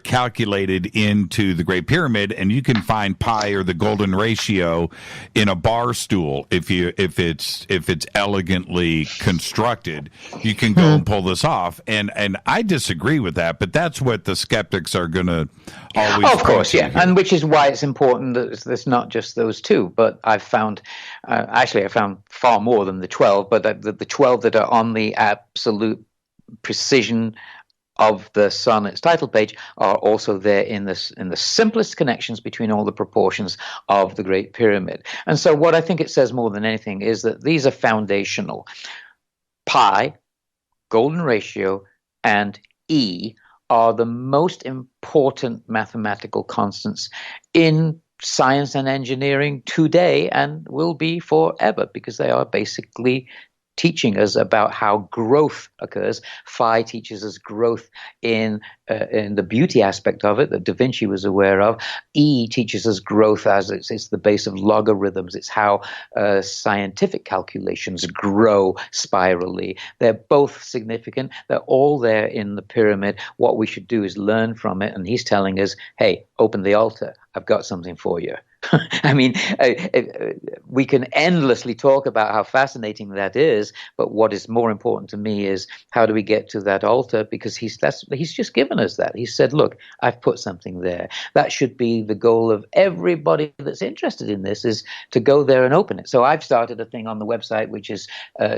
calculated into the Great Pyramid, and you can find pi or the golden ratio in a bar stool if it's elegantly constructed. You can go and pull this off, and I disagree with that, but that's what the skeptics are going to always. Of course, yeah, and which is why it's important that there's not just those 2. But I've found, I found far more than the 12, but the 12 that are on the absolute precision of the sonnet's title page are also there in the simplest connections between all the proportions of the Great Pyramid. And so what I think it says more than anything is that these are foundational. Pi, golden ratio, and E are the most important mathematical constants in science and engineering today and will be forever, because they are basically teaching us about how growth occurs. Phi teaches us growth in the beauty aspect of it that Da Vinci was aware of. E teaches us growth as it's the base of logarithms. It's how scientific calculations grow spirally. They're both significant. They're all there in the pyramid. What we should do is learn from it. And he's telling us, hey, open the altar. I've got something for you. I mean, we can endlessly talk about how fascinating that is, but what is more important to me is how do we get to that altar? Because he's just given us that. He said, look, I've put something there. That should be the goal of everybody that's interested in this, is to go there and open it. So I've started a thing on the website, which is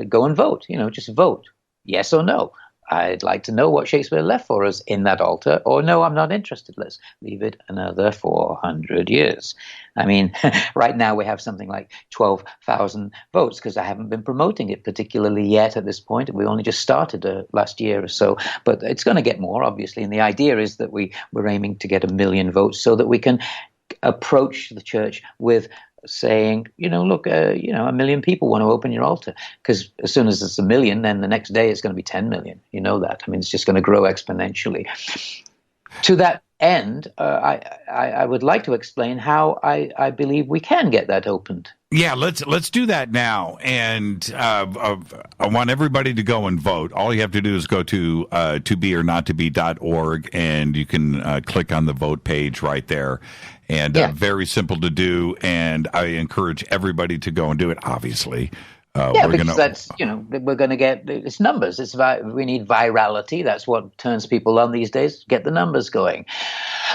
go and vote, just vote, yes or no. I'd like to know what Shakespeare left for us in that altar, or no, I'm not interested. Let's leave it another 400 years. I mean, right now we have something like 12,000 votes because I haven't been promoting it particularly yet at this point. We only just started last year or so, but it's going to get more, obviously. And the idea is that we're aiming to get 1 million votes so that we can approach the church with saying, look, 1 million people want to open your altar, because as soon as it's 1 million, then the next day it's going to be 10 million. You know that. I mean, it's just going to grow exponentially. To that end, I would like to explain how I believe we can get that opened. Yeah, let's do that now. And I want everybody to go and vote. All you have to do is go to tobeornottobe.org, and you can click on the vote page right there. And very simple to do. And I encourage everybody to go and do it, obviously. Because that's, we're going to get, it's numbers. We need virality. That's what turns people on these days. Get the numbers going.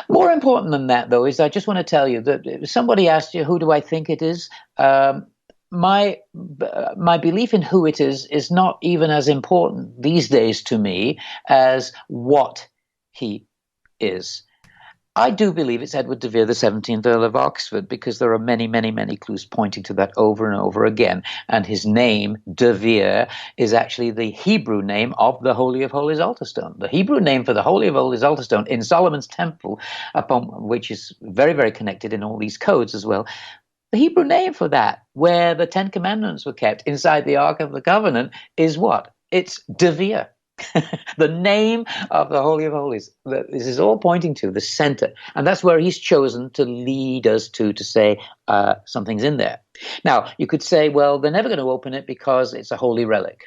More important than that, though, is I just want to tell you that if somebody asked you, who do I think it is? My belief in who it is not even as important these days to me as what he is. I do believe it's Edward de Vere, the 17th Earl of Oxford, because there are many, many, many clues pointing to that over and over again. And his name, de Vere, is actually the Hebrew name of the Holy of Holies altar stone. The Hebrew name for the Holy of Holies altar stone in Solomon's temple, upon which is very, very connected in all these codes as well. The Hebrew name for that, where the 10 Commandments were kept inside the Ark of the Covenant, is what? It's de Vere. The name of the Holy of Holies. This is all pointing to the center. And that's where he's chosen to lead us to say something's in there. Now, you could say, well, they're never going to open it because it's a holy relic.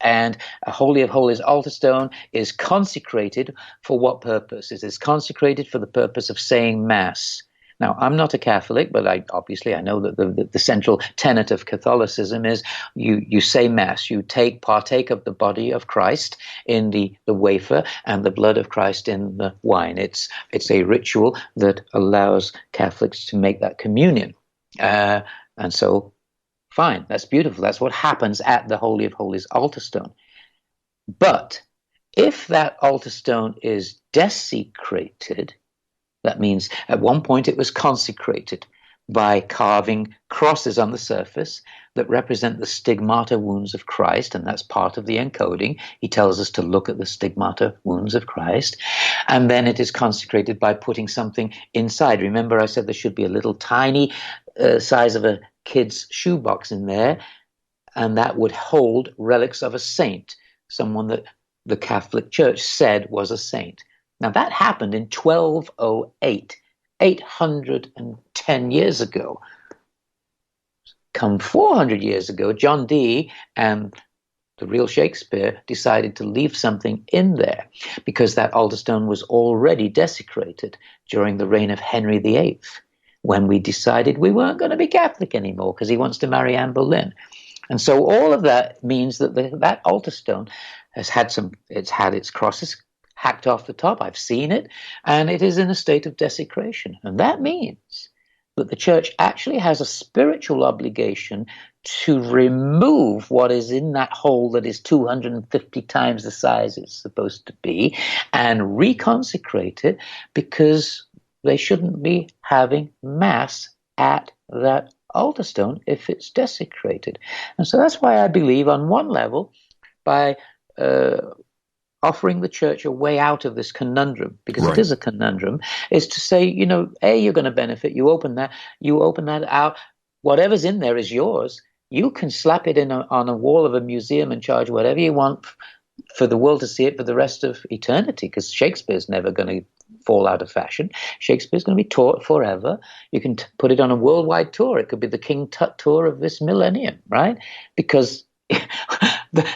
And a Holy of Holies altar stone is consecrated for what purpose? It is consecrated for the purpose of saying Mass. Now, I'm not a Catholic, but I know that the central tenet of Catholicism is you say Mass, you partake of the body of Christ in the wafer and the blood of Christ in the wine. It's a ritual that allows Catholics to make that communion. And so, fine, that's beautiful. That's what happens at the Holy of Holies altar stone. But if that altar stone is desecrated, that means at one point it was consecrated by carving crosses on the surface that represent the stigmata wounds of Christ, and that's part of the encoding. He tells us to look at the stigmata wounds of Christ. And then it is consecrated by putting something inside. Remember, I said there should be a little tiny size of a kid's shoebox in there, and that would hold relics of a saint, someone that the Catholic Church said was a saint. Now, that happened in 1208, 810 years ago. Come 400 years ago, John Dee and the real Shakespeare decided to leave something in there because that altar stone was already desecrated during the reign of Henry VIII, when we decided we weren't going to be Catholic anymore because he wants to marry Anne Boleyn. And so all of that means that that altar stone has had its crosses hacked off the top. I've seen it, and it is in a state of desecration. And that means that the church actually has a spiritual obligation to remove what is in that hole that is 250 times the size it's supposed to be and reconsecrate it, because they shouldn't be having Mass at that altar stone if it's desecrated. And so that's why I believe, on one level, by offering the church a way out of this conundrum, because it is a conundrum, is to say, you're going to benefit. You open that out. Whatever's in there is yours. You can slap it on a wall of a museum and charge whatever you want for the world to see it for the rest of eternity, because Shakespeare's never going to fall out of fashion. Shakespeare's going to be taught forever. You can put it on a worldwide tour. It could be the King Tut tour of this millennium, right? Because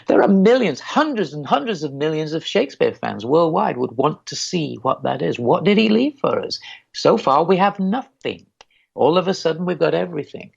there are millions, hundreds and hundreds of millions of Shakespeare fans worldwide would want to see what that is. What did he leave for us? So far, we have nothing. All of a sudden, we've got everything.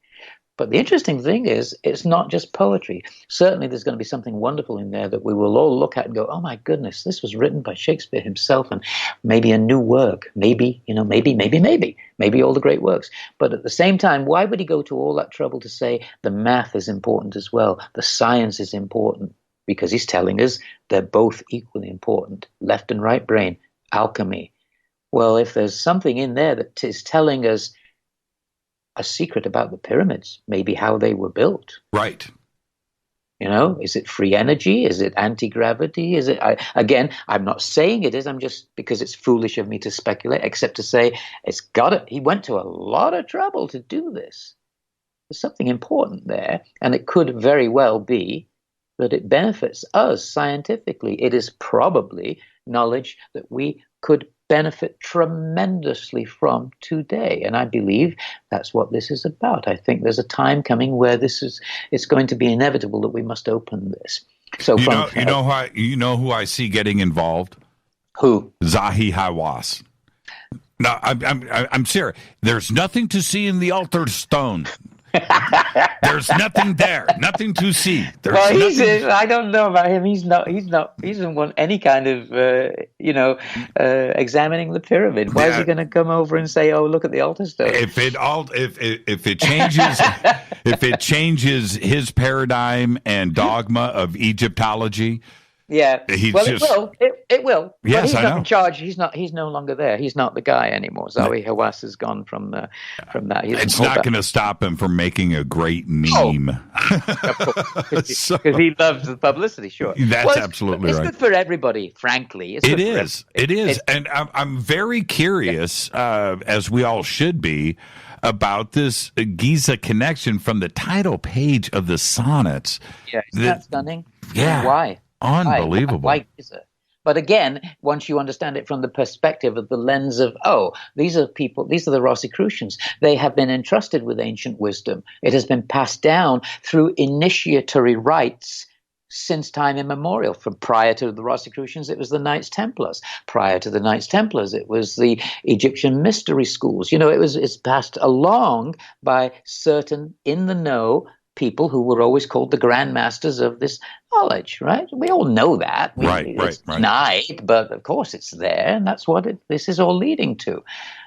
But the interesting thing is, it's not just poetry. Certainly, there's going to be something wonderful in there that we will all look at and go, oh my goodness, this was written by Shakespeare himself, and maybe a new work. Maybe all the great works. But at the same time, why would he go to all that trouble to say the math is important as well? The science is important, because he's telling us they're both equally important. Left and right brain, alchemy. Well, if there's something in there that is telling us a secret about the pyramids, maybe how they were built. Right. Is it free energy? Is it anti-gravity? Is it, again, I'm not saying it is, I'm just, because it's foolish of me to speculate, except to say it's got it. He went to a lot of trouble to do this. There's something important there, and it could very well be that it benefits us scientifically. It is probably knowledge that we could benefit tremendously from today. And I believe that's what this is about. I think there's a time coming where it's going to be inevitable that we must open this. So you know who I see getting involved? Who? Zahi Hawass. No, I'm serious. There's nothing to see in the altar stone. There's nothing there, nothing to see. I don't know about him. He doesn't want any kind of, examining the pyramid. Why is he going to come over and say, "Oh, look at the altar stone"? If it changes his paradigm and dogma of Egyptology. Yeah, it will. It will. Yes, but he's I not know. in charge. He's no longer there. He's not the guy anymore. Zahi Hawass has gone from that. It's not going to stop him from making a great meme. Because he loves the publicity. Sure, that's absolutely right. It's good for everybody. Frankly, It is, and I'm very curious, as we all should be, about this Giza connection from the title page of the sonnets. Yeah, isn't that stunning? Yeah, why? Unbelievable. Why Giza? But again, once you understand it from the perspective of the lens of, these are the Rosicrucians. They have been entrusted with ancient wisdom. It has been passed down through initiatory rites since time immemorial. From prior to the Rosicrucians, it was the Knights Templars. Prior to the Knights Templars, it was the Egyptian mystery schools. It's passed along by certain in-the-know people who were always called the Grand Masters of this knowledge, right? We all know that. It's denied, but of course it's there, and that's what this is all leading to.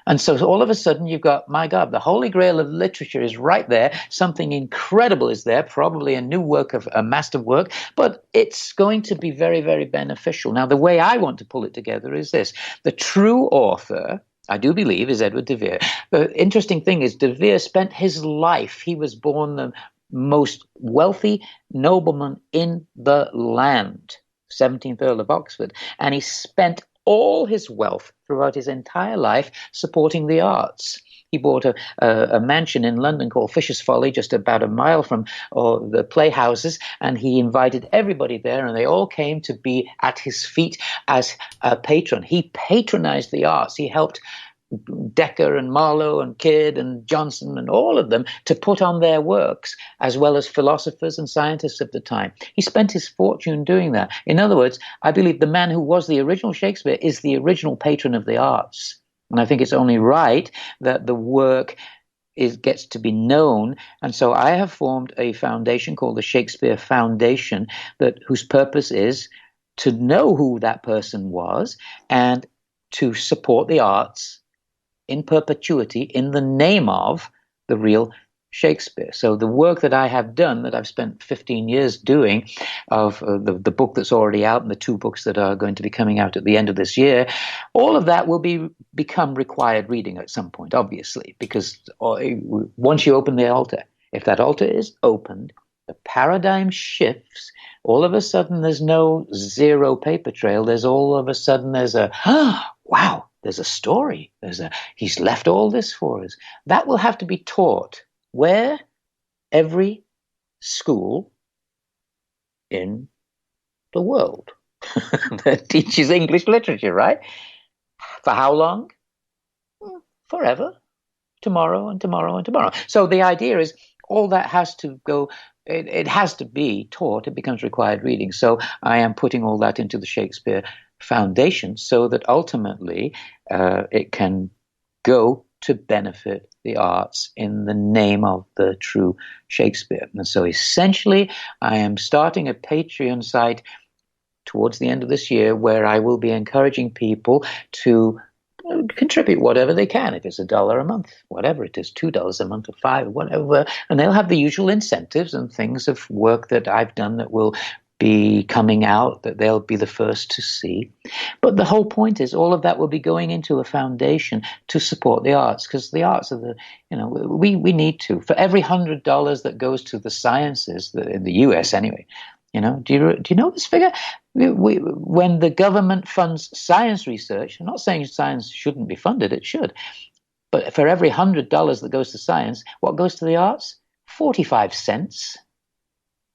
And so all of a sudden you've got, my God, the Holy Grail of literature is right there. Something incredible is there, probably a new work of a masterwork, but it's going to be very, very beneficial. Now, the way I want to pull it together is this. The true author, I do believe, is Edward de Vere. The interesting thing is de Vere spent his life, he was born the most wealthy nobleman in the land, 17th Earl of Oxford, and he spent all his wealth throughout his entire life supporting the arts. He bought a mansion in London called Fisher's Folly, just about a mile from the playhouses, and he invited everybody there, and they all came to be at his feet as a patron. He patronized the arts. He helped Dekker and Marlowe and Kidd and Johnson and all of them to put on their works, as well as philosophers and scientists of the time. He spent his fortune doing that. In other words, I believe the man who was the original Shakespeare is the original patron of the arts. And I think it's only right that the work gets to be known. And so I have formed a foundation called the Shakespeare Foundation, whose purpose is to know who that person was and to support the arts in perpetuity in the name of the real Shakespeare. So the work that I have done, that I've spent 15 years doing, of the book that's already out and the 2 books that are going to be coming out at the end of this year, all of that will become required reading at some point, obviously, because once you open the altar, if that altar is opened, the paradigm shifts. All of a sudden, there's no zero paper trail. There's all of a sudden, there's a, wow, there's a story. He's left all this for us. That will have to be taught. Where? Every school in the world that teaches English literature, right? For how long? Forever. Tomorrow and tomorrow and tomorrow. So the idea is all that has to go, it has to be taught. It becomes required reading. So I am putting all that into the Shakespeare Foundation so that ultimately it can go to benefit the arts in the name of the true Shakespeare. And so essentially, I am starting a Patreon site towards the end of this year where I will be encouraging people to contribute whatever they can. If it's $1 a month, whatever it is, $2 a month or $5, whatever, and they'll have the usual incentives and things of work that I've done that will be coming out that they'll be the first to see. But the whole point is all of that will be going into a foundation to support the arts, because the arts are the, we need to. For every $100 that goes to the sciences, in the US anyway, do you know this figure? When the government funds science research, I'm not saying science shouldn't be funded, it should. But for every $100 that goes to science, what goes to the arts? 45 cents.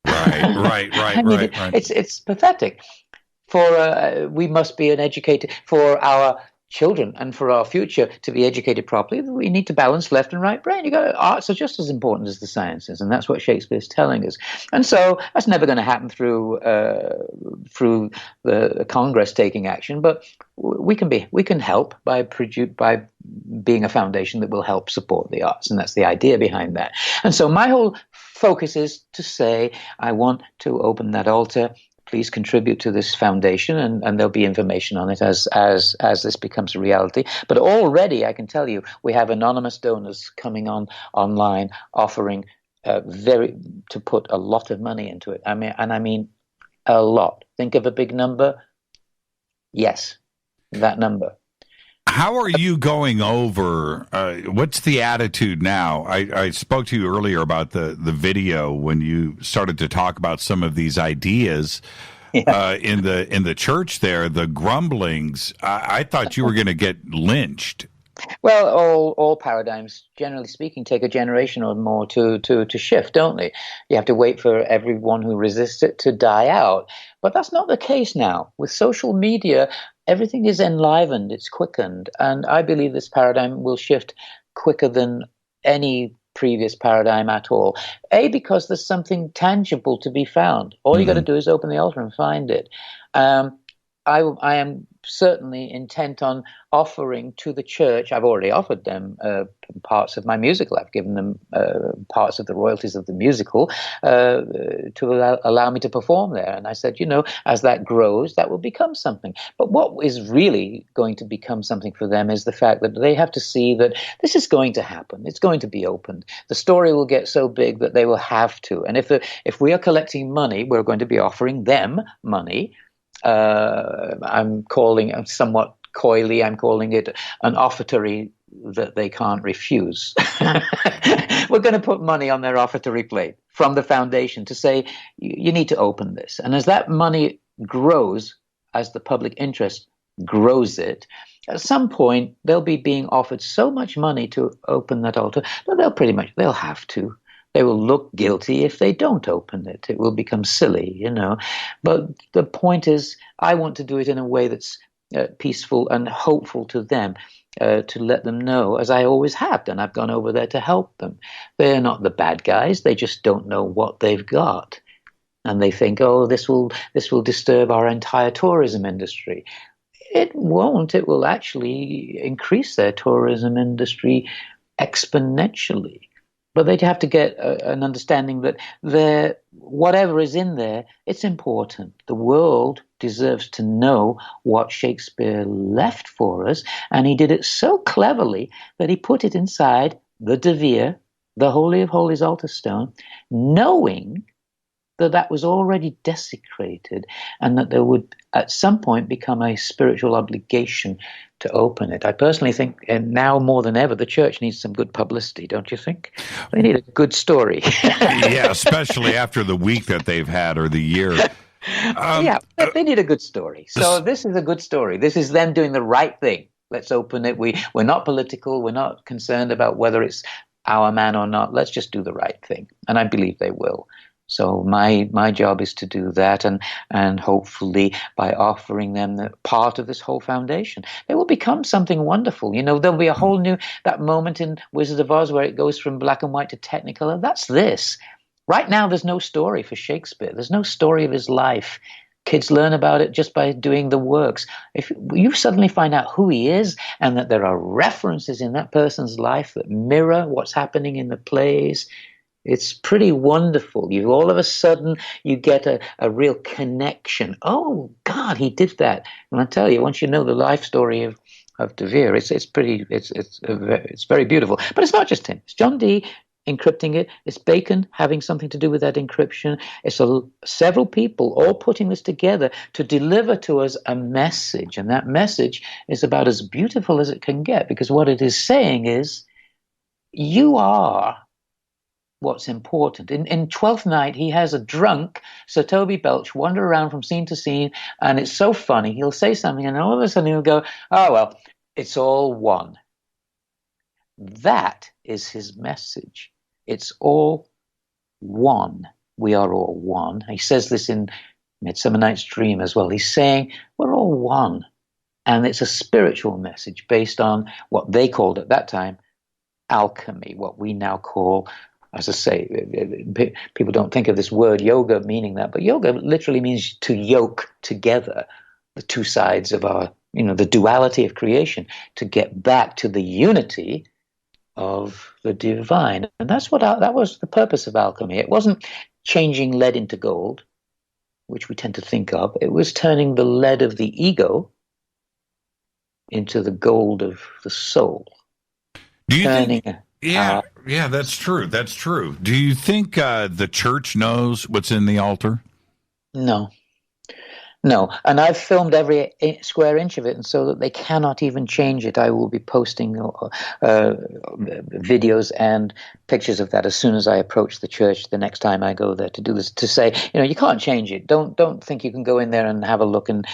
Right. It's pathetic. We must be educated for our children and for our future to be educated properly. We need to balance left and right brain. Arts are just as important as the sciences, and that's what Shakespeare's telling us. And so that's never going to happen through the Congress taking action, but we can help by being a foundation that will help support the arts, and that's the idea behind that. And so my whole focus is to say I want to open that altar. Please contribute to this foundation, and there'll be information on it as this becomes a reality. But already, I can tell you, we have anonymous donors coming online offering to put a lot of money into it. I mean a lot. Think of a big number. Yes, that number. How are you going over, what's the attitude now? I spoke to you earlier about the video when you started to talk about some of these ideas in the church there, the grumblings. I thought you were going to get lynched. Well, all paradigms, generally speaking, take a generation or more to shift, don't they? You have to wait for everyone who resists it to die out. But that's not the case now. With social media, everything is enlivened, it's quickened, and I believe this paradigm will shift quicker than any previous paradigm at all. Because there's something tangible to be found. All you got to do is open the altar and find it. I am certainly intent on offering to the church. I've already offered them parts of my musical. I've given them parts of the royalties of the musical to allow me to perform there. And I said, as that grows, that will become something. But what is really going to become something for them is the fact that they have to see that this is going to happen. It's going to be opened. The story will get so big that they will have to. And if we are collecting money, we're going to be offering them money. I'm calling somewhat coyly, I'm calling it an offertory that they can't refuse. We're going to put money on their offertory plate from the foundation to say, you need to open this. And as that money grows, as the public interest grows it, at some point they'll be being offered so much money to open that altar that they'll have to. They will look guilty if they don't open it. It will become silly, But the point is, I want to do it in a way that's peaceful and hopeful to them, to let them know, as I always have done. I've gone over there to help them. They're not the bad guys. They just don't know what they've got. And they think, this will disturb our entire tourism industry. It won't. It will actually increase their tourism industry exponentially. But they'd have to get an understanding that whatever is in there, it's important. The world deserves to know what Shakespeare left for us, and he did it so cleverly that he put it inside the De Vere, the Holy of Holies altar stone, knowing that was already desecrated and that there would at some point become a spiritual obligation to open it. I personally think, and now more than ever, the church needs some good publicity, don't you think? They need a good story. Yeah, especially after the week that they've had or the year. They need a good story. So this is a good story. This is them doing the right thing. Let's open it. We're not political. We're not concerned about whether it's our man or not. Let's just do the right thing. And I believe they will. So my job is to do that, and hopefully by offering them the part of this whole foundation, they will become something wonderful. There'll be a whole new, that moment in Wizard of Oz where it goes from black and white to Technicolor. That's this. Right now, there's no story for Shakespeare. There's no story of his life Kids learn about it just by doing the works. If you suddenly find out who he is and that there are references in that person's life that mirror what's happening in the plays, it's pretty wonderful. You all of a sudden you get a real connection. Oh God, he did that. And I tell you, once you know the life story of De Vere, it's very beautiful. But it's not just him. It's John Dee encrypting it. It's Bacon having something to do with that encryption. It's several people all putting this together to deliver to us a message. And that message is about as beautiful as it can get, because what it is saying is, you are what's important. In Twelfth Night, he has a drunk Sir Toby Belch wander around from scene to scene, and it's so funny. He'll say something, and all of a sudden he'll go, oh, well, it's all one. That is his message. It's all one. We are all one. He says this in Midsummer Night's Dream as well. He's saying we're all one. And it's a spiritual message based on what they called at that time alchemy, what we now call, as I say, people don't think of this word yoga meaning that, but yoga literally means to yoke together the two sides of our, the duality of creation, to get back to the unity of the divine. And that was the purpose of alchemy. It wasn't changing lead into gold, which we tend to think of. It was turning the lead of the ego into the gold of the soul. Do you think? Yeah, that's true. That's true. Do you think the church knows what's in the altar? No, and I've filmed every square inch of it, and so that they cannot even change it. I will be posting videos and pictures of that as soon as I approach the church the next time I go there to do this, to say, you can't change it. Don't think you can go in there and have a look and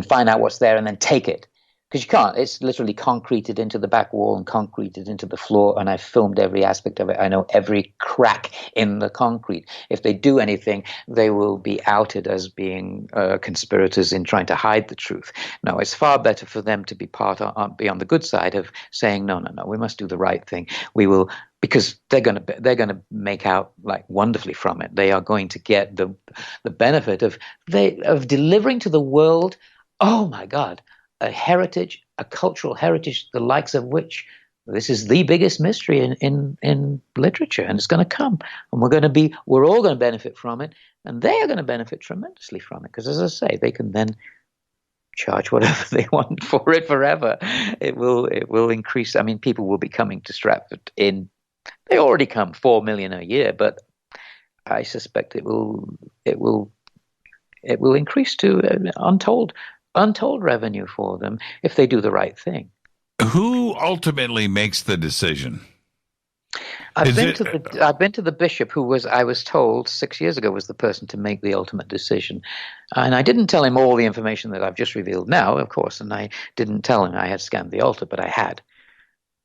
find out what's there and then take it. Because you can't. It's literally concreted into the back wall and concreted into the floor, and I've filmed every aspect of it. I know every crack in the concrete. If they do anything, they will be outed as being conspirators in trying to hide the truth. No, it's far better for them to be be on the good side of saying, no, we must do the right thing. We will, because they're going to make out like wonderfully from it. They are going to get the benefit of delivering to the world. Oh my God. A heritage, a cultural heritage, the likes of which this is the biggest mystery in literature, and it's going to come, and we're all going to benefit from it, and they are going to benefit tremendously from it, because as I say, they can then charge whatever they want for it forever. It will increase. I mean, people will be coming to Stratford they already come 4 million a year, but I suspect it will increase to untold revenue for them if they do the right thing. Who ultimately makes the decision? I've been to the bishop who I was told 6 years ago was the person to make the ultimate decision. And I didn't tell him all the information that I've just revealed now, of course, and I didn't tell him I had scanned the altar, but I had.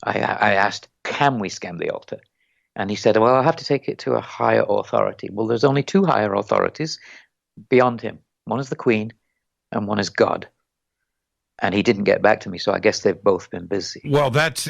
I asked, can we scan the altar? And he said, well, I'll have to take it to a higher authority. Well, there's only two higher authorities beyond him. One is the Queen, and one is God. And he didn't get back to me, so I guess they've both been busy. Well, that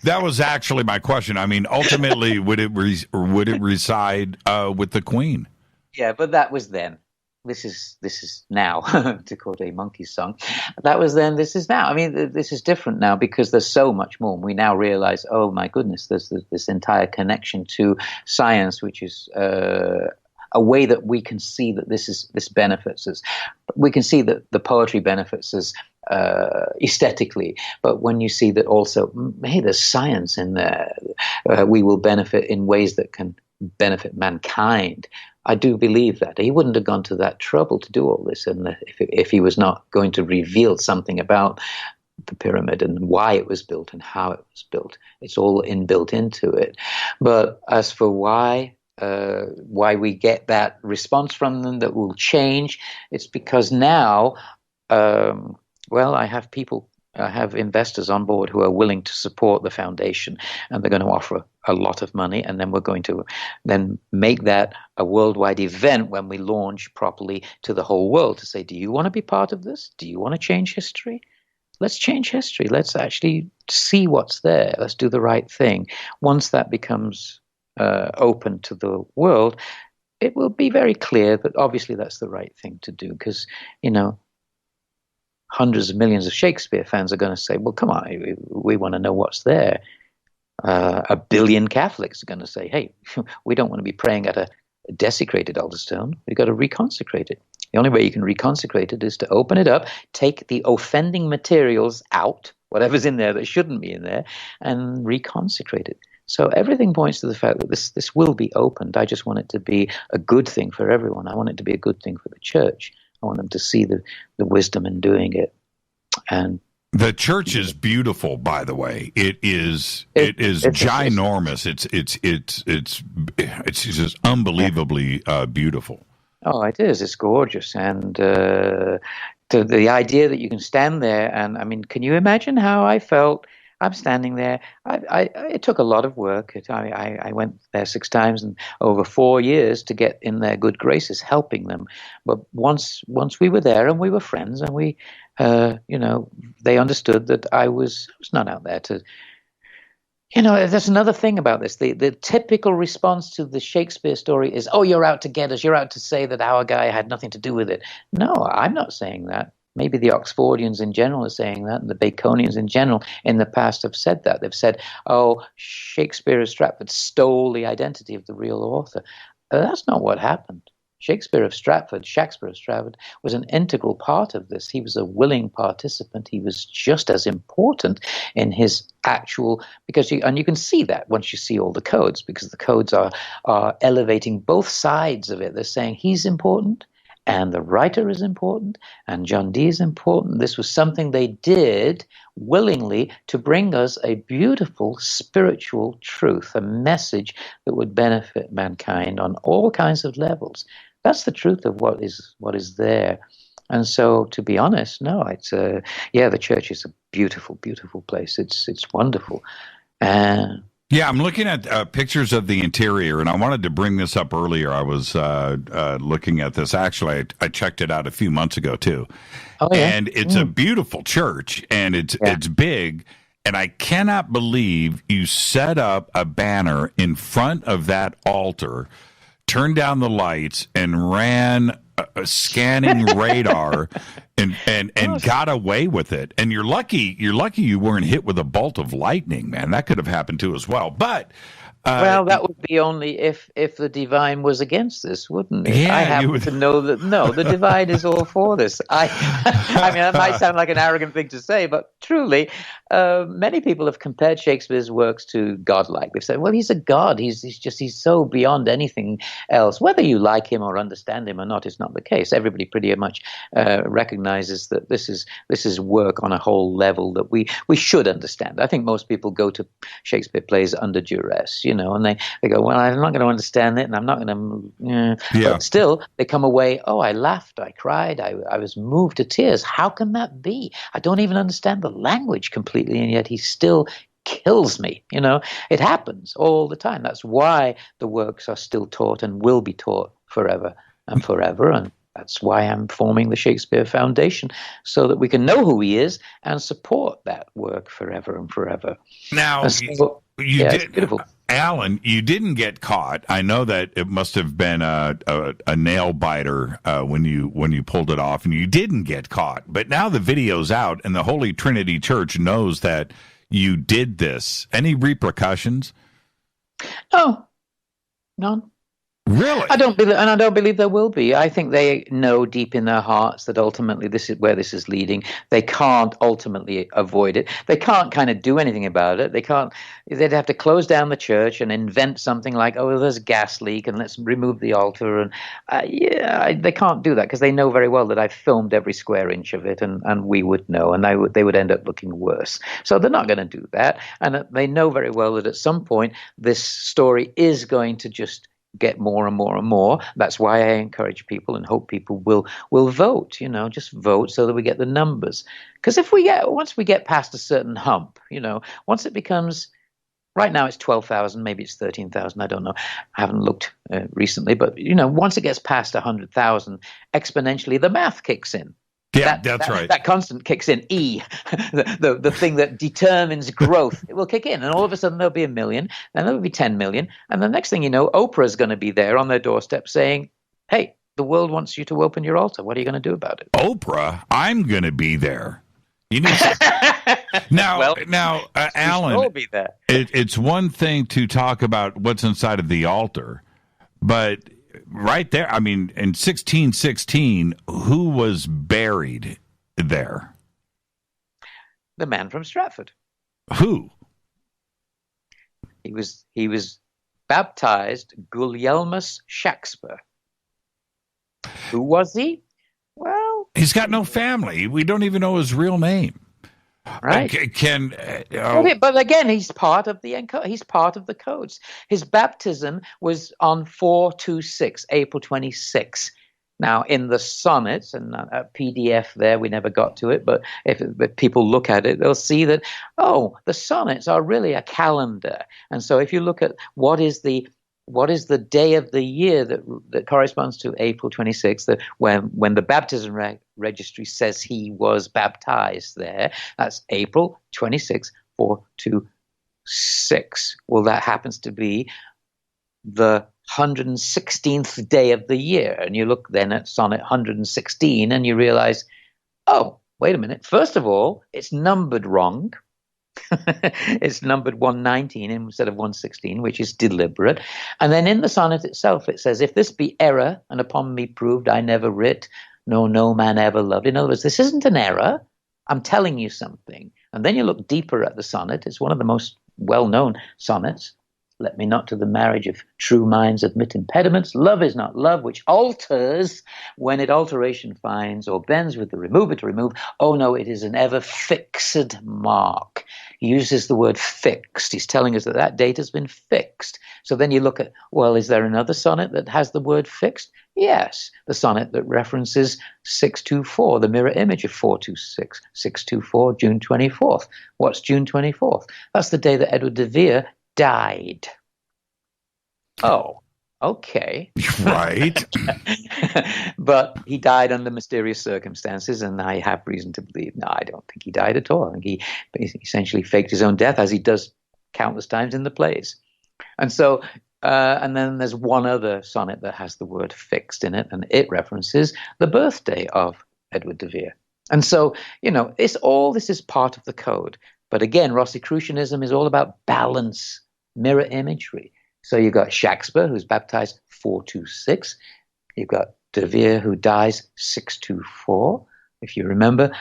was actually my question. I mean, ultimately, would it reside with the Queen? Yeah, but that was then. This is now, to quote a Monkees song. That was then, this is now. I mean, this is different now because there's so much more. We now realize, oh my goodness, there's this entire connection to science, which is a way that we can see that this benefits us. We can see that the poetry benefits us aesthetically, but when you see that also, hey, there's science in there, we will benefit in ways that can benefit mankind. I do believe that. He wouldn't have gone to that trouble to do all this if he was not going to reveal something about the pyramid and why it was built and how it was built. It's all inbuilt into it. But as for why we get that response from them that will change, it's because now, I have investors on board who are willing to support the foundation, and they're going to offer a lot of money, and then we're going to then make that a worldwide event when we launch properly to the whole world to say, do you want to be part of this? Do you want to change history? Let's change history. Let's actually see what's there. Let's do the right thing. Once that becomes open to the world, it will be very clear that obviously that's the right thing to do because, hundreds of millions of Shakespeare fans are going to say, well, come on, we want to know what's there. 1 billion Catholics are going to say, hey, we don't want to be praying at a desecrated altar stone. We've got to reconsecrate it. The only way you can reconsecrate it is to open it up, take the offending materials out, whatever's in there that shouldn't be in there, and reconsecrate it. So everything points to the fact that this will be opened. I just want it to be a good thing for everyone. I want it to be a good thing for the church. I want them to see the wisdom in doing it. And the church is beautiful, by the way. It is ginormous. It's just unbelievably beautiful. Oh, it is. It's gorgeous. And the idea that you can stand there and, I mean, can you imagine how I felt? I'm standing there. It took a lot of work. I went there 6 times and over 4 years to get in their good graces, helping them. But once we were there and we were friends and we, they understood that I was not out there to, there's another thing about this. The typical response to the Shakespeare story is, oh, you're out to get us. You're out to say that our guy had nothing to do with it. No, I'm not saying that. Maybe the Oxfordians in general are saying that, and the Baconians in general in the past have said that. They've said, oh, Shakespeare of Stratford stole the identity of the real author. That's not what happened. Shakespeare of Stratford was an integral part of this. He was a willing participant. He was just as important in his actual, you can see that once you see all the codes, because the codes are elevating both sides of it. They're saying he's important, and the writer is important, and John Dee is important. This was something they did willingly to bring us a beautiful spiritual truth, a message that would benefit mankind on all kinds of levels. That's the truth of what is there. And so, to be honest, no, it's the church is a beautiful, beautiful place. It's wonderful. Yeah, I'm looking at pictures of the interior, and I wanted to bring this up earlier. I was looking at this. Actually, I checked it out a few months ago, too. Oh, yeah? And it's a beautiful church, and it's big, and I cannot believe you set up a banner in front of that altar, turned down the lights, and ran a scanning radar and got away with it. And you're lucky you weren't hit with a bolt of lightning, man. That could have happened too as well. But that would be only if the divine was against this, wouldn't it? Yeah, I happen to know that no, the divine is all for this. I mean, that might sound like an arrogant thing to say, but truly, many people have compared Shakespeare's works to godlike. They've said, well, he's a god. He's so beyond anything else. Whether you like him or understand him or not is not the case. Everybody pretty much recognizes that this is work on a whole level that we should understand. I think most people go to Shakespeare plays under duress, and they go, well, I'm not going to understand it, and I'm not going to. But still, they come away. Oh, I laughed, I cried, I was moved to tears. How can that be? I don't even understand the language completely, and yet he still kills me. It happens all the time. That's why the works are still taught and will be taught forever and forever. And that's why I'm forming the Shakespeare Foundation, so that we can know who he is and support that work forever and forever. Now, it's beautiful. Alan, you didn't get caught. I know that it must have been a nail biter when you pulled it off, and you didn't get caught. But now the video's out, and the Holy Trinity Church knows that you did this. Any repercussions? No, none. Really? I don't believe there will be. I think they know deep in their hearts that ultimately this is where this is leading. They can't ultimately avoid it. They can't kind of do anything about it. They'd have to close down the church and invent something like, oh, there's a gas leak and let's remove the altar. And they can't do that because they know very well that I've filmed every square inch of it, and we would know, and they would end up looking worse. So they're not going to do that. And they know very well that at some point this story is going to just get more and more and more. That's why I encourage people and hope people will vote, just vote so that we get the numbers. Because once we get past a certain hump, once it becomes, right now it's 12,000, maybe it's 13,000, I don't know. I haven't looked recently, but once it gets past 100,000, exponentially the math kicks in. Yeah, that's right. That constant kicks in, E, the thing that determines growth. It will kick in, and all of a sudden there'll be 1 million, and there'll be 10 million, and the next thing you know, Oprah's going to be there on their doorstep saying, hey, the world wants you to open your altar. What are you going to do about it? Oprah, I'm going to be there. You need to... Now, Alan, be there. It's one thing to talk about what's inside of the altar, but right there, I mean, in 1616, who was buried there? The man from Stratford. Who? He was baptized Gulielmus Shakespeare. Who was he? Well, he's got no family. We don't even know his real name. Right. But again, he's part of the codes. His baptism was on 426, April 26. Now, in the sonnets, and a PDF there, we never got to it, but if people look at it, they'll see that, the sonnets are really a calendar. And so if you look at what is the day of the year that corresponds to April 26th, when the baptism registry says he was baptized there, that's April 26, 426. Well, that happens to be the 116th day of the year. And you look then at sonnet 116 and you realize, oh, wait a minute. First of all, it's numbered wrong. It's numbered 119 instead of 116, which is deliberate. And then in the sonnet itself, it says, if this be error, and upon me proved I never writ, no man ever loved. In other words, this isn't an error. I'm telling you something. And then you look deeper at the sonnet. It's one of the most well-known sonnets. Let me not to the marriage of true minds admit impediments. Love is not love, which alters when it alteration finds, or bends with the remover to remove. Oh no, it is an ever fixed mark. He uses the word fixed. He's telling us that date has been fixed. So then you look at, well, is there another sonnet that has the word fixed? Yes, the sonnet that references 624, the mirror image of 426. 624, June 24th. What's June 24th? That's the day that Edward de Vere died. Oh, okay. Right. But he died under mysterious circumstances, and I have reason to believe, no, I don't think he died at all. I think he essentially faked his own death, as he does countless times in the plays. And so, and then there's one other sonnet that has the word fixed in it, and it references the birthday of Edward de Vere. And so, this is part of the code. But again, Rosicrucianism is all about balance, mirror imagery. So you've got Shakespeare, who's baptized 426. You've got de Vere, who dies 624. If you remember,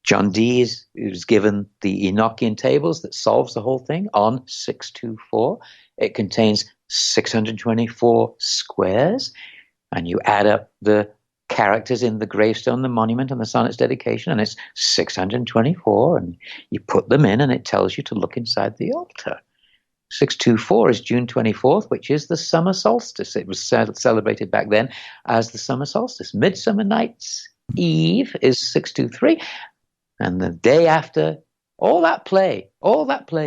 John Dee is given the Enochian tables that solves the whole thing on 624. It contains 624 squares, and you add up the characters in the gravestone, the monument, and the sonnet's dedication, and it's 624, and you put them in, and it tells you to look inside the altar. 624 is June 24th, which is the summer solstice. It was celebrated back then as the summer solstice. Midsummer Night's Eve is 623, and the day after, all that play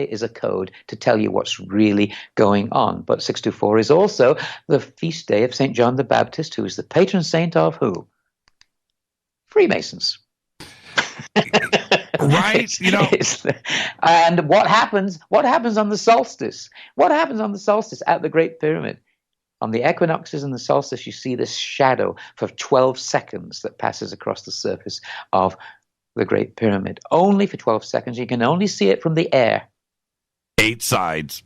is a code to tell you what's really going on. But 624 is also the feast day of St. John the Baptist, who is the patron saint of who? Freemasons. Right, and what happens on the solstice? What happens on the solstice at the Great Pyramid? On the equinoxes and the solstice, you see this shadow for 12 seconds that passes across the surface of the Great Pyramid. Only for 12 seconds. You can only see it from the air. 8 sides.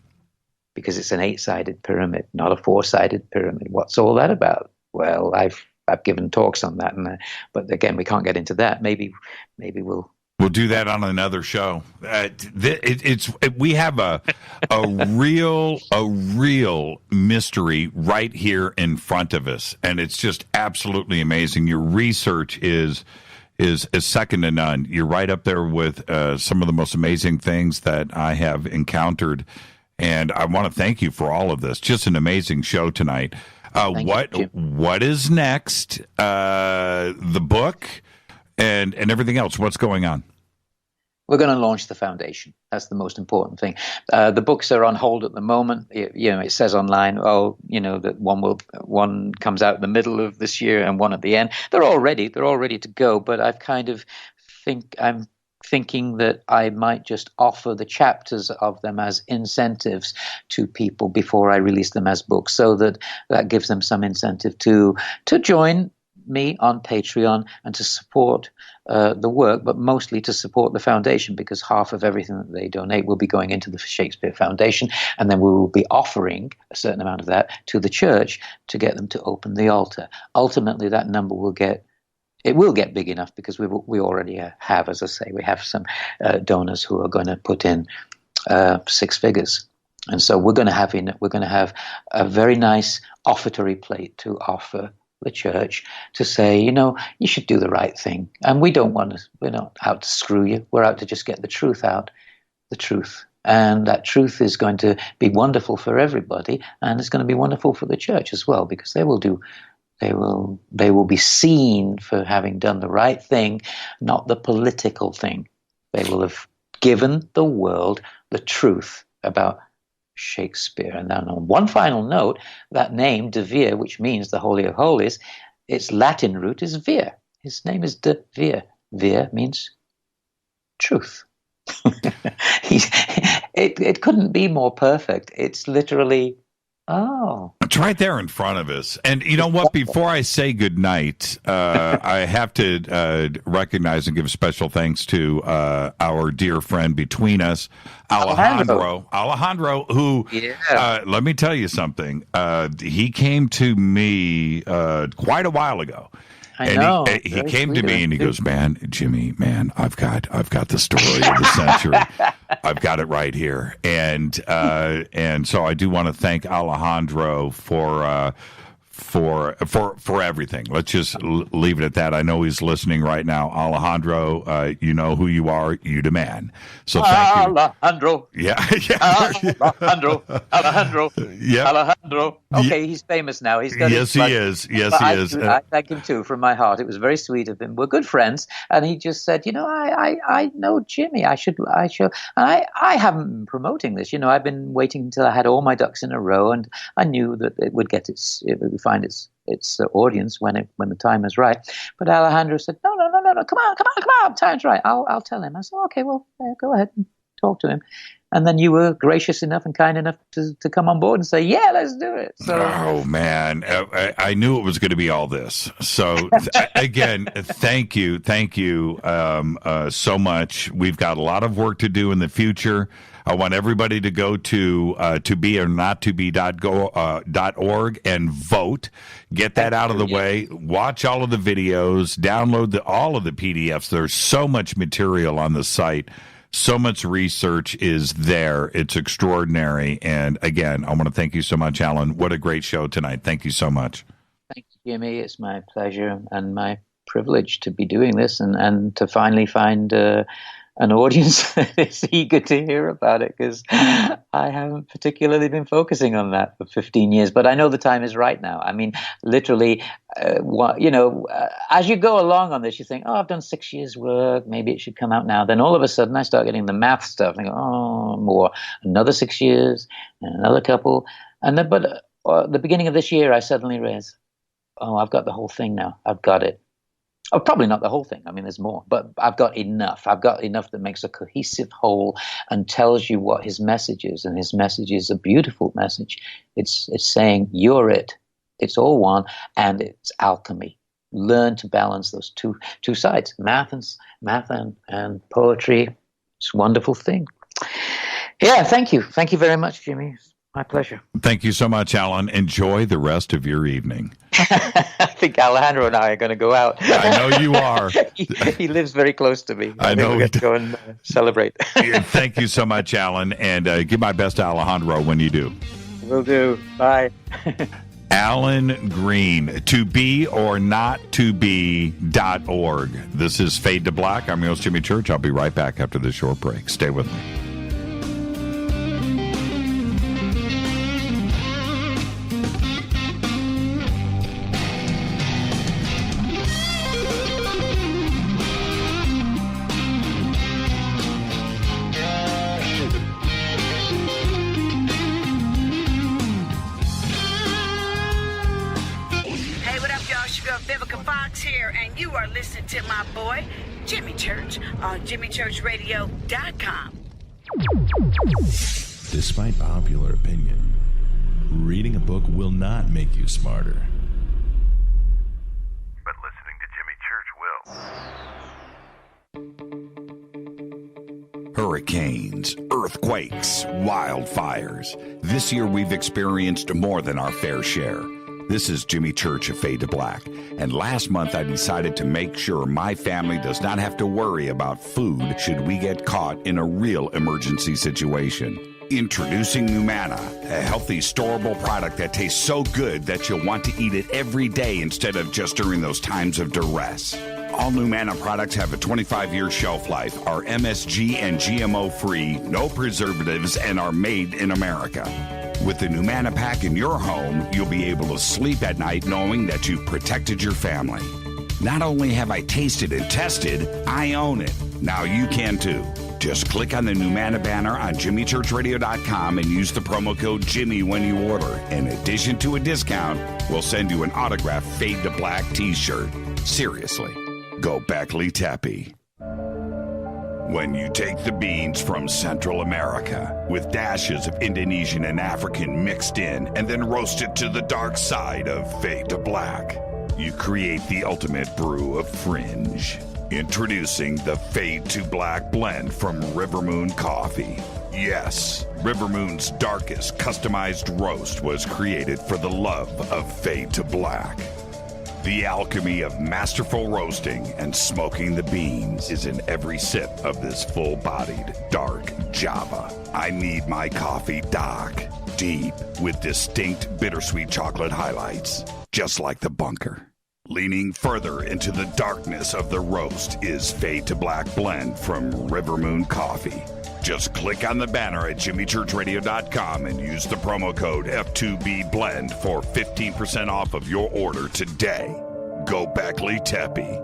Because it's an 8-sided pyramid, not a 4-sided pyramid. What's all that about? Well, I've given talks on that, but again, we can't get into that. Maybe we'll do that on another show. We have a real mystery right here in front of us, and it's just absolutely amazing. Your research is second to none. You're right up there with some of the most amazing things that I have encountered, and I want to thank you for all of this. Just an amazing show tonight. What is next? The book and everything else. What's going on? We're going to launch the foundation. That's the most important thing. The books are on hold at the moment. It says online, that one comes out in the middle of this year and one at the end. They're all ready. They're all ready to go. But I'm thinking that I might just offer the chapters of them as incentives to people before I release them as books, so that gives them some incentive to join me on Patreon and to support the work, but mostly to support the foundation, because half of everything that they donate will be going into the Shakespeare Foundation, and then we will be offering a certain amount of that to the church to get them to open the altar. Ultimately, that number will get big enough, because we already have, as I say, we have some donors who are going to put in 6 figures. And so we're going to have a very nice offertory plate to offer the church, to say, you should do the right thing. And we're not out to screw you. We're out to just get the truth out, the truth. And that truth is going to be wonderful for everybody, and it's going to be wonderful for the church as well, because they will be seen for having done the right thing, not the political thing. They will have given the world the truth about Shakespeare. And then on one final note, that name, De Vere, which means the Holy of Holies, its Latin root is Vere. His name is De Vere. Vere means truth. It couldn't be more perfect. It's literally, it's right there in front of us. And you know what? Before I say goodnight, I have to recognize and give special thanks to our dear friend between us, Alejandro, who, let me tell you something. He came to me quite a while ago. He came to me and he goes, Jimmy, I've got the story of the century. I've got it right here. And so I do want to thank Alejandro for everything. Let's just leave it at that. I know he's listening right now. Alejandro, you know who you are. You the man. So thank you. Alejandro. Yeah. Alejandro. Yeah. Alejandro. Okay, he's famous now. He's got he is. Yes, he is. I thank him too from my heart. It was very sweet of him. We're good friends, and he just said, I know Jimmy. I should. And I haven't been promoting this. I've been waiting until I had all my ducks in a row, and I knew that it would find its audience when the time is right. But Alejandro said, no, come on, time's right. I'll tell him. I said, okay, well, go ahead and talk to him. And then you were gracious enough and kind enough to come on board and say, yeah, let's do it. So, oh, man, I knew it was going to be all this. So, again, thank you so much. We've got a lot of work to do in the future. I want everybody to go to tobeornotttobe.org and vote. Get that out of the way. Watch all of the videos. Download all of the PDFs. There's so much material on the site. So much research is there. It's extraordinary. And again, I want to thank you so much, Alan. What a great show tonight. Thank you so much. Thank you, Jimmy. It's my pleasure and my privilege to be doing this and to finally find an audience that is eager to hear about it, because I haven't particularly been focusing on that for 15 years. But I know the time is right now. I mean, literally, as you go along on this, you think, I've done 6 years' work. Maybe it should come out now. Then all of a sudden, I start getting the math stuff. And I go, more. Another 6 years, and another couple. And then, but at the beginning of this year, I suddenly realized, I've got the whole thing now. I've got it. Oh, probably not the whole thing. I mean, there's more, but I've got enough. I've got enough that makes a cohesive whole and tells you what his message is. And his message is a beautiful message. It's saying you're it. It's all one, and it's alchemy. Learn to balance those two sides, math and poetry. It's a wonderful thing. Yeah, thank you. Thank you very much, Jimmy. My pleasure. Thank you so much, Alan. Enjoy the rest of your evening. I think Alejandro and I are going to go out. I know you are. He lives very close to me. I know. We're going to go and celebrate. Thank you so much, Alan. And give my best to Alejandro when you do. Will do. Bye. Alan Green, tobeornotttobe.org. This is Fade to Black. I'm your host, Jimmy Church. I'll be right back after this short break. Stay with me. You are listening to my boy, Jimmy Church, on jimmychurchradio.com. Despite popular opinion, reading a book will not make you smarter. But listening to Jimmy Church will. Hurricanes, earthquakes, wildfires. This year we've experienced more than our fair share. This is Jimmy Church of Fade to Black, and last month I decided to make sure my family does not have to worry about food should we get caught in a real emergency situation. Introducing Numana, a healthy, storable product that tastes so good that you'll want to eat it every day instead of just during those times of duress. All Numana products have a 25-year shelf life, are MSG and GMO-free, no preservatives, and are made in America. With the Numana pack in your home, you'll be able to sleep at night knowing that you've protected your family. Not only have I tasted and tested, I own it. Now you can too. Just click on the Numana banner on jimmychurchradio.com and use the promo code Jimmy when you order. In addition to a discount, we'll send you an autographed Fade to Black t-shirt. Seriously, go Beckley Teppy. When you take the beans from Central America with dashes of Indonesian and African mixed in and then roasted to the dark side of Fade to Black, you create the ultimate brew of fringe. Introducing the Fade to Black blend from River Moon Coffee. Yes, River Moon's darkest customized roast was created for the love of Fade to Black. The alchemy of masterful roasting and smoking the beans is in every sip of this full-bodied, dark Java. I need my coffee dark, deep, with distinct bittersweet chocolate highlights, just like the bunker. Leaning further into the darkness of the roast is Fade to Black blend from River Moon Coffee. Just click on the banner at jimmychurchradio.com and use the promo code F2BBLEND for 15% off of your order today. Go Beckley Teppy.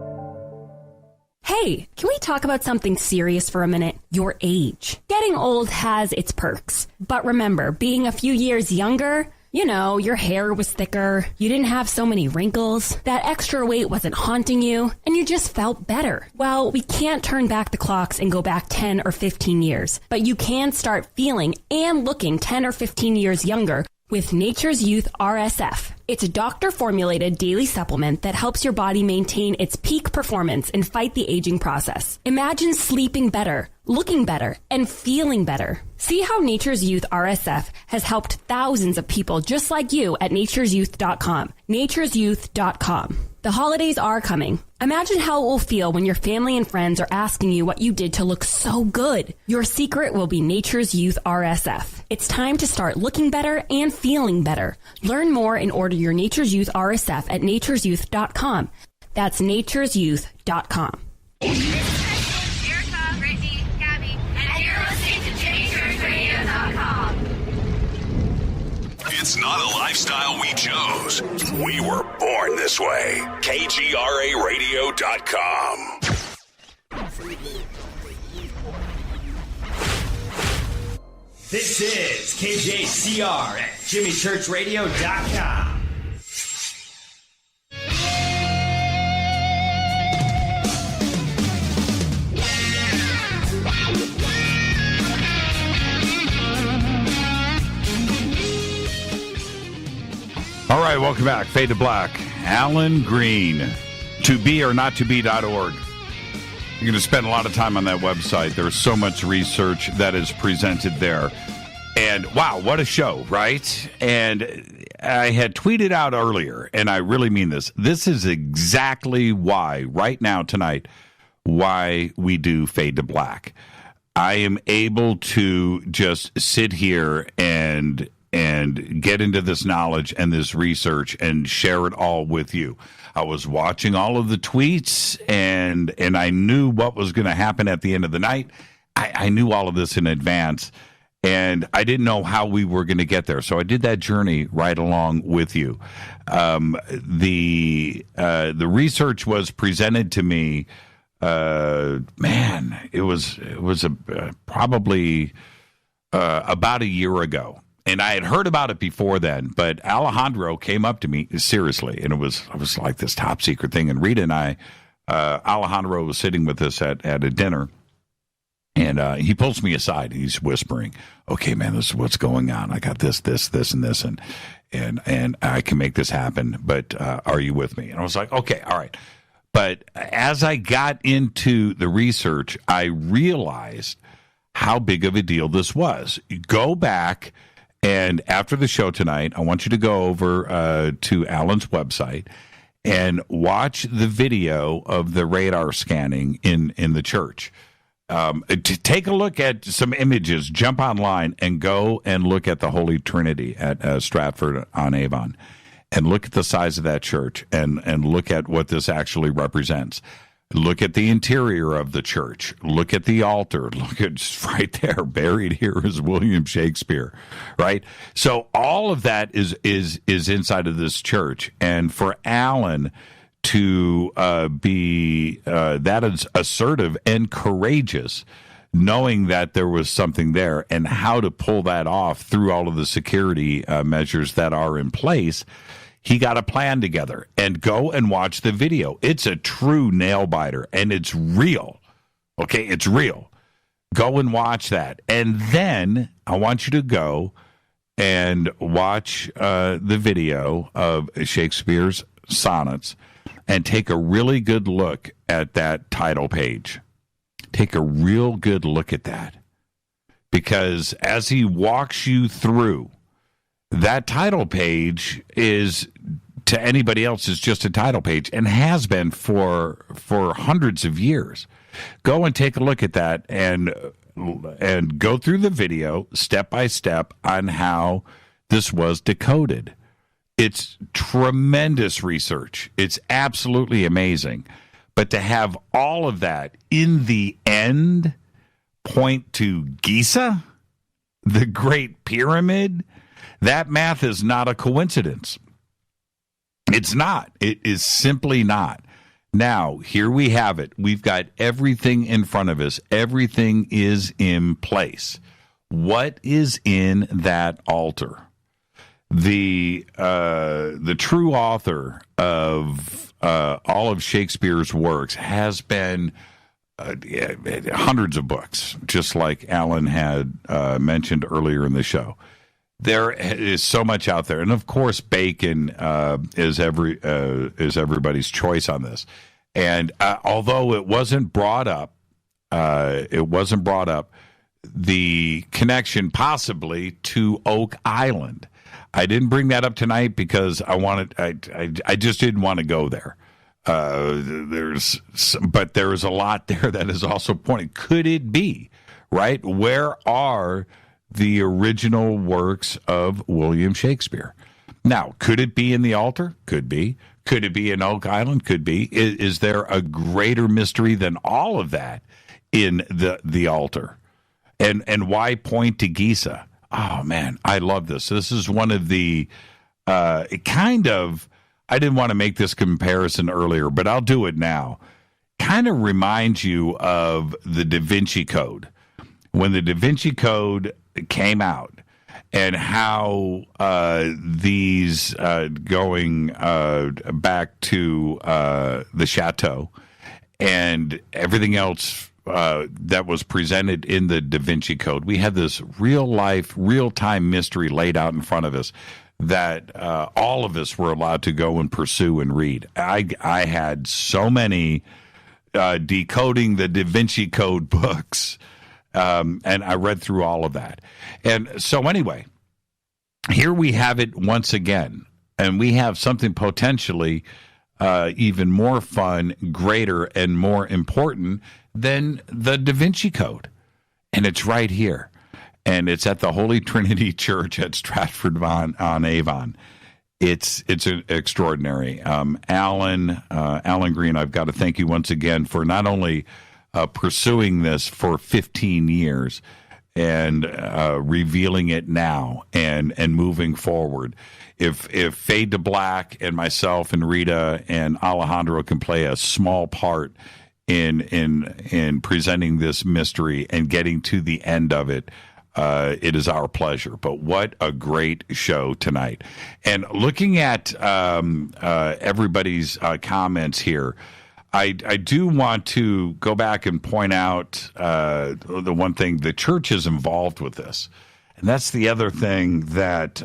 Hey, can we talk about something serious for a minute? Your age. Getting old has its perks. But remember, being a few years younger, you know, your hair was thicker, you didn't have so many wrinkles, that extra weight wasn't haunting you, and you just felt better. Well, we can't turn back the clocks and go back 10 or 15 years, but you can start feeling and looking 10 or 15 years younger with Nature's Youth RSF. It's a doctor-formulated daily supplement that helps your body maintain its peak performance and fight the aging process. Imagine sleeping better, looking better, and feeling better. See how Nature's Youth RSF has helped thousands of people just like you at nature'syouth.com. nature'syouth.com. The holidays are coming. Imagine how it will feel when your family and friends are asking you what you did to look so good. Your secret will be Nature's Youth RSF. It's time to start looking better and feeling better. Learn more and order your Nature's Youth RSF at nature'syouth.com. That's nature'syouth.com. Erica, Brittany, Gabby, and you're listening to jimmychurchradio.com. It's not a lifestyle we chose. We were born this way. KGRAradio.com. This is KJCR at jimmychurchradio.com. All right, welcome back. Fade to Black. Alan Green, tobeornotttobe.org. You're going to spend a lot of time on that website. There's so much research that is presented there. And wow, what a show, right? And I had tweeted out earlier, and I really mean this. This is exactly why, right now, tonight, why we do Fade to Black. I am able to just sit here and get into this knowledge and this research and share it all with you. I was watching all of the tweets, and I knew what was going to happen at the end of the night. I knew all of this in advance, and I didn't know how we were going to get there. So I did that journey right along with you. The research was presented to me. It was probably about a year ago. And I had heard about it before then, but Alejandro came up to me seriously, and I was like this top secret thing. And Rita and I Alejandro was sitting with us at a dinner, and he pulls me aside. And he's whispering, "Okay, man, this is what's going on. I got this, and this, and I can make this happen. But are you with me?" And I was like, "Okay, all right." But as I got into the research, I realized how big of a deal this was. Go back, and after the show tonight, I want you to go over to Alan's website and watch the video of the radar scanning in the church. To take a look at some images, jump online and go and look at the Holy Trinity at Stratford-on-Avon, and look at the size of that church, and look at what this actually represents. Look at the interior of the church. Look at the altar. Look at right there, buried here is William Shakespeare, right? So all of that is inside of this church, and for Alan to be that is assertive and courageous, knowing that there was something there, and how to pull that off through all of the security measures that are in place. He got a plan together, and go and watch the video. It's a true nail biter, and it's real. Okay, it's real. Go and watch that. And then I want you to go and watch the video of Shakespeare's sonnets and take a really good look at that title page. Take a real good look at that. Because as he walks you through, that title page is, to anybody else, is just a title page, and has been for hundreds of years. Go and take a look at that, and go through the video step by step on how this was decoded. It's tremendous research. It's absolutely amazing. But to have all of that in the end point to Giza, the Great Pyramid, that math is not a coincidence. It's not. It is simply not. Now, here we have it. We've got everything in front of us. Everything is in place. What is in that altar? The true author of all of Shakespeare's works has been hundreds of books, just like Alan had mentioned earlier in the show. There is so much out there, and of course, Bacon is everybody's choice on this. And although it wasn't brought up, the connection possibly to Oak Island. I didn't bring that up tonight because I just didn't want to go there. But there is a lot there that is also pointing. Could it be, right? Where are the original works of William Shakespeare? Now, could it be in the altar? Could be. Could it be in Oak Island? Could be. Is there a greater mystery than all of that in the altar? And why point to Giza? Oh, man, I love this. This is one of the I didn't want to make this comparison earlier, but I'll do it now. Kind of reminds you of the Da Vinci Code. When the Da Vinci Code came out, and how these going back to the chateau and everything else that was presented in the Da Vinci Code, we had this real-life, real-time mystery laid out in front of us that all of us were allowed to go and pursue and read. I had so many Decoding the Da Vinci Code books, and I read through all of that. And so anyway, here we have it once again, and we have something potentially even more fun, greater, and more important than the Da Vinci Code. And it's right here. And it's at the Holy Trinity Church at Stratford-on-Avon. It's extraordinary. Alan Green, I've got to thank you once again for not only pursuing this for 15 years and revealing it now and moving forward. If Fade to Black and myself and Rita and Alejandro can play a small part in presenting this mystery and getting to the end of it, it is our pleasure. But what a great show tonight. And looking at everybody's comments here, I do want to go back and point out the one thing, the church is involved with this. And that's the other thing that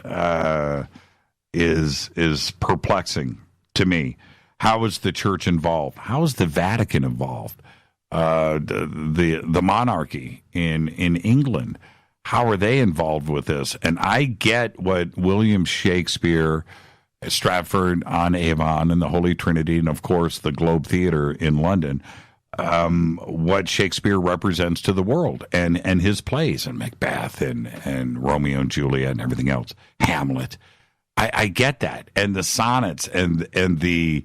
is perplexing to me. How is the church involved? How is the Vatican involved? The monarchy in England, how are they involved with this? And I get what William Shakespeare, Stratford-on-Avon, and the Holy Trinity, and of course the Globe Theatre in London, what Shakespeare represents to the world, and his plays, and Macbeth, and Romeo and Juliet, and everything else, Hamlet. I get that, and the sonnets, and the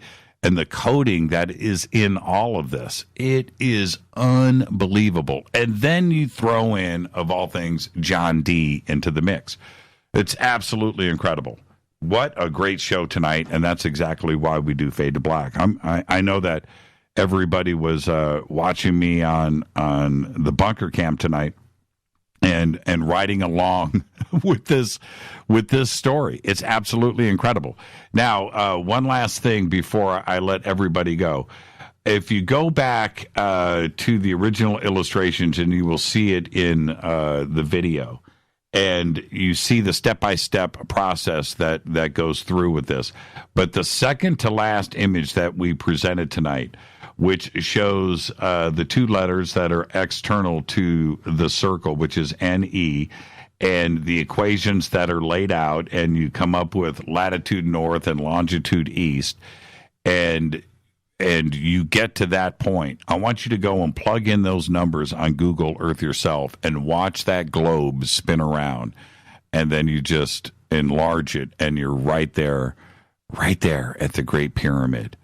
coding that is in all of this. It is unbelievable. And then you throw in, of all things, John Dee into the mix. It's absolutely incredible. What a great show tonight, and that's exactly why we do Fade to Black. I know that everybody was watching me on the bunker camp tonight and riding along with this story. It's absolutely incredible. Now, one last thing before I let everybody go. If you go back to the original illustrations, and you will see it in the video, and you see the step-by-step process that goes through with this. But the second to last image that we presented tonight, which shows the two letters that are external to the circle, which is NE, and the equations that are laid out, and you come up with latitude north and longitude east, and you get to that point. I want you to go and plug in those numbers on Google Earth yourself and watch that globe spin around, and then you just enlarge it, and you're right there at the Great Pyramid.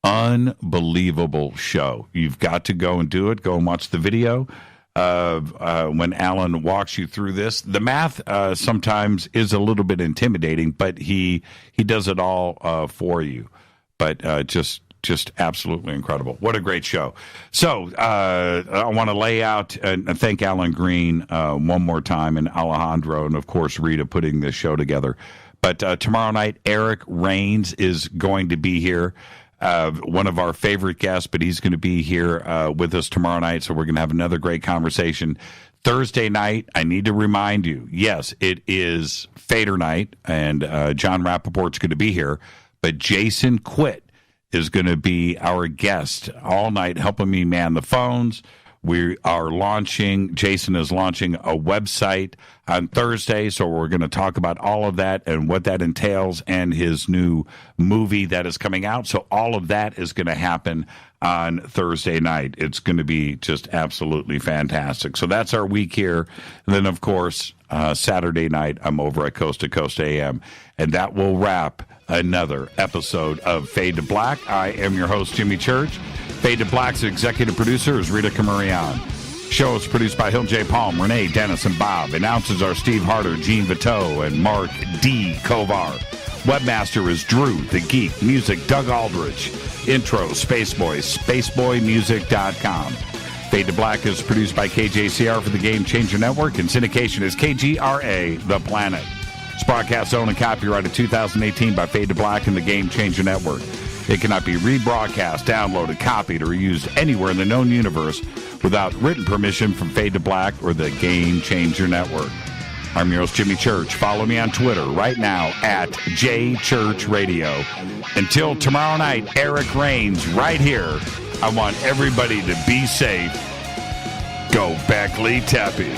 Unbelievable show. You've got to go and do it. Go and watch the video of when Alan walks you through this. The math sometimes is a little bit intimidating, but he does it all for you. But just absolutely incredible. What a great show. So I want to lay out and thank Alan Green one more time, and Alejandro, and of course Rita, putting this show together. But tomorrow night, Eric Rains is going to be here. One of our favorite guests, but he's going to be here with us tomorrow night, so we're going to have another great conversation. Thursday night, I need to remind you, yes, it is Fader night, and John Rappaport's going to be here, but Jason Quitt is going to be our guest all night, helping me man the phones. Jason is launching a website on Thursday, so we're going to talk about all of that and what that entails, and his new movie that is coming out. So all of that is going to happen on Thursday night. It's going to be just absolutely fantastic. So that's our week here. And then, of course, Saturday night, I'm over at Coast to Coast AM, and that will wrap another episode of Fade to Black. I am your host, Jimmy Church. Fade to Black's executive producer is Rita Camarion. Show is produced by Hill J. Palm, Renee, Dennis, and Bob. Announcers are Steve Harder, Gene Viteau, and Mark D. Kovar. Webmaster is Drew the Geek. Music, Doug Aldrich. Intro, Spaceboy, spaceboymusic.com. Fade to Black is produced by KJCR for the Game Changer Network, and syndication is KGRA, The Planet. It's broadcast owned and copyrighted 2018 by Fade to Black and the Game Changer Network. It cannot be rebroadcast, downloaded, copied, or used anywhere in the known universe without written permission from Fade to Black or the Game Changer Network. I'm your host, Jimmy Church. Follow me on Twitter right now at JChurchRadio. Until tomorrow night, Eric Rains right here. I want everybody to be safe. Go Beckley Teppy.